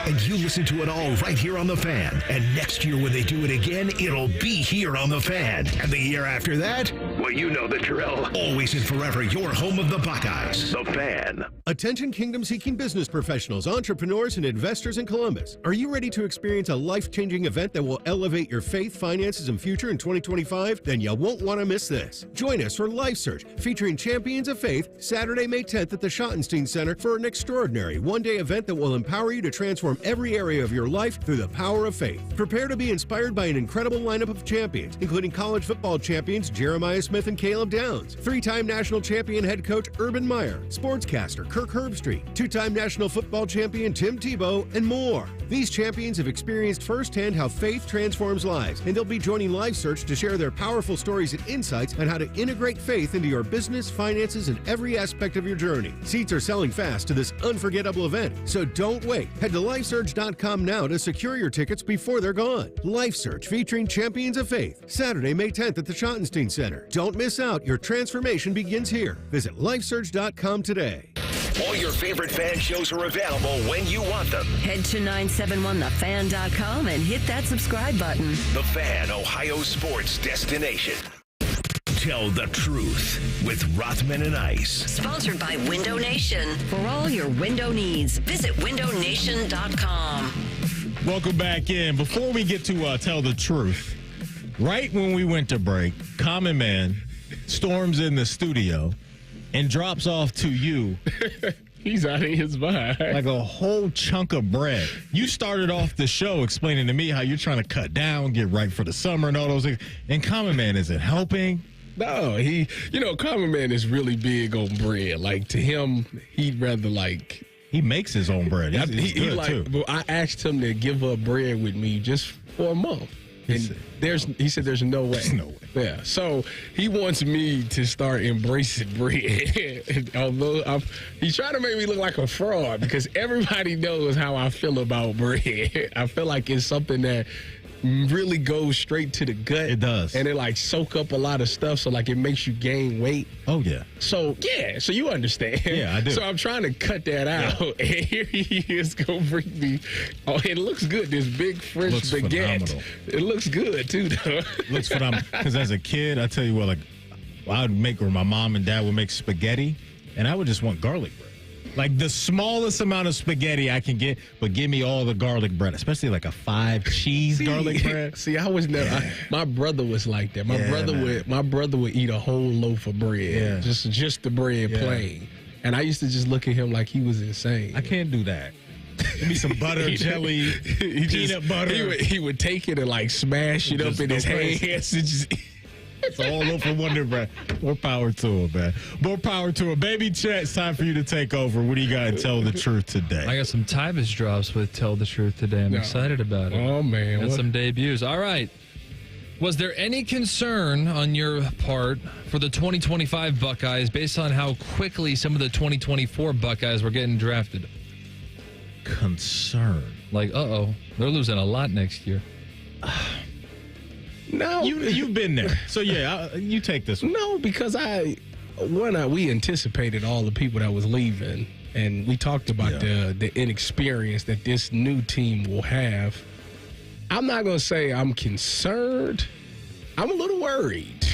Speaker 1: And you listen to it all right here on The Fan. And next year when they do it again, it'll be here on The Fan. And the year after that, well, you know the drill. Always and forever, your home of the Buckeyes. The Fan.
Speaker 19: Attention kingdom-seeking business professionals, entrepreneurs, and investors in Columbus. Are you ready to experience a life-changing event that will elevate your faith, finances, and future in 2025? Then you won't want to miss this. Join us for Life Search, featuring Champions of Faith, Saturday, May 10th at the Schottenstein Center for an extraordinary one-day event that will empower you to transform every area of your life through the power of faith. Prepare to be inspired by an incredible lineup of champions, including college football champions Jeremiah Smith and Caleb Downs, 3-time national champion head coach Urban Meyer, sportscaster Kirk Herbstreit, 2-time national football champion Tim Tebow, and more. These champions have experienced firsthand how faith transforms lives, and they'll be joining Life Search to share their powerful stories and insights on how to integrate faith into your business, finances, and every aspect of your journey. Seats are selling fast to this unforgettable event, so don't wait. Head to LifeSearch.com now to secure your tickets before they're gone. Life Search featuring Champions of Faith, Saturday, May 10th at the Schottenstein Center. Don't miss out. Your transformation begins here. Visit LifeSearch.com today.
Speaker 1: All your favorite fan shows are available when you want them.
Speaker 2: Head to 971thefan.com and hit that subscribe button.
Speaker 1: The Fan, Ohio sports destination. Tell the truth with Rothman and Ice.
Speaker 2: Sponsored by Window Nation. For all your window needs, visit windownation.com.
Speaker 3: Welcome back in. Before we get to tell the truth, right when we went to break, Common Man storms in the studio and drops off to you.
Speaker 5: He's out of his mind.
Speaker 3: Like a whole chunk of bread. You started off the show explaining to me how you're trying to cut down, get right for the summer and all those things. And Common Man, is it helping?
Speaker 5: No, Common Man is really big on bread. Like, to him, he'd rather, like...
Speaker 3: He makes his own bread. He's good, too.
Speaker 5: Well, I asked him to give up bread with me just for a month. And he said there's no way.
Speaker 3: There's no way.
Speaker 5: Yeah. So he wants me to start embracing bread. Although he's trying to make me look like a fraud because everybody knows how I feel about bread. I feel like it's something that really goes straight to the gut.
Speaker 3: It does.
Speaker 5: And it like soak up a lot of stuff. So like it makes you gain weight.
Speaker 3: Oh, yeah.
Speaker 5: So, yeah. So you understand.
Speaker 3: Yeah, I do.
Speaker 5: So I'm trying to cut that out. Yeah. And here he is going to bring me. Oh, it looks good. This big French baguette.
Speaker 3: Phenomenal.
Speaker 5: It looks good, too, though.
Speaker 3: Looks phenomenal. Because as a kid, I tell you what, like, I would make, or my mom and dad would make spaghetti, and I would just want garlic bread. Like the smallest amount of spaghetti I can get, but give me all the garlic bread, especially like a 5-cheese garlic bread.
Speaker 5: See, I was never. My brother was like that. My brother would eat a whole loaf of bread, just the bread plain. And I used to just look at him like he was insane.
Speaker 3: I can't do that. Give me some butter, jelly, peanut butter.
Speaker 5: He would take it and like smash it up in his hands and just.
Speaker 3: It's all over Wonder Bread. More power to him, man. More power to him. Baby Chet, it's time for you to take over. What do you got to tell the truth today?
Speaker 11: I got some Tyvus drops with Tell the Truth today. I'm excited about it.
Speaker 5: Oh, man.
Speaker 11: Got some debuts. All right. Was there any concern on your part for the 2025 Buckeyes based on how quickly some of the 2024 Buckeyes were getting drafted?
Speaker 3: Concern?
Speaker 11: Like, they're losing a lot next year.
Speaker 5: No,
Speaker 3: you've been there, so yeah, you take this one.
Speaker 5: No, because we anticipated all the people that was leaving, and we talked about the inexperience that this new team will have. I'm not gonna say I'm concerned. I'm a little worried.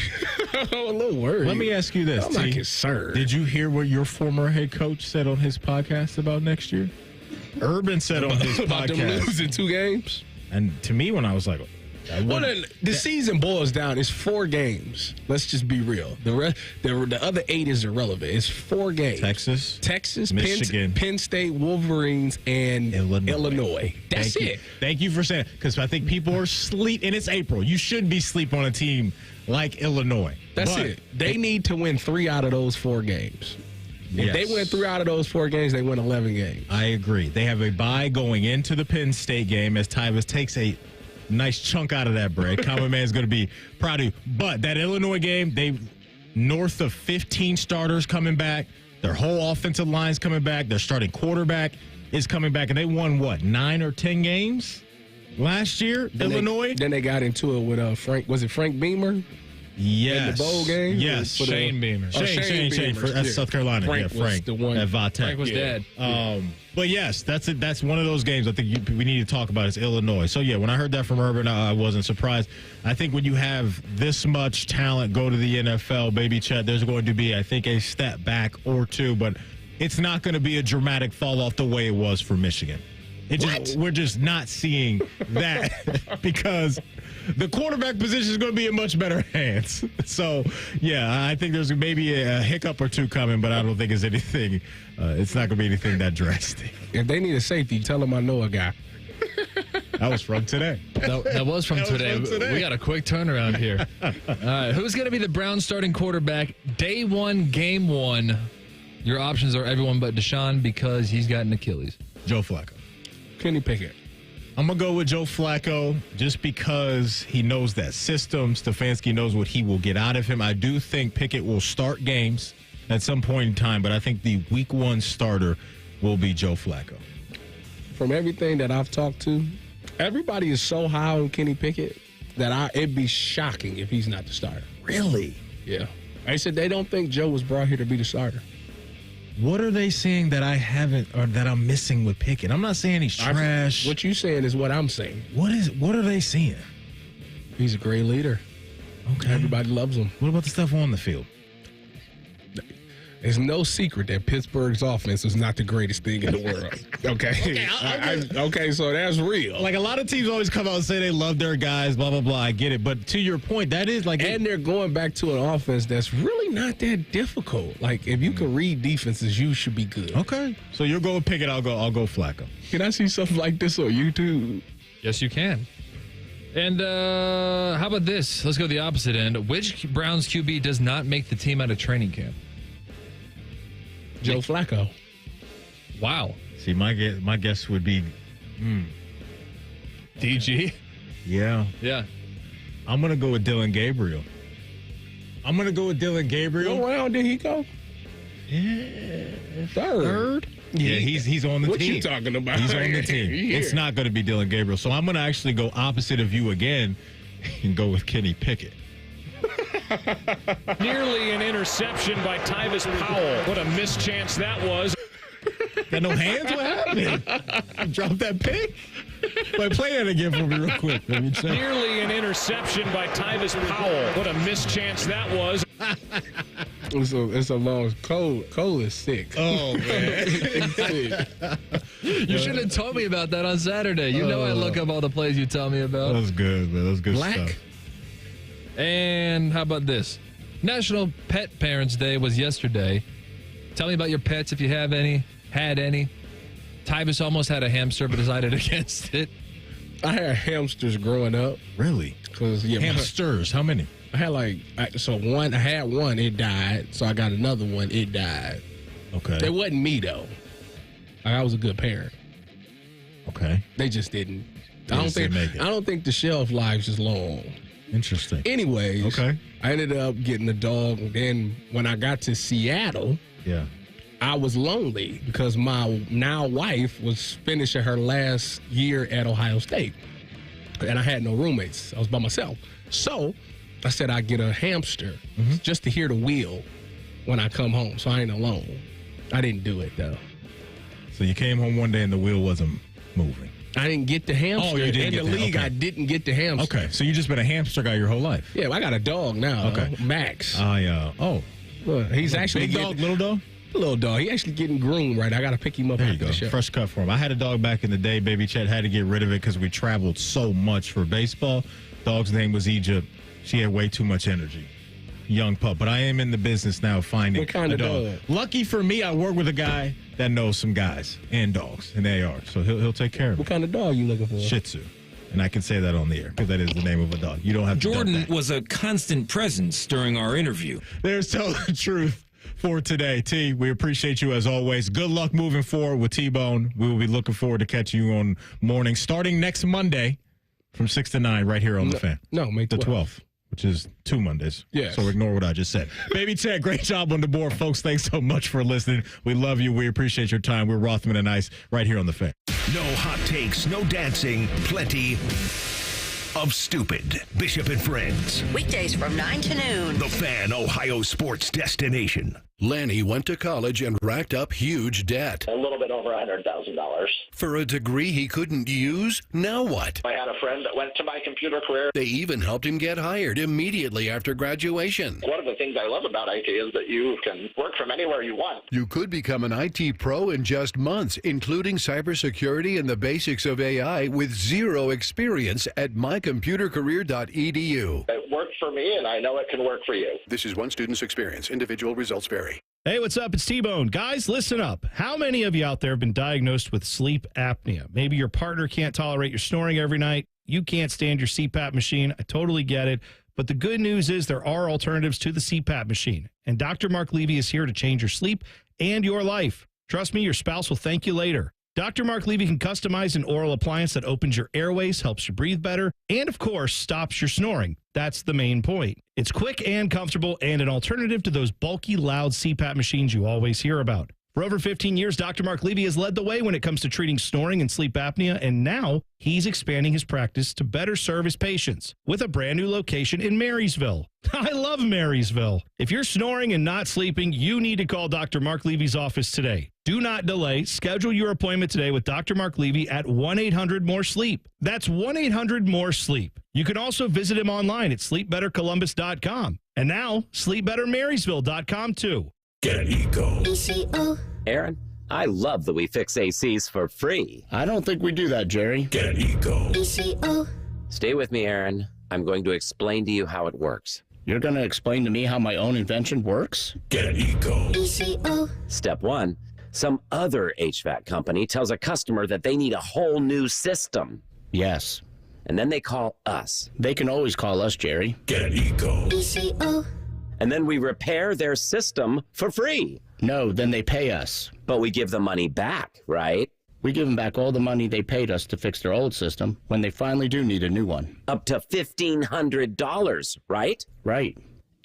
Speaker 3: Let me ask you this:
Speaker 5: I'm not concerned.
Speaker 3: Did you hear what your former head coach said on his podcast about next year? Urban said on his
Speaker 5: about
Speaker 3: podcast
Speaker 5: them losing 2 games,
Speaker 3: and to me, when I was like.
Speaker 5: Well, then the season boils down. It's 4 games. Let's just be real. The other 8 is irrelevant. It's 4 games. Texas,
Speaker 3: Michigan,
Speaker 5: Penn State, Wolverines, and Illinois. That's it.
Speaker 3: Thank you for saying, because I think people are asleep, and it's April. You shouldn't be asleep on a team like Illinois.
Speaker 5: That's it. They need to win 3 out of those 4 games. If they win 3 out of those 4 games, they win 11 games.
Speaker 3: I agree. They have a bye going into the Penn State game as Tyvus takes a nice chunk out of that bread. Common Man's going to be proud of you. But that Illinois game, they north of 15 starters coming back. Their whole offensive line's coming back. Their starting quarterback is coming back. And they won, 9 or 10 games last year, Illinois?
Speaker 5: Then they got into it with Frank. Was it Frank Beamer?
Speaker 3: Yes.
Speaker 5: In the bowl game?
Speaker 3: Yes.
Speaker 11: Shane Beamer.
Speaker 3: Shane. That's South Carolina.
Speaker 5: Frank was the one.
Speaker 3: At Va Tech.
Speaker 11: Frank was dead.
Speaker 3: But yes, that's it. That's one of those games I think we need to talk about is Illinois. So yeah, when I heard that from Urban, I wasn't surprised. I think when you have this much talent go to the NFL, Baby Chet, there's going to be, I think, a step back or two, but it's not going to be a dramatic fall off the way it was for Michigan. We're just not seeing that because the quarterback position is going to be in much better hands. So, yeah, I think there's maybe a hiccup or two coming, but I don't think it's anything. It's not going to be anything that drastic.
Speaker 5: If they need a safety, tell them I know a guy.
Speaker 3: That was from today.
Speaker 11: That was from today. We got a quick turnaround here. All right, who's going to be the Browns starting quarterback day 1, game 1? Your options are everyone but Deshaun because he's got an Achilles.
Speaker 3: Joe Flacco.
Speaker 5: Kenny Pickett.
Speaker 3: I'm going to go with Joe Flacco just because he knows that system. Stefanski knows what he will get out of him. I do think Pickett will start games at some point in time, but I think the week 1 starter will be Joe Flacco.
Speaker 5: From everything that I've talked to, everybody is so high on Kenny Pickett that it'd be shocking if he's not the starter.
Speaker 3: Really?
Speaker 5: Yeah. They said they don't think Joe was brought here to be the starter.
Speaker 3: What are they saying that I haven't or that I'm missing with Pickett? I'm not saying he's trash.
Speaker 5: What you saying is what I'm saying.
Speaker 3: What are they seeing?
Speaker 5: He's a great leader.
Speaker 3: Okay.
Speaker 5: Everybody loves him.
Speaker 3: What about the stuff on the field?
Speaker 5: It's no secret that Pittsburgh's offense is not the greatest thing in the world. Okay. Okay, so that's real.
Speaker 3: Like, a lot of teams always come out and say they love their guys, blah, blah, blah. I get it. But to your point, that is like...
Speaker 5: And they're going back to an offense that's really not that difficult. Like, if you can read defenses, you should be good.
Speaker 3: Okay. So you'll go with Pickett, I'll go Flacco.
Speaker 5: Can I see something like this on YouTube?
Speaker 4: Yes, you can. And how about this? Let's go the opposite end. Which Browns QB does not make the team out of training camp?
Speaker 5: Joe Flacco.
Speaker 4: Wow.
Speaker 3: See, my guess would be
Speaker 4: DG.
Speaker 3: Yeah.
Speaker 4: Yeah.
Speaker 3: I'm going to go with Dylan Gabriel.
Speaker 5: What round did he go?
Speaker 3: Yeah.
Speaker 5: Third.
Speaker 3: Yeah, he's on the team.
Speaker 5: What you talking about?
Speaker 3: He's on the team.
Speaker 5: Yeah.
Speaker 3: It's not going to be Dylan Gabriel. So I'm going to actually go opposite of you again and go with Kenny Pickett.
Speaker 6: Nearly an interception by Tyvis Powell. What a mischance that was.
Speaker 3: Got no hands? What happened? Drop that pick? Wait, play that again for me real quick.
Speaker 6: Nearly an interception by Tyvis Powell. What a mischance that was.
Speaker 5: It's a long. Cole is sick.
Speaker 3: Oh, man.
Speaker 5: He's sick.
Speaker 4: You should have told me about that on Saturday. You know I look up all the plays you tell me about.
Speaker 3: That was good, man. That was good stuff.
Speaker 4: And how about this? National Pet Parents Day was yesterday. Tell me about your pets if you have any, had any. Tyvis almost had a hamster but decided against it.
Speaker 5: I had hamsters growing up.
Speaker 3: Really? Hamsters? How many?
Speaker 5: I had I had one, it died. So I got another one, it died.
Speaker 3: Okay.
Speaker 5: It wasn't me, though. I was a good parent.
Speaker 3: Okay.
Speaker 5: They just didn't. I don't think the shelf life is long.
Speaker 3: Interesting.
Speaker 5: Anyways,
Speaker 3: okay.
Speaker 5: I ended up getting a dog. And then when I got to Seattle, I was lonely because my now wife was finishing her last year at Ohio State. And I had no roommates. I was by myself. So I said I'd get a hamster just to hear the wheel when I come home so I ain't alone. I didn't do it, though.
Speaker 3: So you came home one day and the wheel wasn't moving.
Speaker 5: I didn't get the hamster.
Speaker 3: Oh, you didn't get
Speaker 5: in the league,
Speaker 3: okay.
Speaker 5: I didn't get the hamster.
Speaker 3: Okay, so you just been a hamster guy your whole life.
Speaker 5: Yeah, I got a dog now.
Speaker 3: Okay.
Speaker 5: Max.
Speaker 3: Look,
Speaker 5: he's actually
Speaker 3: big dog, little dog?
Speaker 5: Little dog. He actually getting groomed right. I got to pick him up
Speaker 3: There you
Speaker 5: after
Speaker 3: go.
Speaker 5: the show.
Speaker 3: Fresh cut for him. I had a dog back in the day. Baby Chet had to get rid of it because we traveled so much for baseball. Dog's name was Egypt. She had way too much energy. Young pup. But I am in the business now of finding
Speaker 5: What kind
Speaker 3: a
Speaker 5: of dog?
Speaker 3: Lucky for me, I work with a guy that knows some guys and dogs, and they are. So he'll take care of
Speaker 5: What
Speaker 3: it.
Speaker 5: kind of dog you looking for?
Speaker 3: Shih Tzu. And I can say that on the air because that is the name of a dog. You don't have to
Speaker 9: Jordan was a constant presence during our interview.
Speaker 3: There's Tell the Truth for today. T, we appreciate you as always. Good luck moving forward with T-Bone. We will be looking forward to catching you on morning starting next Monday from 6 to 9 right here on The Fan.
Speaker 5: No, May 12th.
Speaker 3: The 12th, which is 2 Mondays.
Speaker 5: Yes.
Speaker 3: So ignore what I just said. Baby Ted, great job on the board, folks. Thanks so much for listening. We love you. We appreciate your time. We're Rothman and Ice right here on The Fan.
Speaker 1: No hot takes, no dancing, plenty of stupid. Bishop and Friends.
Speaker 2: Weekdays from 9 to noon.
Speaker 1: The Fan, Ohio sports destination.
Speaker 19: Lanny went to college and racked up huge debt.
Speaker 10: A little bit over $100,000.
Speaker 19: For a degree he couldn't use, now what?
Speaker 10: I had a friend that went to my computer career.
Speaker 19: They even helped him get hired immediately after graduation.
Speaker 10: One of the things I love about IT is that you can work from anywhere you want.
Speaker 19: You could become an IT pro in just months, including cybersecurity and the basics of AI with zero experience at mycomputercareer.edu.
Speaker 10: It worked for me, and I know it can work for you.
Speaker 19: This is one student's experience. Individual results vary.
Speaker 13: Hey, what's up? It's T-Bone. Guys, listen up. How many of you out there have been diagnosed with sleep apnea? Maybe your partner can't tolerate your snoring every night. You can't stand your CPAP machine. I totally get it. But the good news is there are alternatives to the CPAP machine. And Dr. Mark Levy is here to change your sleep and your life. Trust me, your spouse will thank you later. Dr. Mark Levy can customize an oral appliance that opens your airways, helps you breathe better, and of course, stops your snoring. That's the main point. It's quick and comfortable and an alternative to those bulky, loud CPAP machines you always hear about. For over 15 years, Dr. Mark Levy has led the way when it comes to treating snoring and sleep apnea, and now he's expanding his practice to better serve his patients with a brand new location in Marysville. I love Marysville. If you're snoring and not sleeping, you need to call Dr. Mark Levy's office today. Do not delay. Schedule your appointment today with Dr. Mark Levy at 1-800-MORE-SLEEP. That's 1-800-MORE-SLEEP. You can also visit him online at sleepbettercolumbus.com. And now, sleepbettermarysville.com too.
Speaker 1: Get Eco.
Speaker 14: ECO. Aaron, I love that we fix ACs for free.
Speaker 15: I don't think we do that, Jerry.
Speaker 1: Get Eco.
Speaker 14: ECO. Stay with me, Aaron. I'm going to explain to you how it works.
Speaker 15: You're going to explain to me how my own invention works?
Speaker 1: Get Eco.
Speaker 14: ECO. Step 1. Some other HVAC company tells a customer that they need a whole new system.
Speaker 15: Yes.
Speaker 14: And then they call us.
Speaker 15: They can always call us, Jerry.
Speaker 1: Get Eco.
Speaker 14: ECO. And then we repair their system for free.
Speaker 15: No, then they pay us.
Speaker 14: But we give the money back, right?
Speaker 15: We give them back all the money they paid us to fix their old system when they finally do need a new one.
Speaker 14: Up to $1,500, right?
Speaker 15: Right.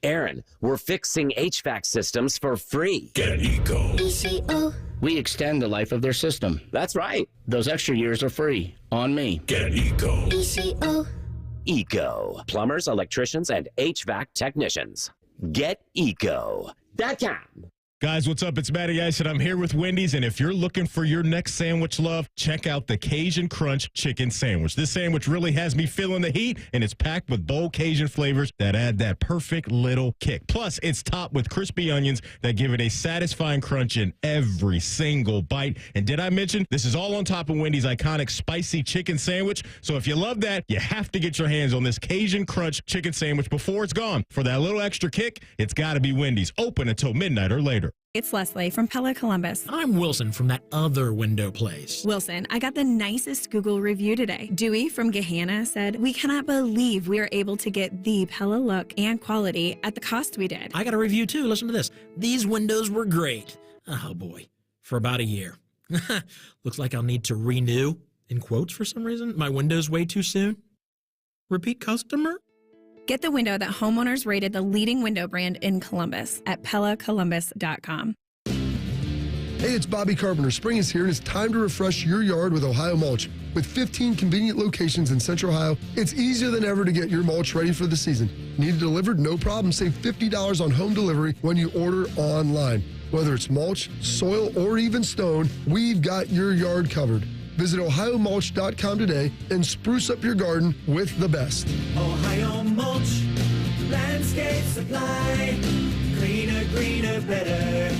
Speaker 14: Aaron, we're fixing HVAC systems for free.
Speaker 1: Get Eco.
Speaker 14: ECO.
Speaker 15: We extend the life of their system.
Speaker 14: That's right.
Speaker 15: Those extra years are free. On me.
Speaker 1: Get Eco.
Speaker 14: ECO. Eco. Plumbers, electricians, and HVAC technicians. GetEco.com.
Speaker 3: Guys, what's up? It's Matty Ice, and I'm here with Wendy's. And if you're looking for your next sandwich love, check out the Cajun Crunch Chicken Sandwich. This sandwich really has me feeling the heat, and it's packed with bold Cajun flavors that add that perfect little kick. Plus, it's topped with crispy onions that give it a satisfying crunch in every single bite. And did I mention this is all on top of Wendy's iconic spicy chicken sandwich? So if you love that, you have to get your hands on this Cajun Crunch Chicken Sandwich before it's gone. For that little extra kick, it's got to be Wendy's. Open until midnight or later.
Speaker 21: It's Leslie from Pella Columbus.
Speaker 23: I'm Wilson from that other window place.
Speaker 21: Wilson, I got the nicest Google review today. Dewey from Gehanna said, "We cannot believe we are able to get the Pella look and quality at the cost we did."
Speaker 23: I got a review too. Listen to this. These windows were great. Oh boy. For about a year. Looks like I'll need to renew, in quotes for some reason, my windows way too soon. Repeat customer?
Speaker 21: Get the window that homeowners rated the leading window brand in Columbus at PellaColumbus.com.
Speaker 24: Hey, it's Bobby Carpenter. Spring is here, and it's time to refresh your yard with Ohio Mulch. With 15 convenient locations in Central Ohio, it's easier than ever to get your mulch ready for the season. Need it delivered? No problem. Save $50 on home delivery when you order online. Whether it's mulch, soil, or even stone, we've got your yard covered. Visit OhioMulch.com today and spruce up your garden with the best. Ohio Mulch, landscape supply, greener, greener, better.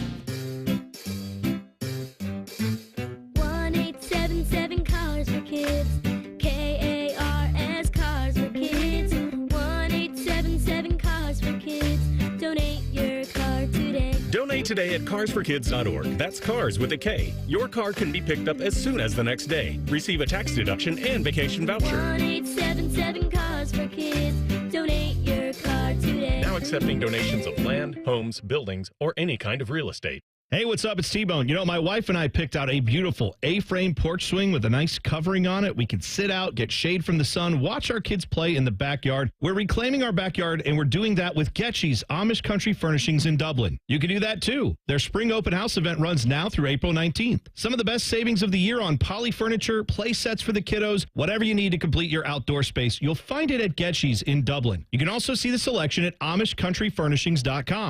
Speaker 25: 1-877 Cars for Kids, KARS Cars for Kids, 1-877 Cars for Kids. Donate your car today.
Speaker 27: Donate today at carsforkids.org. That's cars with a K. Your car can be picked up as soon as the next day. Receive a tax deduction and vacation voucher.
Speaker 25: 1-877 Cars for Kids. Donate your car today.
Speaker 27: Now accepting donations of land, homes, buildings, or any kind of real estate.
Speaker 13: Hey, what's up? It's T-Bone. You know, my wife and I picked out a beautiful A-frame porch swing with a nice covering on it. We can sit out, get shade from the sun, watch our kids play in the backyard. We're reclaiming our backyard, and we're doing that with Getchy's Amish Country Furnishings in Dublin. You can do that, too. Their spring open house event runs now through April 19th. Some of the best savings of the year on poly furniture, play sets for the kiddos, whatever you need to complete your outdoor space, you'll find it at Getchy's in Dublin. You can also see the selection at AmishCountryFurnishings.com.